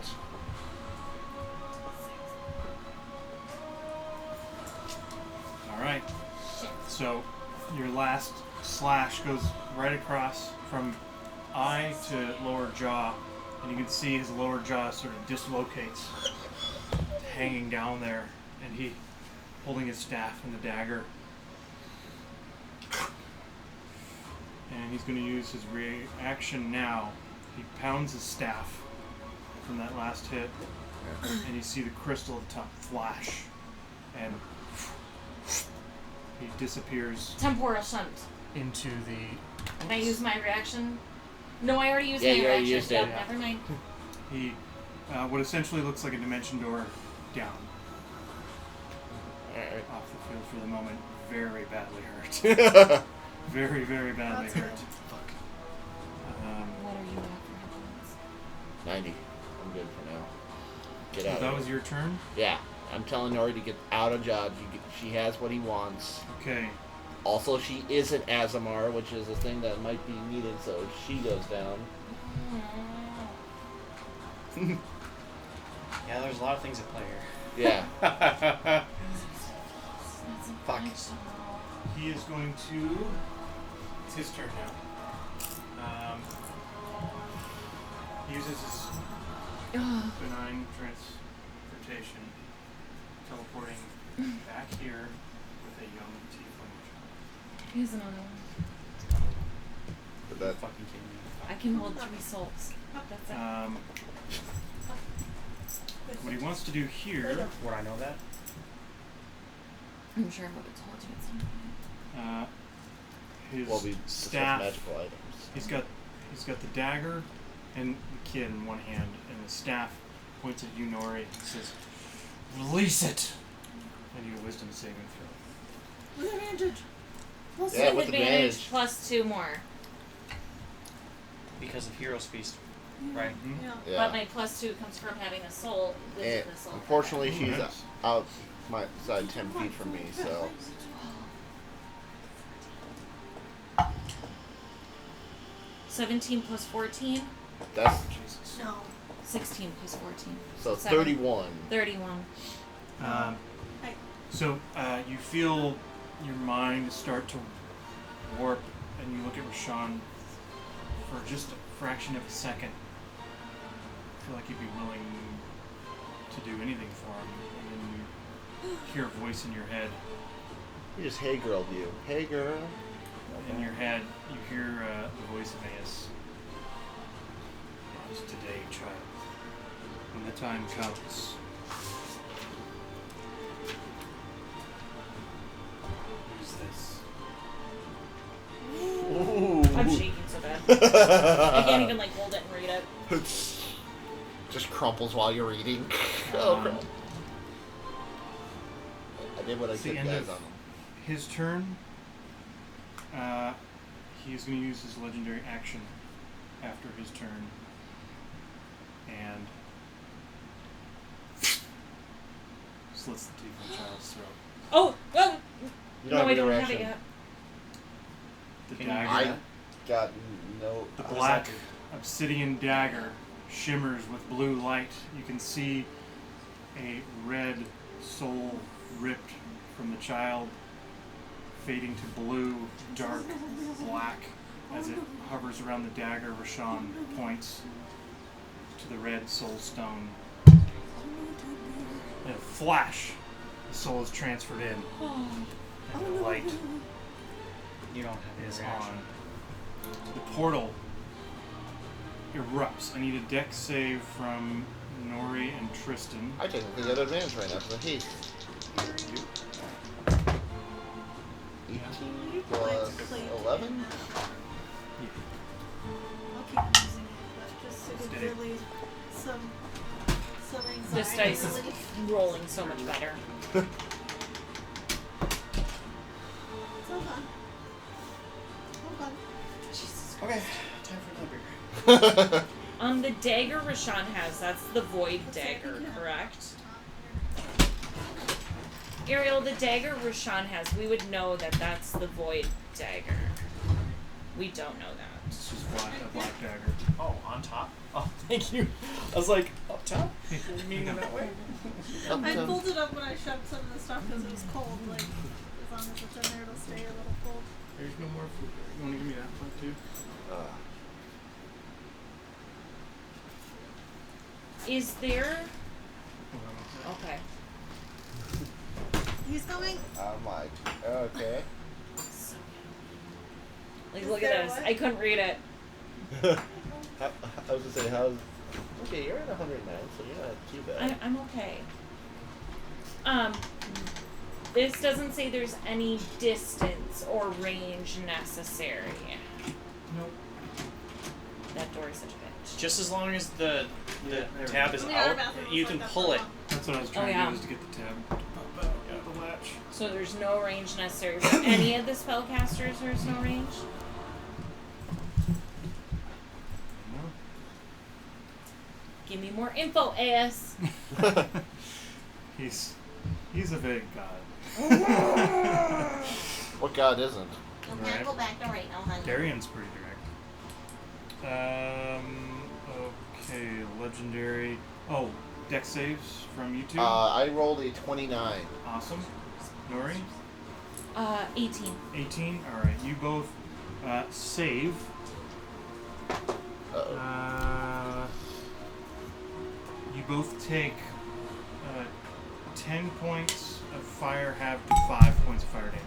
All right. So your last slash goes right across from eye to lower jaw, and you can see his lower jaw sort of dislocates, hanging down there, and he holding his staff and the dagger. And he's going to use his reaction now. He pounds his staff from that last hit, and you see the crystal at the top flash, and he disappears Temporal shunt. into the. Can I use my reaction? No, I already used Yeah, my you already reaction. used it. Yep, Yeah. never mind. He, what essentially looks like a dimension door down Alright. off the field for the moment. Very badly hurt. Very, very badly That's hurt. good. What are you at 90. I'm good for now. Get out That of was here. your turn? Yeah. I'm telling Nori to get out of Judge. She has what he wants. Okay. Also, she isn't Azamar, which is a thing that might be needed, so she goes down. Yeah, there's a lot of things at play here. Yeah. Fuck. He is going to. It's his turn now. He uses his benign transportation, teleporting back here with a young tiefling child. Here's another one. But that Fucking kidding me. I can hold 3 souls. That's it. What he wants to do here, Would I know that? I'm sure I would have told you at some point. his well, we discussed staff. magical items. He's got the dagger and the kid in one hand, and the staff points at you, Nori, and says, "Release it!" I need a wisdom saving throw. With advantage. Plus Yeah, 2 with advantage, advantage. plus 2 more. Because of Hero's Feast, right? Mm-hmm. Yeah. Yeah. But my plus 2 comes from having a soul. And The soul. unfortunately, Oh, she's nice. out my side 10 feet from me, so 17 plus 14. that's Jesus. No. 16 plus 14. so 7. 31. 31. So you feel your mind start to warp, and you look at Rashan for just a fraction of a second. Feel like you'd be willing to do anything for him, and then you hear a voice in your head. You just hey girl you. Hey girl. In your head, you hear the voice of Ace. It's today, child. When the time comes. Who's this? Ooh. I'm shaking so bad. I can't even like hold it and read it. Just crumples while you're eating. Oh crap. I did what I It's the could, end guys, of on him. his turn. He's going to use his legendary action after his turn. And slits the tiefling child's throat. Oh! Oh! You No, don't I have don't your have it action. yet. The Can you dagger. I got no. The What does black that do? obsidian dagger shimmers with blue light. You can see a red soul ripped from the child, fading to blue, dark, black. As it hovers around the dagger, Rashan points to the red soul stone. In a flash, the soul is transferred in, and the light You don't have is your reaction. on. The portal erupts. I need a dex save from Nori and Tristan. I technically got advantage right now for the haste. 18 plus 11? I'll keep using it, but just to Stay. give Lily some anxiety. This dice is relief. rolling so much better. It's all gone. All gone. Jesus. Okay, time for another beer. The dagger Rashan has, that's the void dagger, correct? Ariel, the dagger Rashan has, we would know that that's the void dagger. We don't know that. It's just a black dagger. Oh, on top? Oh, thank you. I was like, up top? You mean in that way? I pulled it up when I shoved some of the stuff because it was cold. Like, as long as it's in there, it'll stay a little cold. There's no more food there. You want to give me that part too? Is there... Hold on. Okay. He's coming. I'm like, okay. So like, Is look there at this. what? I couldn't read it. I was gonna say, how's. Okay, you're at 109, so you're not too bad. I'm okay. This doesn't say there's any distance or range necessary. Nope. That door is such a bitch. Just as long as the Yeah, there tab we is go. Yeah, our out, bathroom you was can like that pull for a it. while. That's what I was trying yeah. to do, is to get the tab to pop out of the latch. So there's no range necessary for any of the spellcasters. There's no range. No. Give me more info, AS. He's a vague god. What god isn't? You'll Right. go back to right now, honey. Darian's pretty direct. Okay, legendary. Oh, dex saves from you two. I rolled a 29. Awesome. Nori? 18. 18. Alright, you both save. Uh-oh. You both take 10 points of fire, halved to 5 points of fire damage.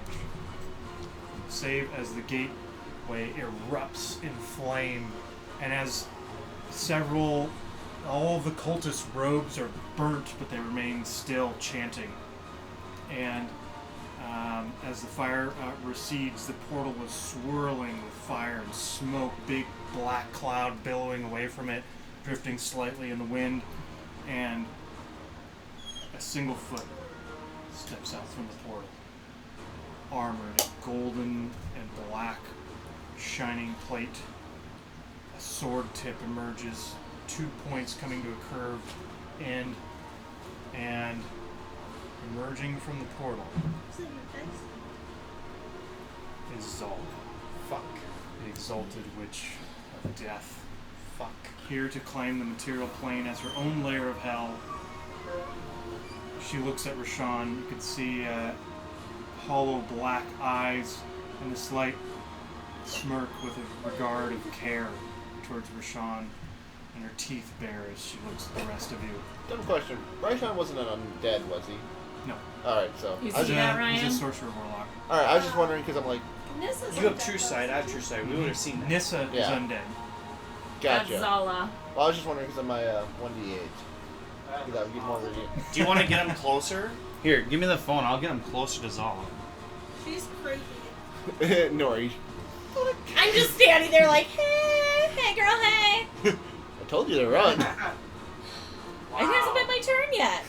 Save as the gateway erupts in flame, and as all of the cultists' robes are burnt, but they remain still chanting. And as the fire recedes, the portal is swirling with fire and smoke, big black cloud billowing away from it, drifting slightly in the wind, and a single foot steps out from the portal, armored in golden and black shining plate. A sword tip emerges, 2 points coming to a curved end, and emerging from the portal is Xala. Fuck. The exalted witch of death. Fuck. Here to claim the material plane as her own layer of hell. She looks at Rashan. You can see hollow black eyes and a slight smirk with a regard of care towards Rashan, and her teeth bare as she looks at the rest of you. Dumb question. Rashan wasn't an undead, was he? No. Alright, so. You I see was, that, Ryan? He's a sorcerer warlock. Alright, I was just wondering because I'm like, Nissa's You have undead, true though. sight. I have true sight. We would have seen that. Nissa is Yeah. undead. gotcha. That's Xala. Well, I was just wondering because of my 1d8. Because I would get more radiant. Do you want to get him closer? Here, give me the phone. I'll get him closer to Xala. She's creepy. Nori. I'm just standing there like, hey girl, hey. I told you to run. It hasn't been my turn yet.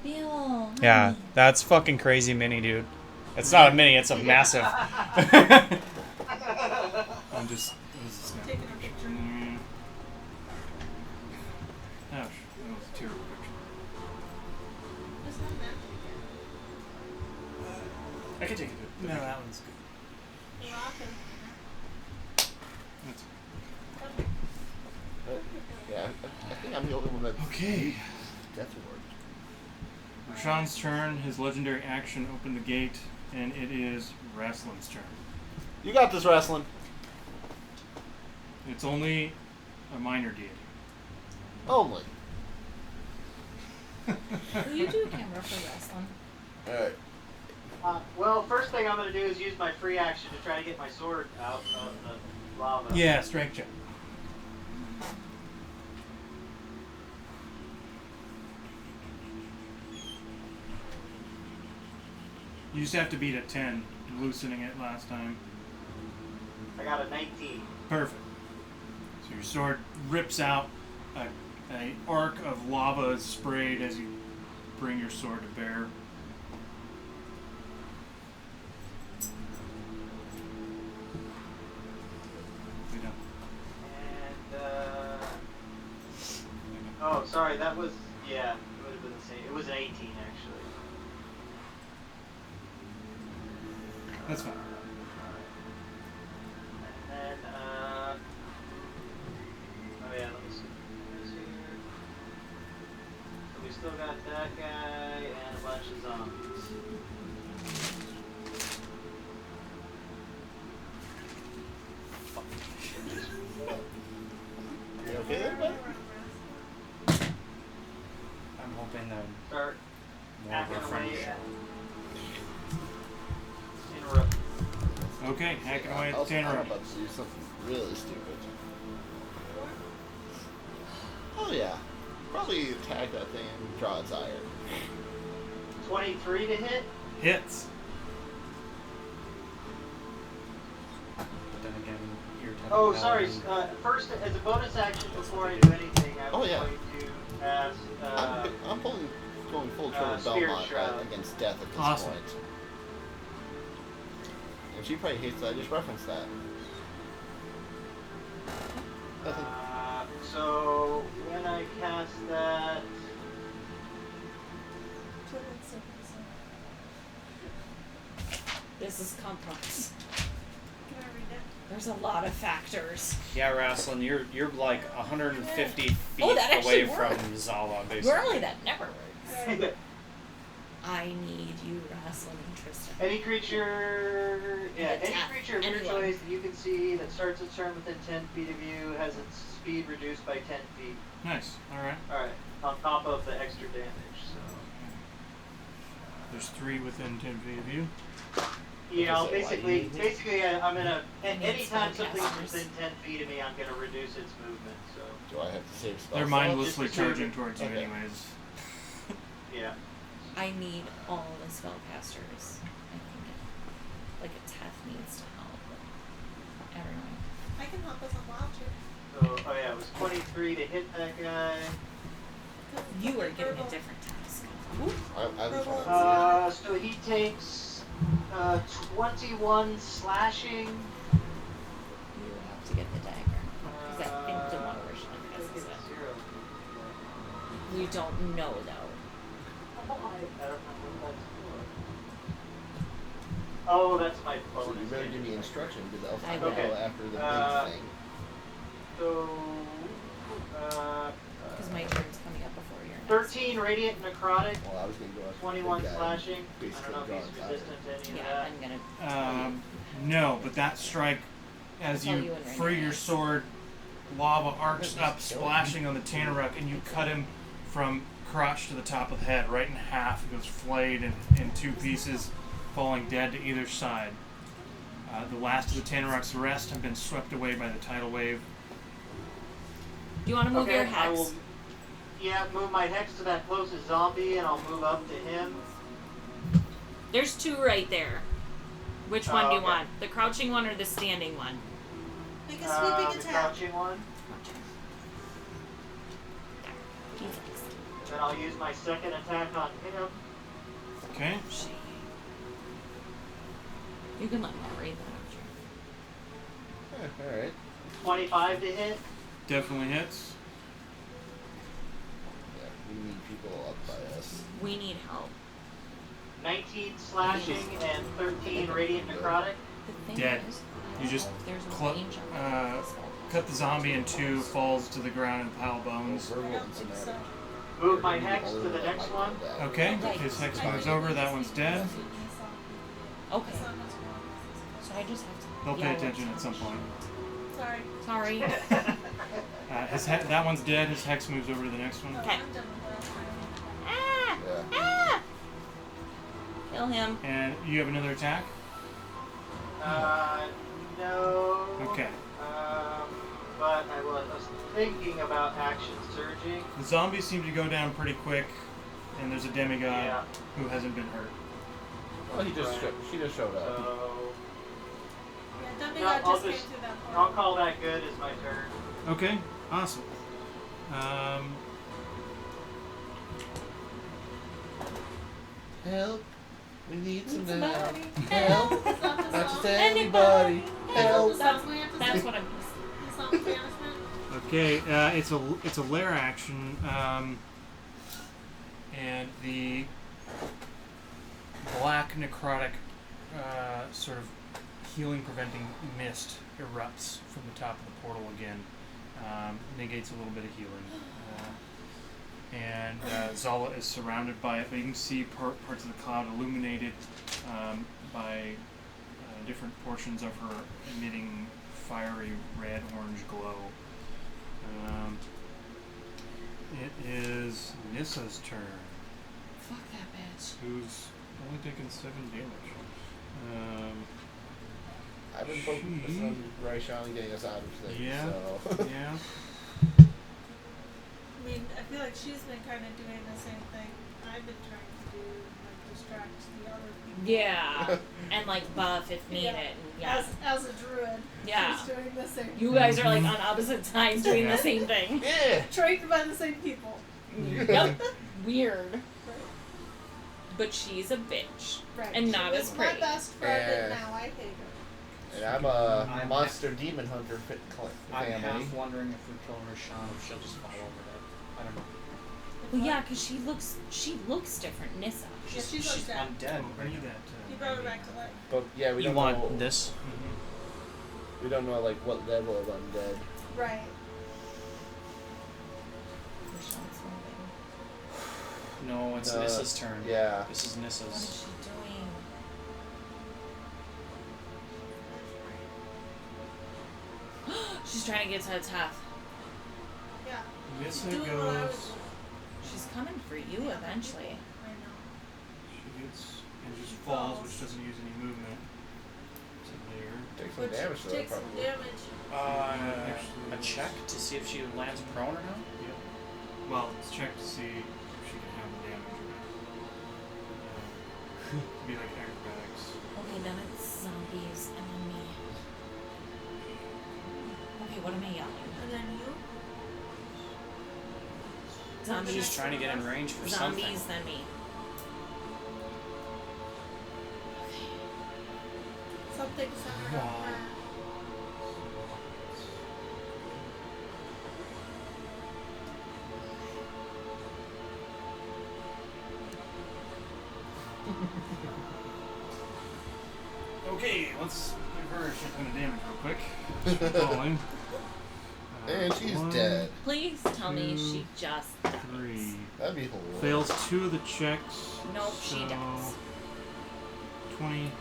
Bill. Yeah, that's fucking crazy mini, dude. It's not a mini, it's a massive. I'm just. This is not Taking a picture. Ouch. That was a terrible picture. It's not meant I can take a good. No, that one's good. to be rocking. That's Yeah, I think I'm the only one that. okay. Death Ward. Rashan's turn. His legendary action opened the gate, and it is Raslin's turn. You got this, wrestling. It's only a minor deity. Only. You do camera for wrestling. Alright. Well, first thing I'm going to do is use my free action to try to get my sword out of the lava. Yeah, strength check. You just have to beat a 10, loosening it last time. I got a 19. Perfect. So your sword rips out. A arc of lava is sprayed as you bring your sword to bear. You know. And, oh, sorry, that was, yeah, it would have been the same. It was an 18, actually. That's fine. And then, oh yeah, let me see. So we still got that guy and a bunch of zombies. You okay there, bud? I'm hoping that Start more of our hacking friends away show. at interrupt. Okay, hacking away I at was the Tannarukks. about to do something really stupid. Oh yeah. Probably attack that thing and draw its ire. 23 to hit. Hits. But then again, you're telling Oh, me sorry. that First, as a bonus action before I do anything, I Oh, was yeah. going to cast. I'm going full Trevor Spirit Belmont Shroud. against death at this Awesome. point. And she probably hates that I just referenced that. Nothing. So when I cast that, This is complex. Can I read There's a lot of factors. Yeah, Rashan, you're like 150 feet Oh, that away actually from worked. Xala, basically. Normally that never works. I need you, Rashan and Tristan. Any creature of your Anyone. choice that you can see that starts its turn within 10 feet of you has its speed reduced by 10 feet. Nice. Alright. Alright, on top of the extra damage, so. There's 3 within 10 feet of you. Yeah, I'll Does it say why you basically, I'm gonna, Need anytime something's spellcasters. within 10 feet of me, I'm gonna reduce its movement, so. Do I have to save spell? They're slot? mindlessly just to charging save- towards you Okay. anyways. Yeah. I need all the spellcasters. I think like a Teth needs to help. But everyone. I can help us on wild So, oh yeah, it was 23 to hit that guy. You are getting a different task. I was Verbal. trying to So he takes 21 slashing. You have to get the dagger. Because I think the one originally I has think it. it's 0. We don't know though. I don't remember what that's for. Oh, that's my bonus. So you better give me damage. instruction because I'll I find will. out after the big thing. So, Because my turn's coming up before your next. 13 radiant necrotic, Well, I was going to go after 21 the big guy. slashing. I Basically don't know if he's gone resistant to any of Yeah, that. I'm gonna. No, but that strike, as I'll tell you you in right free now. your sword, lava arcs Just up, kill him. splashing on the Tannarukk, and you cut him from crotch to the top of the head, right in half. He goes flayed in 2 pieces, falling dead to either side. The last of the Tannaruck's rest have been swept away by the tidal wave. Do you want to move your I hex? will, move my hex to that closest zombie, and I'll move up to him. There's 2 right there. Which one do you okay. want? The crouching one or the standing one? Make a sweeping The attack. crouching one. He's next. Then I'll use my second attack on him. Okay? You can let me read that after. Alright. 25 to hit. Definitely hits. Yeah, we need people up by us. We need help. 19 slashing and 13 radiant necrotic. The thing Dead. is, You just there's a cl- range on this spell. cut the zombie in 2, falls to the ground and pile bones. Verbal I don't and think so. somatic. Move my We need hex all to of the that next might one. go back. Okay, Right. his hex moves over, that one's dead. Okay. That's not much more. So I just have to. They'll pay yell attention at some point. Sorry. Sorry. That one's dead, his hex moves over to the next one. Okay. I'm done with that. Ah! Yeah. Ah! Kill him. And you have another attack? No. Okay. But I was thinking about action surging. The zombies seem to go down pretty quick, and there's a demigod Yeah. who hasn't been hurt. Well, she just showed up. So Yeah, Demigod No, I'll just came just- through that I'll portal. call that good as my turn. Okay, awesome. Help. We need some Need help. somebody. Help. It's not the Not just song. anybody. Help. That's what we have to That's say. what I'm. The song banishment. Okay, it's a lair action, and the black necrotic sort of healing preventing mist erupts from the top of the portal again, negates a little bit of healing, and Xala is surrounded by it, but you can see parts of the cloud illuminated by different portions of her emitting fiery red-orange glow. It is Nissa's turn, Fuck that bitch. who's only taken 7 damage. I've been focused on Rashan getting us out of things. Yeah. So. Yeah. I mean, I feel like she's been kind of doing the same thing I've been trying to do, like distract the other people. Yeah. And like buff if needed. Yeah. And yeah. As a druid, Yeah. she's doing the same. You guys are like on opposite sides doing the same thing. Yeah. Trained by the same people. Yep. Weird. Right. But she's a bitch. Right. And She not was as pretty. my best friend, and Yeah. now I hate her. And I'm a I'm monster demon hunter I'm family. half wondering if we kill Rashan, if she'll just fall over dead. I don't know. Well, yeah, because she looks different, Nissa. Yeah, she looks dead. undead. I need that. He brought her back to life. But yeah, we You don't want know. this? We don't know like what level of undead. Right. Rashan's moving. No, it's Nissa's turn. Yeah. This is What Nissa's. is she doing? She's trying to get to the Teth. Yeah. Nissa Doing what I was goes. doing. She's coming for you eventually. I know. She gets and just falls, which doesn't use any movement. So there. Take some Which damage to that takes some probably. damage. A check to see if she lands prone or not? Yep. Well, let's check to see if she can have the damage or not. It'd be like acrobatics. Okay, then it's zombies and then me. Okay, what am I yelling? And then you? Zombies. She's trying to get in range for Zombies, something. then me. Something centered on her. Okay, let's give her a shit ton of damage real quick. She's falling. And she's One, dead. Please tell me Two, she just dies. 3. That'd be horrible. Fails 2 of the checks. Nope, she so dies. 20,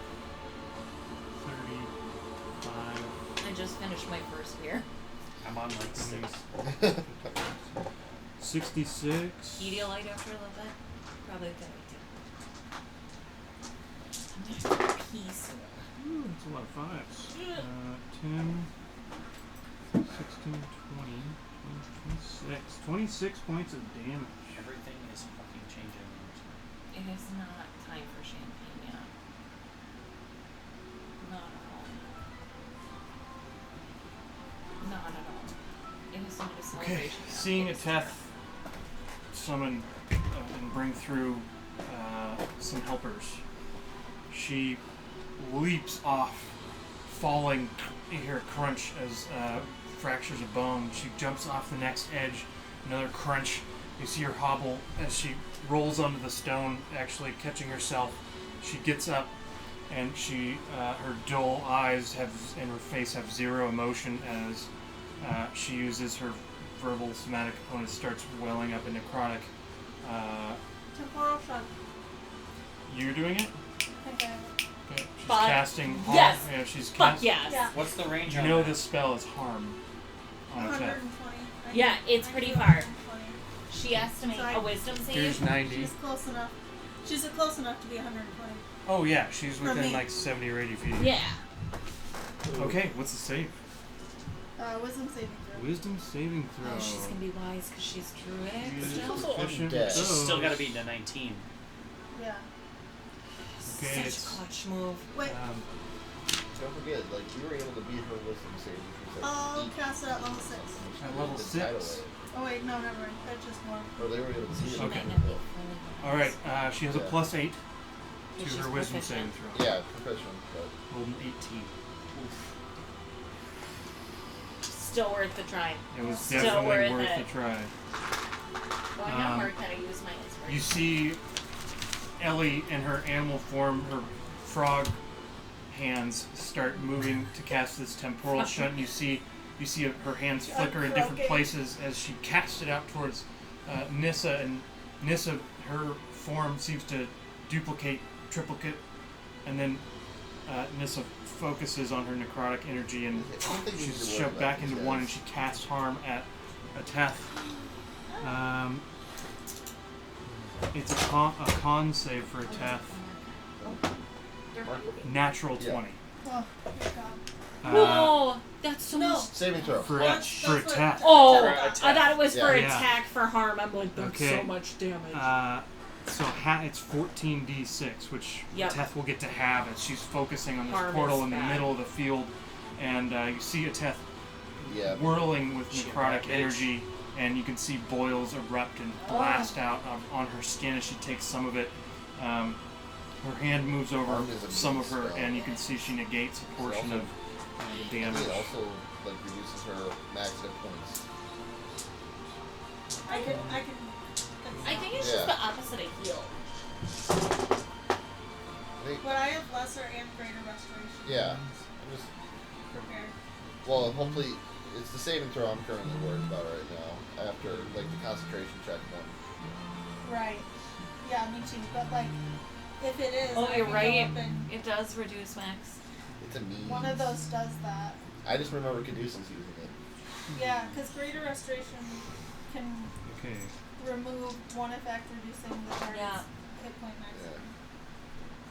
35. I just finished my first beer. I'm on like 6. 66. Pedialyte after a little bit. Probably a good idea. I'm gonna piece. Ooh, that's a lot of 5s. 10, 16, 20, 26. 26 points of damage. Everything is fucking changing. It is not time for champagne yet. Not at all. Not at all. It is not a celebration. Okay, yet. seeing It a is Teth summon and bring through some helpers, she leaps off, falling. You hear a crunch as fractures a bone. She jumps off the next edge, another crunch. You see her hobble as she rolls onto the stone, actually catching herself. She gets up, and she her dull eyes and her face have zero emotion as she uses her verbal somatic component, starts welling up a necrotic. Temporal shock. You're doing it? Okay. Okay. She's Fuck casting. yes. Yeah, she's Fuck casting. yes. Yeah. What's the range You on know that? this spell is harm on a Teth. 120. Yeah, it's I pretty do far. 120. She has to make So I- a wisdom Here's save. 90. She's close enough. She's close enough to be 120. Oh yeah, she's From within me. like 70 or 80 feet. Yeah. Okay, what's the save? Wisdom saving throw. Wisdom saving throw. Oh, she's gonna be wise because she's druidic She's still. also proficient undead. with She's still those. got to beat the 19. Yeah. Okay, Such it's, a clutch move. Wait, Don't forget, like you were able to beat her wisdom save, which was like I'll 8. cast it at level 6. At level The title 6? away. Oh wait, no, never mind. That's just more. Or they were able to So beat she her. Okay. might not be fully All right, she has a Yeah. plus 8 If to she's her wisdom proficient. saving throw. Yeah, proficient, but Rolled an 18. Still worth the try. It was Still definitely worth worth it. the try. Going Um, on work that I use my inspiration. You see Ellie in her animal form, her frog hands start moving to cast this temporal shunt. You see her hands flicker in different croaking. places as she casts it out towards Nissa, and Nissa, her form seems to duplicate, triplicate, and then Nissa focuses on her necrotic energy, and I don't think we need to she's worry shoved about back these into guys. one, and she casts harm at a Teth. It's a con save for a Teth. Natural Yeah. 20. Oh, good God. Whoa, that's so No. much. saving throw. For a That's Teth. what- Oh, For I attack. thought it was for Yeah. attack for harm. I'm like, that's Okay. so much damage. So it's 14d6, which Yep. Teth will get to have as she's focusing on this Harm portal is in the bad. middle of the field, and you see a Teth Yeah. whirling with She a necrotic bad bitch. energy, and you can see boils erupt and blast out on her skin as she takes some of it. Her hand moves over Harm is a some big of her, spell. and you can see she negates a portion also- of the damage. It also like reduces her max hit points. I can. I think it's Yeah. just the opposite of heal. I think, But I have lesser and greater restoration. yeah. I'm just Prepared. Well, hopefully, it's the saving throw I'm currently worried about right now. After like the concentration check one. Right. Yeah, me too. But like, if it is, Oh, I you're can right. Go up and It does reduce max. It's a means. one of those does that. I just remember Caduceus using it. Yeah, because Greater Restoration can Okay. remove one effect, reducing the target's Yeah. hit point maximum. Yeah.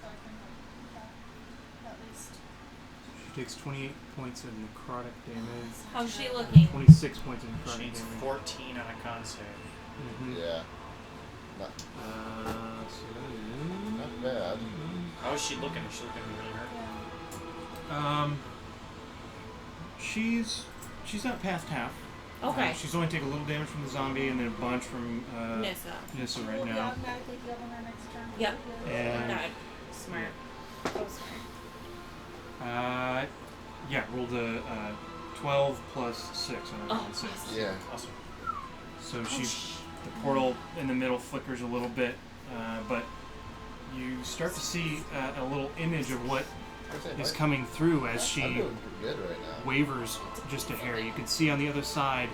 So I can do that at least. She takes 28 points of necrotic damage. How's she looking? 26 points of She necrotic needs damage. 14 on a con save. Mhm. Yeah. Not, So that not bad. How is she looking? Is she looking really hurt? Yeah. she's not past half. Okay. She's only taking a little damage from the zombie and then a bunch from Nissa. Nissa Will right be now. automatically healed on her next turn. Yep. And God. Smart. Oh, smart. yeah, rolled a 12 plus 6 on her Oh, con save. Yeah. Awesome. So the portal in the middle flickers a little bit, but you start to see a little image of what is coming through as I'm she doing pretty good right now. wavers just a hair. You can see on the other side,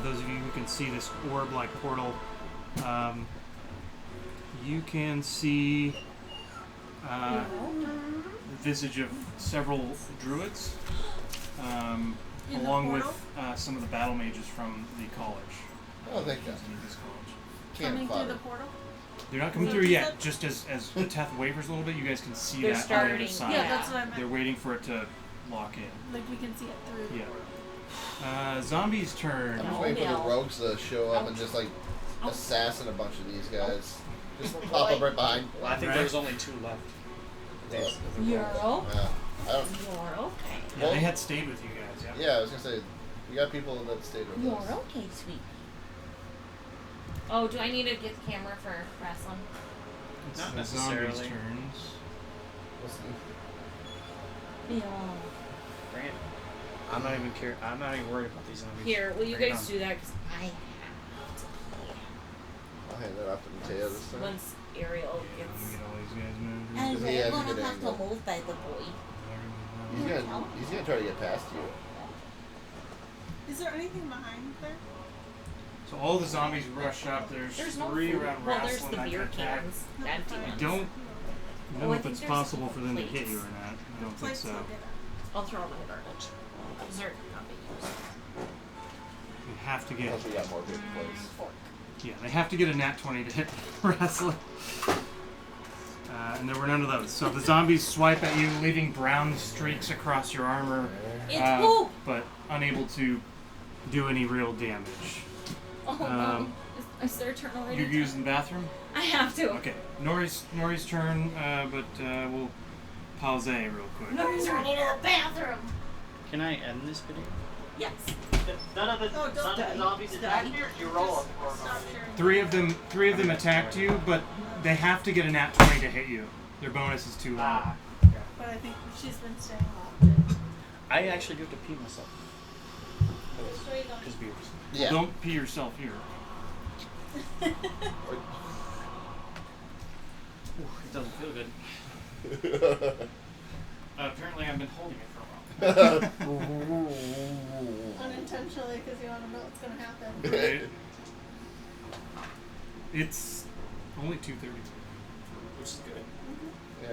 those of you who can see this orb-like portal, you can see the visage of several druids, In the along with portal? some of the battle mages from the college. Oh, thank God. This college. Coming Cannon through the fodder. portal? They're not coming So through does yet. that- Just as the Teth wavers a little bit, you guys can see They're that on the other starting. side. Yeah, that's what I meant. They're waiting for it to lock in. Like we can see it through. Yeah. Zombie's turn. I'm just Oh, waiting for the no. rogues to show up and just like assassin a bunch of these guys. Just pop up right behind. Well, I think Right. there's only 2 left. You're okay. Yeah. I don't. You're okay. Yeah, they had stayed with you guys. Yeah. Yeah, I was gonna say, we got people that stayed with You're us. okay, sweet. Oh, do I need to get the camera for wrestling? It's Not the zombies' necessarily. turns. What's the- Yeah. Bring it. I'm not even worried about these zombies. Here, will you Bring it guys on. do that? Because I have I'll hand that off to Mateo this to. time. Once Ariel Let me gets. get all these guys moved. Because he has a good angle. move by the boy. He's gonna try to get past you. Is there anything behind there? So all the zombies rush up. There's no 3 food. around Well, wrestling there's the that beer can attack. cans. Empty I ones. Don't know Oh, I if think it's there's possible for them to hit plates. you or not. I don't think Plates so. will get it. I'll throw them in the garbage. Dessert not being used. You have to get. Plus we got more paper plates. Fork. Yeah, they have to get a nat 20 to hit wrestling. And there were none of those. So the zombies swipe at you, leaving brown streaks across your armor, It's poop! but unable to do any real damage. Oh no. Is there a turn already? You're using the bathroom? I have to. Okay. Nori's turn, but we'll pause real quick. Nobody's running to the bathroom. Can I end this video? Yes. None of the Oh, don't die. zombies attacked me, or did you roll them for Stop me? sharing. Three of them attacked you, but they have to get a nat 20 to hit you. Their bonus is too low. Ah. But I think she's been staying alive. I actually do have to pee myself. So you don't. Because beers. Yeah. Don't pee yourself here. It doesn't feel good. Apparently I've been holding it for a while. Unintentionally, because you want to know what's going to happen. Right? It's only 2:30. Which is good. Yeah.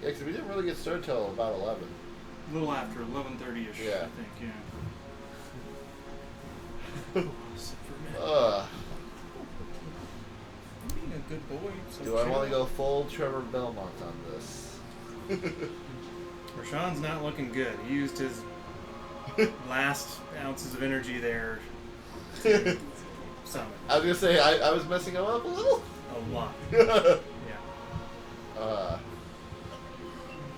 Yeah, because we didn't really get started till about 11. A little after 11:30ish, Yeah. I think. Yeah. Sit for a minute. I'm being a good boy. So Do I want to chill. go full Trevor Belmont on this? Rashan's not looking good. He used his last ounces of energy there. Summon. I was gonna say I was messing him up a little. A lot. Yeah.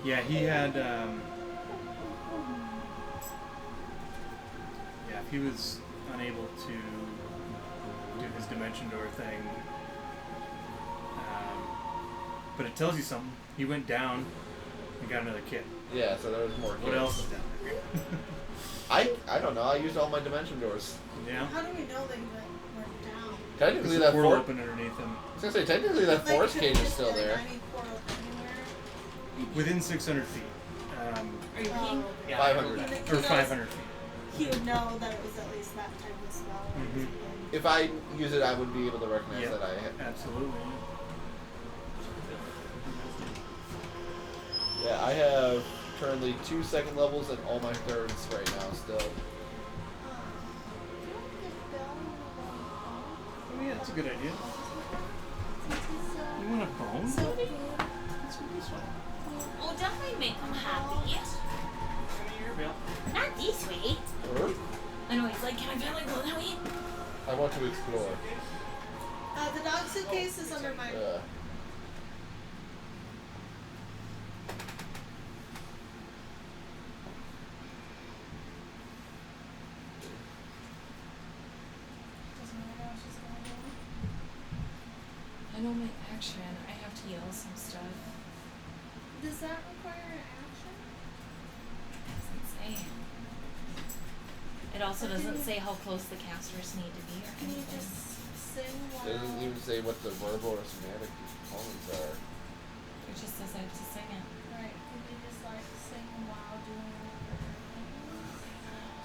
Yeah, he had. Yeah, if he was unable to do his dimension door thing. But it tells you something. He went down and got another kit. Yeah, so there was more. What kids. else is down there? I don't know. I used all my dimension doors. Yeah. How do we know they went down? Technically, There's a that portal fort. open underneath him. I was gonna say technically that Like, forest could cage we is just still get a there. tiny portal anywhere? Within 600 feet. Are you peeing? Yeah, 500. Can it- Or can 500 feet. he would know that it was at least that type of spell. Mhm. If I use it, I would be able to recognize Yep. that I had. Absolutely. Yeah, I have currently 2 second levels and all my thirds right now still. Oh yeah, that's a good idea. You want a bone? So buddy? good. Let's do this one. Oh, that might make him happy. Come here, Bill. Not this way. Or I know, he's like, can I finally go that way? I want to explore. The dog suitcase is under my. I know my action. I have to yell some stuff. Does that require an action? Doesn't say. It also doesn't say how close the casters need to be or Can you anything. just sing while? It doesn't even say what the verbal or somatic components are. It just says I have to sing it. Right. Can you just like sing while doing it?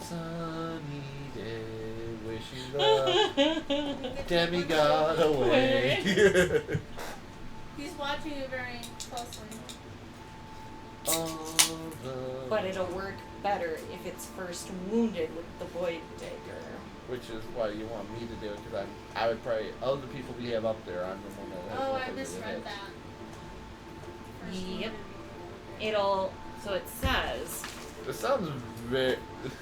Sunny day, wishing the demigod away. He's watching you very closely. But it'll work better if it's first wounded with the void dagger. Which is why you want me to do it, because I would probably, of the people we have up there, I'm the one that has Oh, more I things to misread hit. that. First Yep. wounded. It'll, so it says, It sounds very.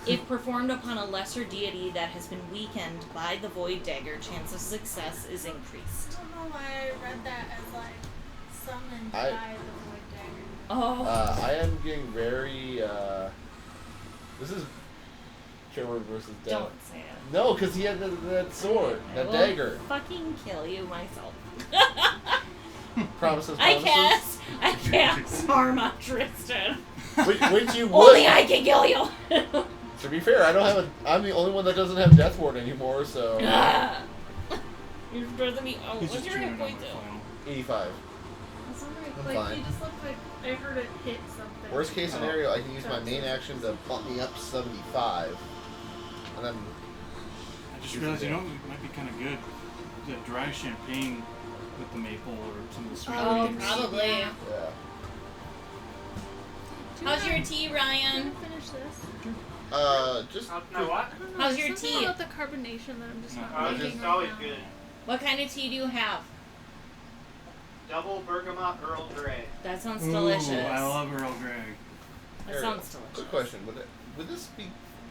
if performed upon a lesser deity that has been weakened by the void dagger, chance of success is increased. I don't know why I read that as like summoned I- by the void dagger. Oh. I am getting very. This is Trevor versus Death. Don't say it. No, because he had that sword, I that will dagger. fucking kill you myself. Promises, I promises. can't harm on Tristan. Which you would. Only I can kill you. To be fair, I don't have a. I'm the only one that doesn't have Death Ward anymore, so. You're supposed to be. Oh, He's what's just your tuning hit on point the though? final. 85. That's alright. I'm Like fine. you just looked like I heard it hit something. Worst case scenario, I can use my main action to bump me up 75. And then. I just realized, you know, it might be kind of good. The dry champagne with the maple or some of the sweet Oh, ingredients. probably. Yeah. How's your tea, Ryan? Finish this. Just. No, what? I don't know, How's there's your something tea? about the carbonation that I'm just not Oh, liking Just right always now. good. What kind of tea do you have? Double bergamot Earl Grey. That sounds Ooh, delicious. I love Earl Grey. That Ariel, sounds delicious. Quick question: would this be?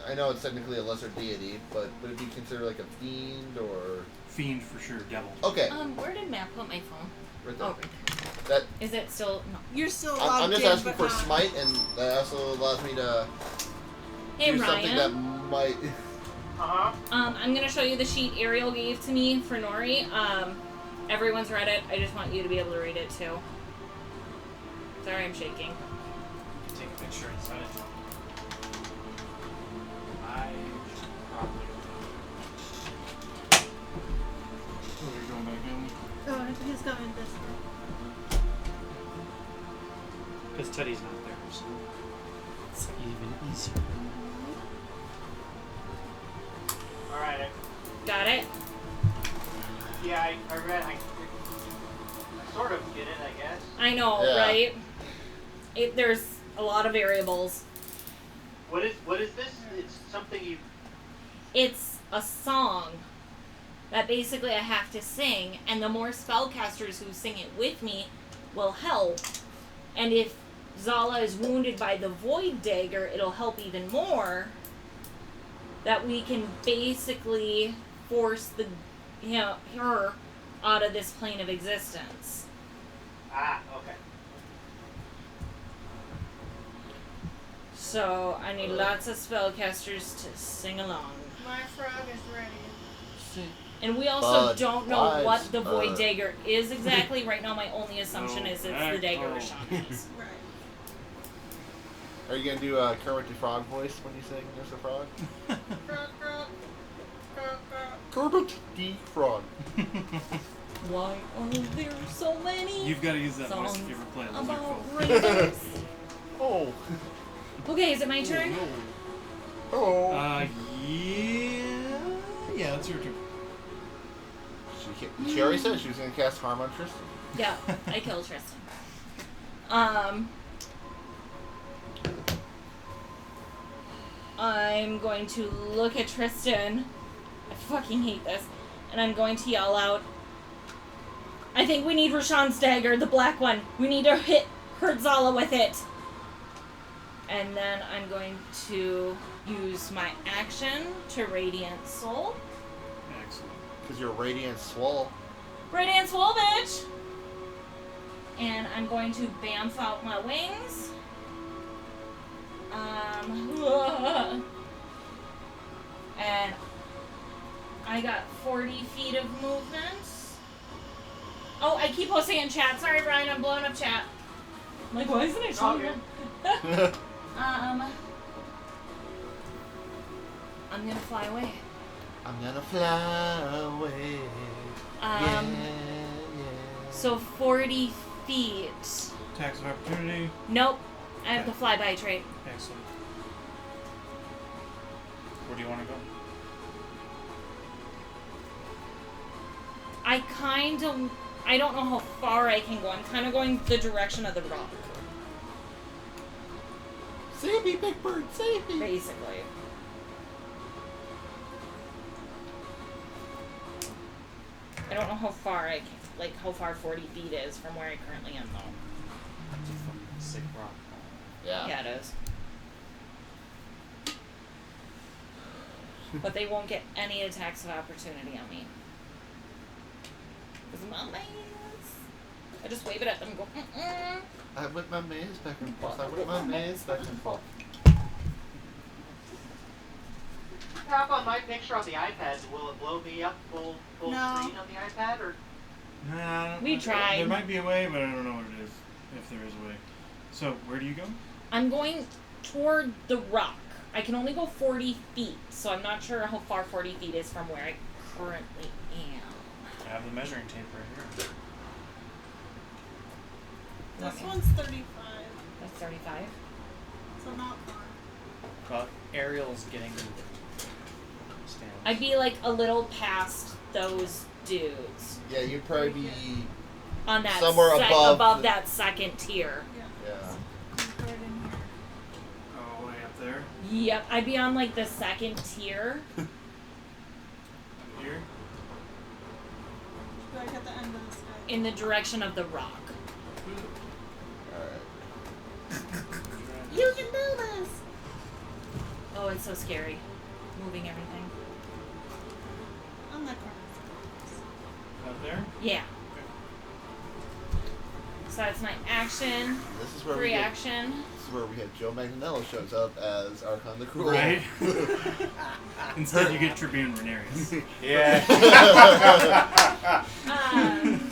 I know it's technically a lesser deity, but would it be considered like a fiend or? Fiend for sure, devil. Okay, Where did Matt put my phone? right there. Oh, right That there. Is it still? No. You're still I'm logged just in, asking but for not- smite, and that also allows me to Hey, do something that Ryan. might. Uh-huh. I'm gonna show you the sheet Ariel gave to me for Nori. Everyone's read it. I just want you to be able to read it too. Sorry, I'm shaking. Take a picture and send it to him. I probably So you're going back in? Oh, he's going this way. Because Teddy's not there, so it's even easier. Alright. Got it? Yeah, I read. I sort of get it, I guess. I know, Yeah. right? There's a lot of variables. What is this? It's something you. It's a song that basically I have to sing, and the more spellcasters who sing it with me will help. And if Xala is wounded by the void dagger, it'll help even more. That we can basically force her out of this plane of existence. Ah, okay. So I need lots of spellcasters to sing along. My frog is ready. And we also But don't know lives what the void are- dagger is exactly. Right now my only assumption is it's the dagger Oh. Rashan has. Right. Are you gonna do Kermit the Frog voice when you sing Mr. Frog? Frog, frog. Frog, frog. Kermit the Frog. Why are there so many You've got to use that voice songs if you ever play Lizard about Folk. raiders? Oh. Okay, is it my turn? Yeah, that's your turn. She already said she was going to cast harm on Tristan. Yeah, I killed Tristan. I'm going to look at Tristan. I fucking hate this. And I'm going to yell out, I think we need Rashan's dagger, the black one. We need to hurt Xala with it. And then I'm going to use my action to Radiant Soul. Excellent. Because you're Radiant Swole. Radiant Soul, bitch! And I'm going to bamf out my wings. And I got 40 feet of movement. Oh, I keep posting in chat. Sorry, Brian, I'm blowing up chat. I'm like, why isn't it showing up? I'm gonna fly away. I'm gonna fly away. Yeah. So 40 feet. Attacks of opportunity. Nope. I have the flyby trait. Excellent. Where do you want to go? I don't know how far I can go. I'm kind of going the direction of the rock. Save me, Big Bird, save me. Basically. I don't know how far I can, like how far 40 feet is from where I currently am though. Sick rock. Yeah, it is. But they won't get any attacks of opportunity on me. Because my maze. I just wave it at them and go, mm-mm. I whip my maze back and forth. I whip my maze back and forth. Tap on my picture on the iPad. Will it blow me up full No. screen on the iPad, or? Nah, We tried. There might be a way, but I don't know what it is. If there is a way. So, where do you go? I'm going toward the rock. I can only go 40 feet, so I'm not sure how far 40 feet is from where I currently am. I have the measuring tape right here. This one's 35, That's 35. so not far. Well, Ariel's getting stands. I'd be like a little past those dudes Yeah, you'd probably be. on that Somewhere above the- that second tier. Yeah. Right in here. Oh, way up there. Yep, I'd be on like the second tier. Here. Like at the end of the sky. In the direction of the rock. Alright. You can do this! Oh, it's so scary. Moving everything. On the corner. Up there? Yeah. So that's my action, This is where reaction. This is where we had Joe Manganiello shows up as Archon the Cruel. Right. Instead, you get Tribune Renarius. Yeah.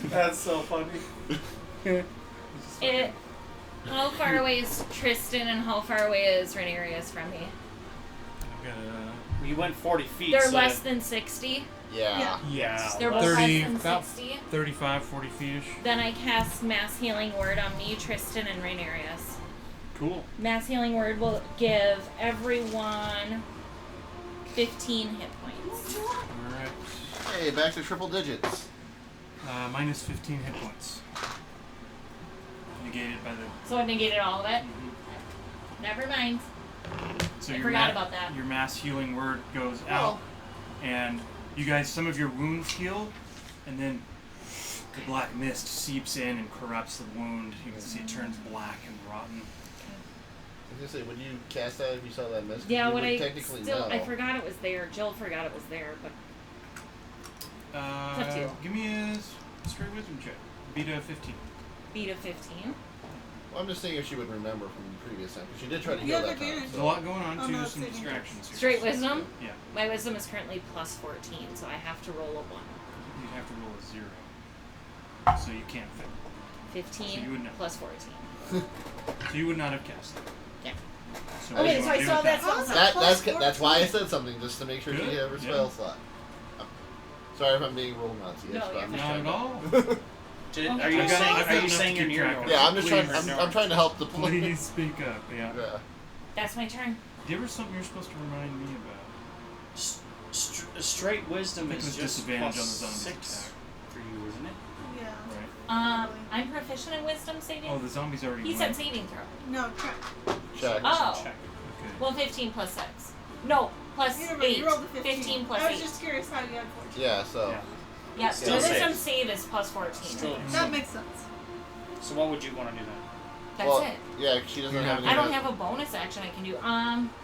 That's so funny. How far away is Tristan and how far away is Renarius from me? I've got You went 40 feet. They're so less than 60. Yeah. yeah, They're both 30, less than about 60. 35, 40 feet-ish. Then I cast Mass Healing Word on me, Tristan, and Renarius. Cool. Mass Healing Word will give everyone 15 hit points. Alright. Hey, back to triple digits. Minus 15 hit points. Negated by the... So I negated all of it. Never mind. So I your forgot about that. Your mass healing word goes out, and you guys, some of your wounds heal, and then the black mist seeps in and corrupts the wound. You can see it turns black and rotten. I was gonna say, would you cast that if you saw that mist? Yeah, you what would I technically still know. I forgot it was there. Jill forgot it was there, but up to you. Give me a straight wisdom check. Beat a 15. beat a 15. Well, I'm just saying if she would remember from the previous time, because she did try to You heal have that time. advantage. There's a lot going on, Oh, too. no, There's some saving throw. distractions here. Straight wisdom? Yeah. My wisdom is currently plus 14, so I have to roll a 1. You'd have to roll a 0. So you can't fit. 15 So you would know. plus 14. So you would not have cast it. Yeah. So what do Okay, you so wanna I do saw with that How's spell. that? That's why I said something, just to make sure she Good. had her Yeah. spell slot. Sorry if I'm being real Nazi. No, but you're I'm fine. just Not trying at to- all. Okay. Are you I've got saying? enough Are you to saying keep you're track of. Yeah, I'm just trying. Please, I'm trying to help the Please speak up. Yeah. Yeah. That's my turn. Give her something you're supposed to remind me about. Straight wisdom I think is it was just disadvantage plus on the zombie's 6 attack. for you, isn't it? Yeah. Right. I'm proficient in wisdom saving. Oh, the zombie's already He went. said saving throw. No, check. Check. Oh. Check. Okay. Well, 15 plus 6. No, plus You 8. rolled a 15. 15 plus I was 8. just curious how you had 14. Yeah, so. Yeah. Yep, Still wisdom safe. save is plus 14. Still. That makes sense. So what would you want to do then? That's well, it. Yeah, she doesn't have any. I don't have a bonus action I can do.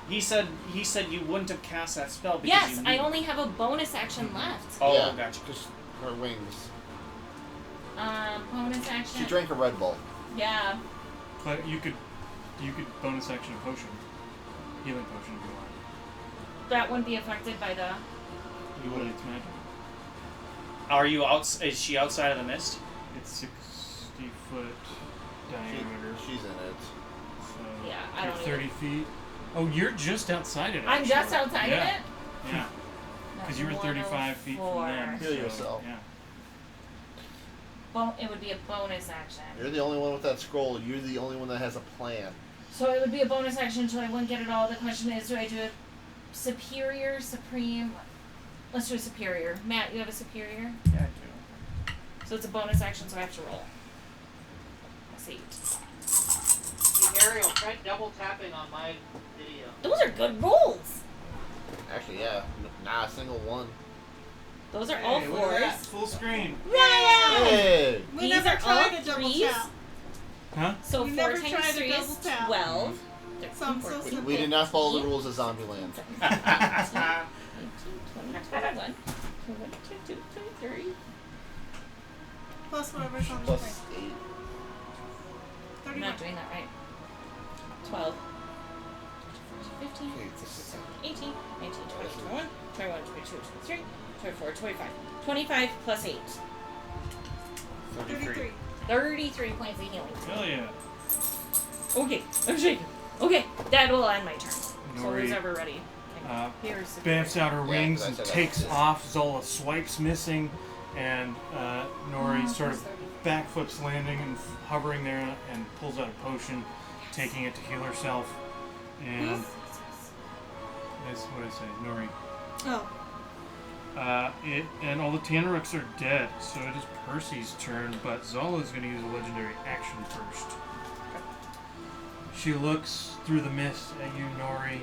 He said you wouldn't have cast that spell because Yes, you I knew. only have a bonus action left. Oh, yeah, gotcha. Just her wings. Bonus action. She drank a Red Bull. Yeah. But you could bonus action a potion. Healing potion if you want. That wouldn't be affected by the. You would. It's magic. Are you out? Is she outside of the mist? It's 60-foot diameter. She's in it. So Yeah, I you're don't 30 feet. Oh, you're just outside it. I'm actually. just outside Yeah. of it? Yeah. Because you were 35 feet from 104. them. Heal yourself. Yeah. Well, it would be a bonus action. You're the only one with that scroll. You're the only one that has a plan. So it would be a bonus action until I wouldn't get it all. The question is, do I do a superior, supreme? Let's do a superior. Matt, you have a superior? Yeah, I do. So it's a bonus action, so I have to roll. Let's see. Hey, Ariel, try double tapping on my video. Those are good rolls. Actually, yeah. Nah, a single one. Those are all Hey, look at that. fours. Full screen. Ryan! Hey! We These never are tried all a double threes. tap. Huh? So We 4 never times tried a 3 double is tap. 12. So I'm so 13, simple. We did not follow the rules of Zombieland. 19, 20, 21, 22, 23. Plus whatever's on the Plus thing. 8. I'm 31. not doing that right. 12. 15, Okay, this is 16, 18, 19, 20, 21, 21, 22, 23, 24, 25. 25 plus 8. 33. 33 points of healing. Hell yeah. Okay, I'm shaking. Okay, that will end my turn. So Nori, who's ever ready? Here's the bamfs out her wings 'cause I and said that takes was off. Zola swipes missing, and Nori sort of 30. backflips landing and hovering there and pulls out a potion, taking it to heal herself. And that's what I say, Nori. Oh. And all the Tannarukks are dead, so it is Percy's turn, but Zola's going to use a legendary action first. She looks through the mist at you, Nori.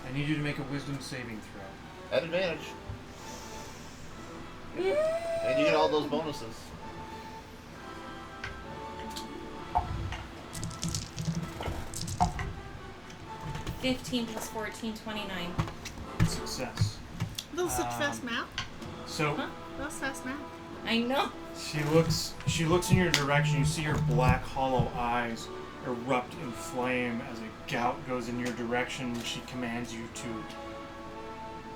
I need you to make a wisdom saving throw. At advantage. And you get all those bonuses. $15 plus 14, 29. Success. That was such fast math. So Huh? That was fast math. I know. she looks in your direction. You see her black, hollow eyes erupt in flame as a gout goes in your direction. She commands you to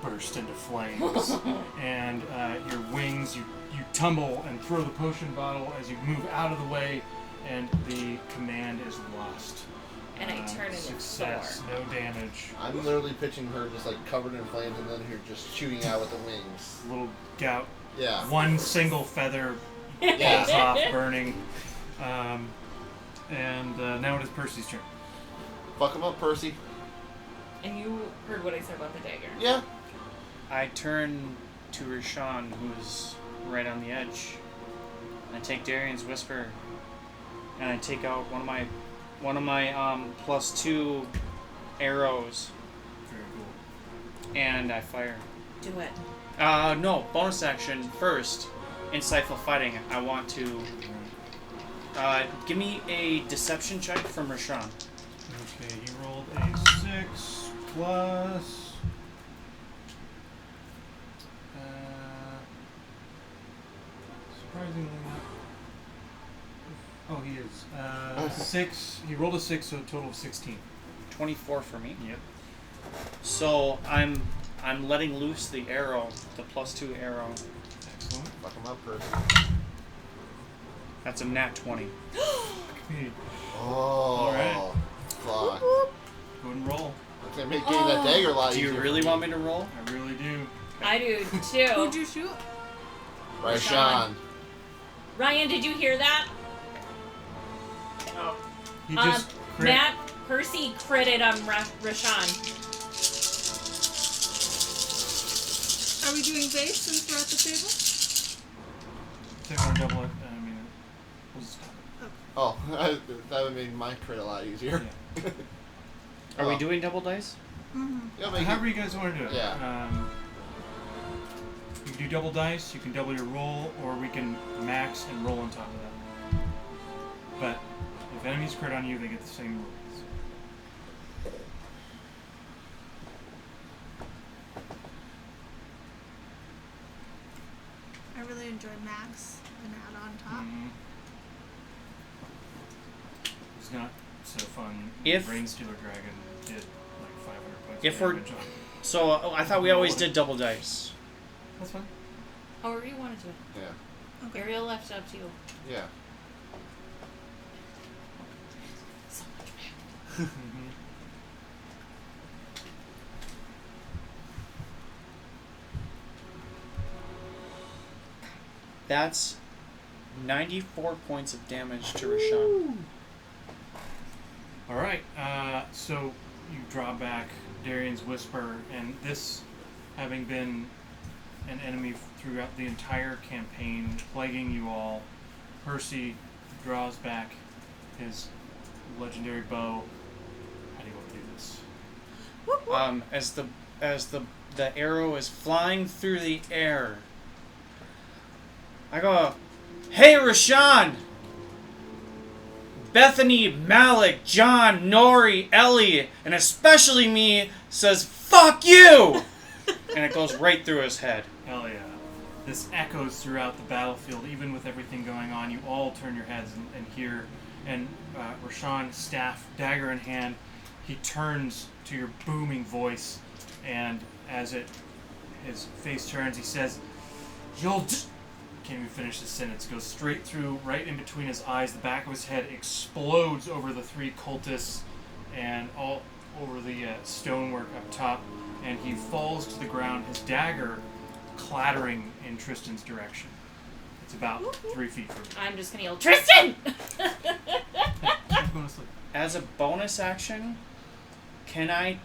burst into flames, and your wings. You tumble and throw the potion bottle as you move out of the way, and the command is lost. And I turn into Success. Thor. No damage. I'm literally pitching her just like covered in flames and then her just shooting out with the wings. Little gout. Yeah. One single feather Yeah. falls off, burning. And now it is Percy's turn. Fuck him up, Percy. And you heard what I said about the dagger. Yeah. I turn to Rashan, who's right on the edge. I take Darian's whisper, and I take out one of my +2 arrows, Very cool. and I fire. Do it. No, bonus action first. Insightful fighting. I want to. Give me a deception check from Rashan. Okay, he rolled a 6 plus. Surprisingly not. Oh, he is. 6. He rolled a 6, so a total of 16. 24 for me. Yep. So I'm letting loose the arrow, the +2 arrow. Excellent. Fuck him up, Percy. That's a nat 20. Okay, Oh. Alright. Fuck. go ahead and roll. It's gonna make getting that dagger a lot Do easier. you really want me to roll? I really do. I do Who'd too. you shoot? Rashan. Ryan, did you hear that? Oh, He just crit. Matt Percy critted Rashan. Are we doing base since we're at the table? If they want to double it, I mean, we'll just stop it. Oh, that would make my crit a lot easier. Yeah. Are we doing double dice? Mm-hmm. Yeah, make However you guys want to do it. Yeah. You can do double dice, you can double your roll, or we can max and roll on top of that. But if enemies crit on you, they get the same rules. I really enjoyed Max and add on top. It's not so fun. If- Brain Stealer Dragon did like 500 points If of we're- damage on. So I thought we always did double dice. That's fine. However you wanted to. Yeah. Ariel left it up to you. Yeah. So much back. That's 94 points of damage to Rashan. Alright, so you draw back Darian's Whisper, and this, having been an enemy throughout the entire campaign, plaguing you all, Percy draws back his legendary bow. How do you want to do this? As the arrow is flying through the air, I go, "Hey, Rashan! Bethany, Malik, John, Nori, Ellie, and especially me says, 'Fuck you!'" And it goes right through his head. Hell yeah. This echoes throughout the battlefield, even with everything going on. You all turn your heads and hear, and Rashan, staff, dagger in hand, he turns to your booming voice, and as his face turns, he says, can't even finish the sentence. Goes straight through, right in between his eyes. The back of his head explodes over the three cultists and all over the stonework up top, and he falls to the ground, his dagger clattering in Tristan's direction. It's about 3 feet from you. I'm just gonna yell, Tristan! I'm going to sleep. As a bonus action, can I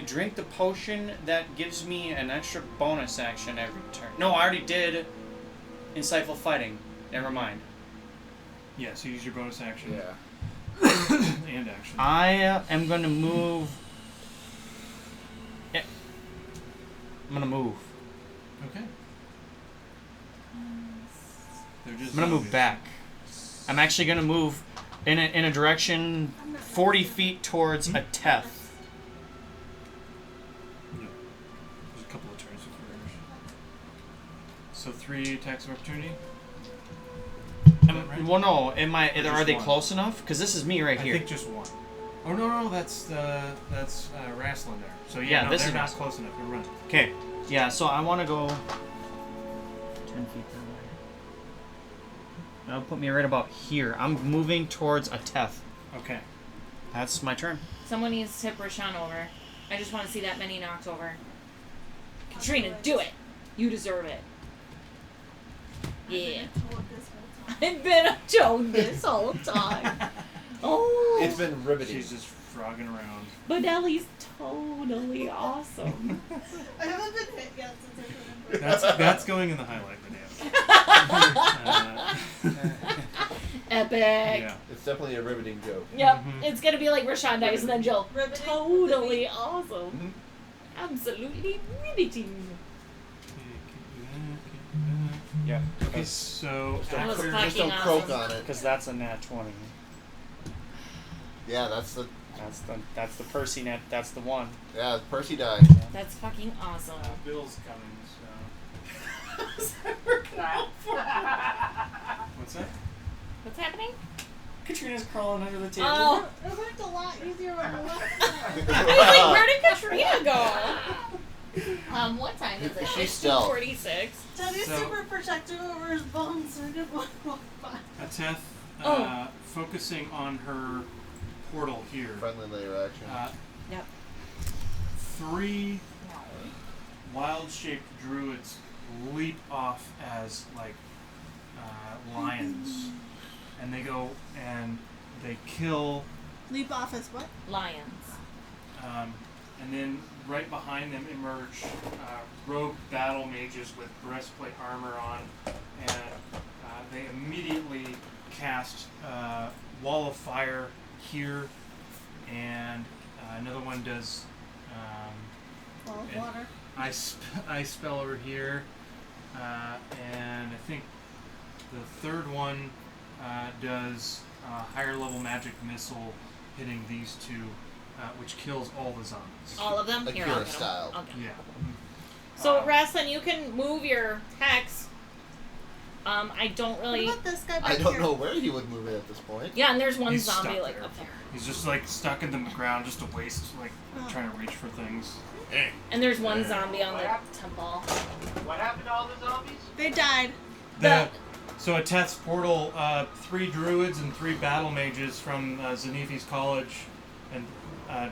drink the potion that gives me an extra bonus action every turn? No, I already did Insightful Fighting. Never mind. Yeah, so use your bonus action Yeah. and action. I am going to move. Yeah. I'm going to move. Okay. They're just I'm going to move zombies. back. I'm actually going to move in a direction 40 feet towards a Teth. Yeah. There's a couple of turns before yours. So 3 attacks of opportunity? Right? Well, no. Are just they one? close enough? Because this is me right I here. think just one. Oh no, that's Rasslin there. So yeah, Yeah, no, this they're is not Rasslin. close enough. Never mind. Okay. Yeah, so I want to go 10 feet that way. That'll put me right about here. I'm moving towards a Teth. Okay. That's my turn. Someone needs to tip Rashan over. I just want to see that many knocked over. Katrina, do it! You deserve it. Yeah. I've been told this whole time. Oh. It's been riveting. She's just frogging around. But Ellie's totally awesome. I haven't been hit yet since I've been in That's going in the highlight video. Epic. Yeah. It's definitely a riveting joke. Yep. Mhm. It's gonna be like Rashan dies and then Jill. Riveting. Totally awesome. Absolutely riveting. Yeah. Okay, so That was after fucking Just don't croak awesome. on it. Because that's a nat 20. Yeah, that's the That's the Percy net. That's the one. Percy died. That's fucking awesome. Bill's coming, so. What's that? What's happening? Katrina's crawling under the table. Oh. It worked a lot easier on the left I was like, where did Katrina go? What time is it? She's It's stealth. 2:46. Daddy's So- super protective over his bones, so I didn't want to walk by. Ateth, Oh. focusing on her portal here. Friendly layer action. Yep. 3 wild-shaped druids leap off as like lions, and they go and they kill. Leap off as what? Lions. And then right behind them emerge rogue battle mages with breastplate armor on, and they immediately cast Wall of Fire here, and another one does Wall of an water. ice spell over here, and I think the third one does higher level magic missile hitting these two, which kills all the zombies. All of them? Here, I'll Akira get 'em. style. I'll get 'em. Yeah. So, Rashan, you can move your hex. I don't What really... about this guy back I don't here? know where he would move it at this point. Yeah, and there's one He's zombie, stuck like, there. up there. He's just like stuck in the ground, just a waste, like trying to reach for things. And there's one zombie on the temple. What happened to all the zombies? They died. So at Teth's portal, 3 druids and 3 battle mages from Zenifi's college and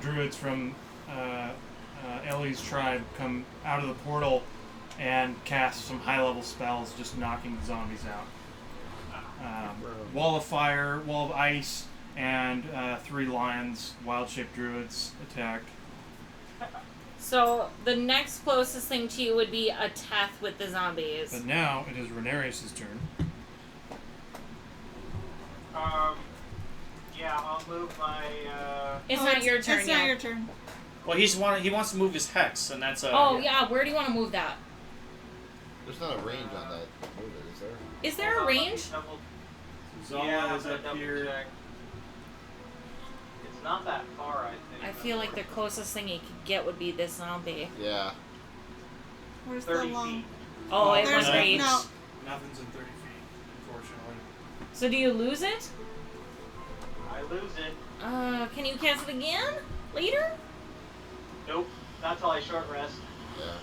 druids from Ellie's tribe come out of the portal and cast some high-level spells, just knocking the zombies out. Wall of fire, wall of ice, and 3 lions, wild-shaped druids attack. So, the next closest thing to you would be a Teth with the zombies. But now it is Renarius' turn. Yeah, I'll move my, It's not your turn It's yet. not your turn. Well, he wants to move his hex, and that's Oh, yeah, where do you want to move that? There's not a range on that move, is there? Is there a range? Zala yeah, is I'm up gonna here. double check. It's not that far, I think. I feel like the closest thing you could get would be this zombie. Yeah. Where's the 30 long? feet. Oh, it There's went reach. no. Nothing's in 30 feet, unfortunately. So do you lose it? I lose it. Can you cast it again? Later? Nope. Not till I short rest.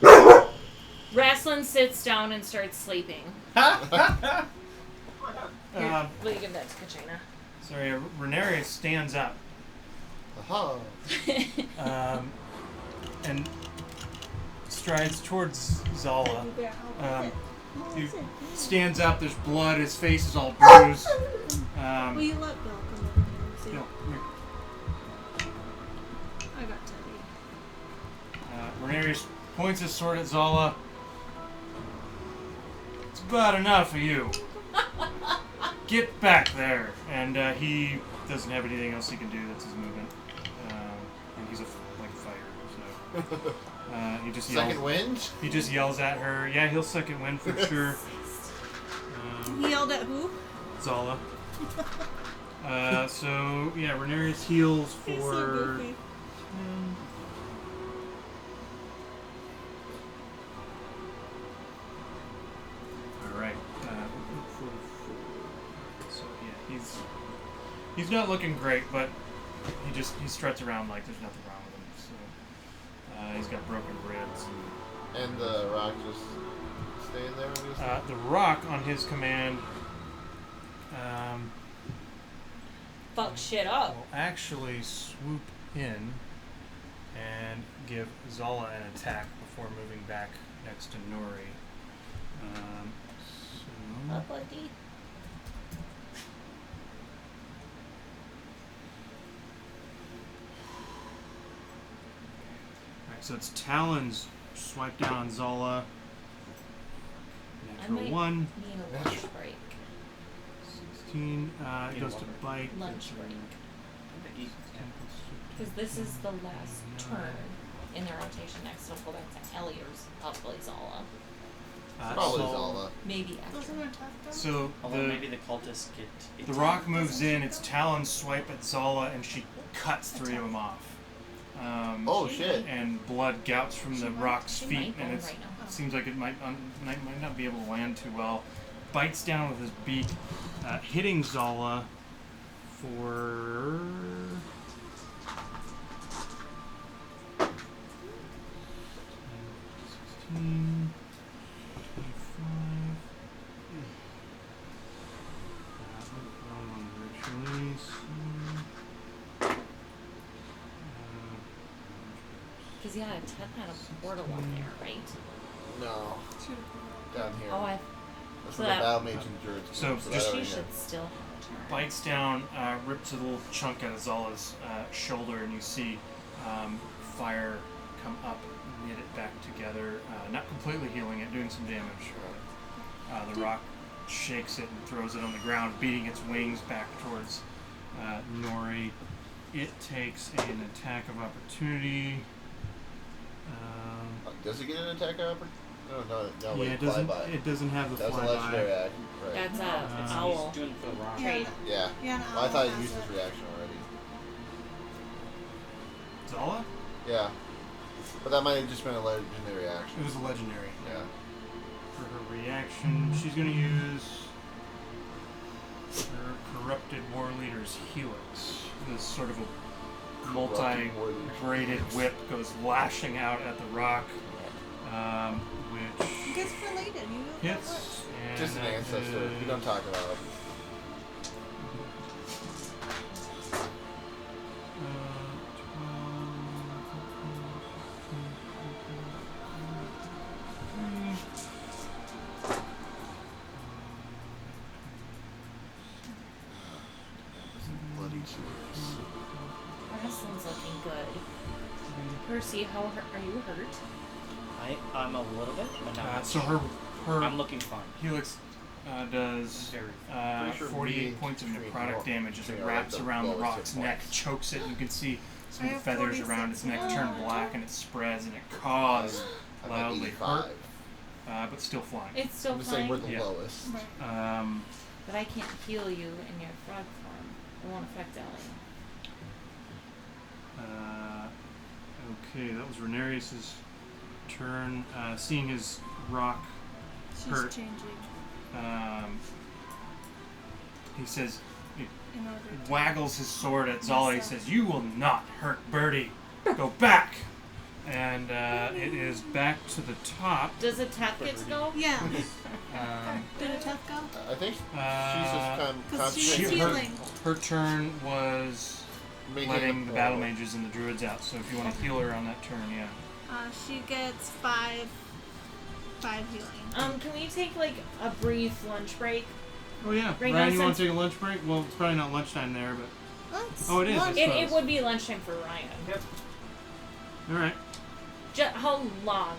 Yeah. Rasslin sits down and starts sleeping. Here, will you give that to Katrina? Sorry, Renarius stands up Aha. and strides towards Xala. He stands up, there's blood, his face is all bruised. Will you let Bill come over here and see? No, here. I got Teddy. Renarius points his sword at Xala. It's about enough of you. Get back there. And he doesn't have anything else he can do. That's his movement. And he's like a fighter, so he just yells. Second wind? He just yells at her. Yeah, he'll second win for sure. He yelled at who? Xala. So yeah, Renarius heals for. He's so goofy. All right. So yeah, he's not looking great, but he struts around like there's nothing wrong with him. So he's got broken ribs. And the rock just staying there, obviously? The rock on his command. Fuck shit up. Will actually swoop in and give Xala an attack before moving back next to Nori. So Buddy. Alright, so it's Talons swipe down on Xala. I Natural might 1. need a lunch break. 16. It goes to bite. Lunch break. Because this is the last turn in their rotation. Next, it'll go back to Ellier's, probably Xala. Probably so, Xala. Maybe after. Doesn't attack them? So Although maybe the cultists get. the rock moves in, its talons swipe at Xala, and she cuts 3 of them off. Oh, shit. And blood gouts from the rock's She feet, might and bone it right now. seems like it might not be able to land too well. Bites down with his beak, hitting Xala for. 16, 25. Because yeah, Ted had a portal up there, right? No. Down here. Oh, That's so where the that- battle mage and druids So come, just- that she already should know. still have turn. bites down, rips a little chunk out of Xala's shoulder, and you see fire come up, knit it back together, not completely healing it, doing some damage. The rock shakes it and throws it on the ground, beating its wings back towards Nori. It takes an attack of opportunity. Does it get an attack opportunity? No, Yeah, it doesn't have the That's a flyby. legendary act. Right. That's It's owl. he's doing it for the rock. Trait. Yeah. Yeah, an Well, I owl thought has he used it. his reaction already. Xala? Yeah. But that might have just been a legendary action. It was a legendary. Yeah. For her reaction, she's going to use her Corrupted War Leader's Helix. This sort of a Corrupted War Leader's multi-braided whip goes lashing out at the rock, which Good for Layden. You know that works. hits. And Just an that ancestor. We don't talk about it. Bloody cheers. Wrestling's looking good. Percy, how are you hurt? I'm a little bit, but not. So her I'm looking fine. Helix does Very. Pretty sure 48 me points of and Tree necrotic are- damage as it are wraps like the around the lowest rock's hit neck, points. chokes it, and you can see some I have feathers around its neck 46. turn black, and it spreads, and it caws I'm at loudly 85. hurt, but still flying. It's still I'm just saying flying, we're the Yeah. lowest. Right. but I can't heal you in your frog form. It won't affect Ellie. Okay, that was Renarius's turn. Seeing his rock She's hurt. changing He says, he in order to. waggles his sword at Xala. He Nissa. says, "You will not hurt Birdie. Go back." And it is back to the top. Does a Tethkits go? Yeah. Um, Did a Teth go? I think she's Uh, just Because she's concentrating healing. her turn was making letting the it battle more- mages and the druids out. So if you want to heal her on that turn, yeah. She gets five healing. Can we take like a brief lunch break? Oh yeah. Right now, Ryan, you want since- to take a lunch break? Well, it's probably not lunchtime there, but Let's Oh, it is, lunch. I It suppose. would be lunchtime for Ryan. all right. How long?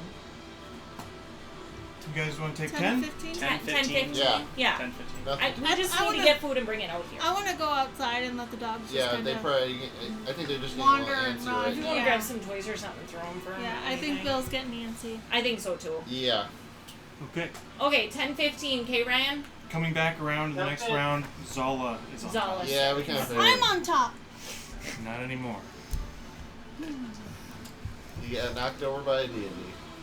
You guys want to take 10 10? to 15? 10, 15? Yeah. Yeah. 10, 15. Nothing. We just I need wanna- to get food and bring it out here. I want to go outside and let the dogs just Yeah, kind they of... probably. I think they're just getting Wander a little and antsy run. right If you now. want to Yeah. grab some toys or something, throw them for him. Yeah, or I think anything. Bill's getting antsy. I think so too. Yeah. Okay. Okay, 10:15. Okay, Ryan? Coming back around to the next Okay. round, Xala is on top. Xala. Yeah, we kind of. I'm on top. Not anymore. You got knocked over by a deity.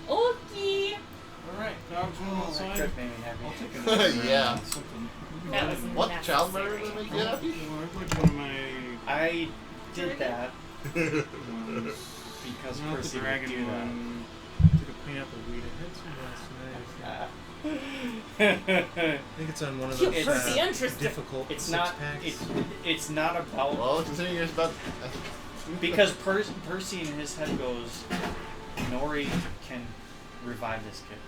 Okay. All right, dogs one That outside. could make me happy. I'll take another round Yeah. on something. That was What? necessary. Child murder would make you happy? Which one of my I did that ones? because Not Percy the would dragon do that. one. Took a clean up a weed. I had some last night. I think it's on one of You those Percy, interesting. difficult It's six not. packs. It's not about Well, considering you're about. because Percy in his head goes, Nori can revive this kid.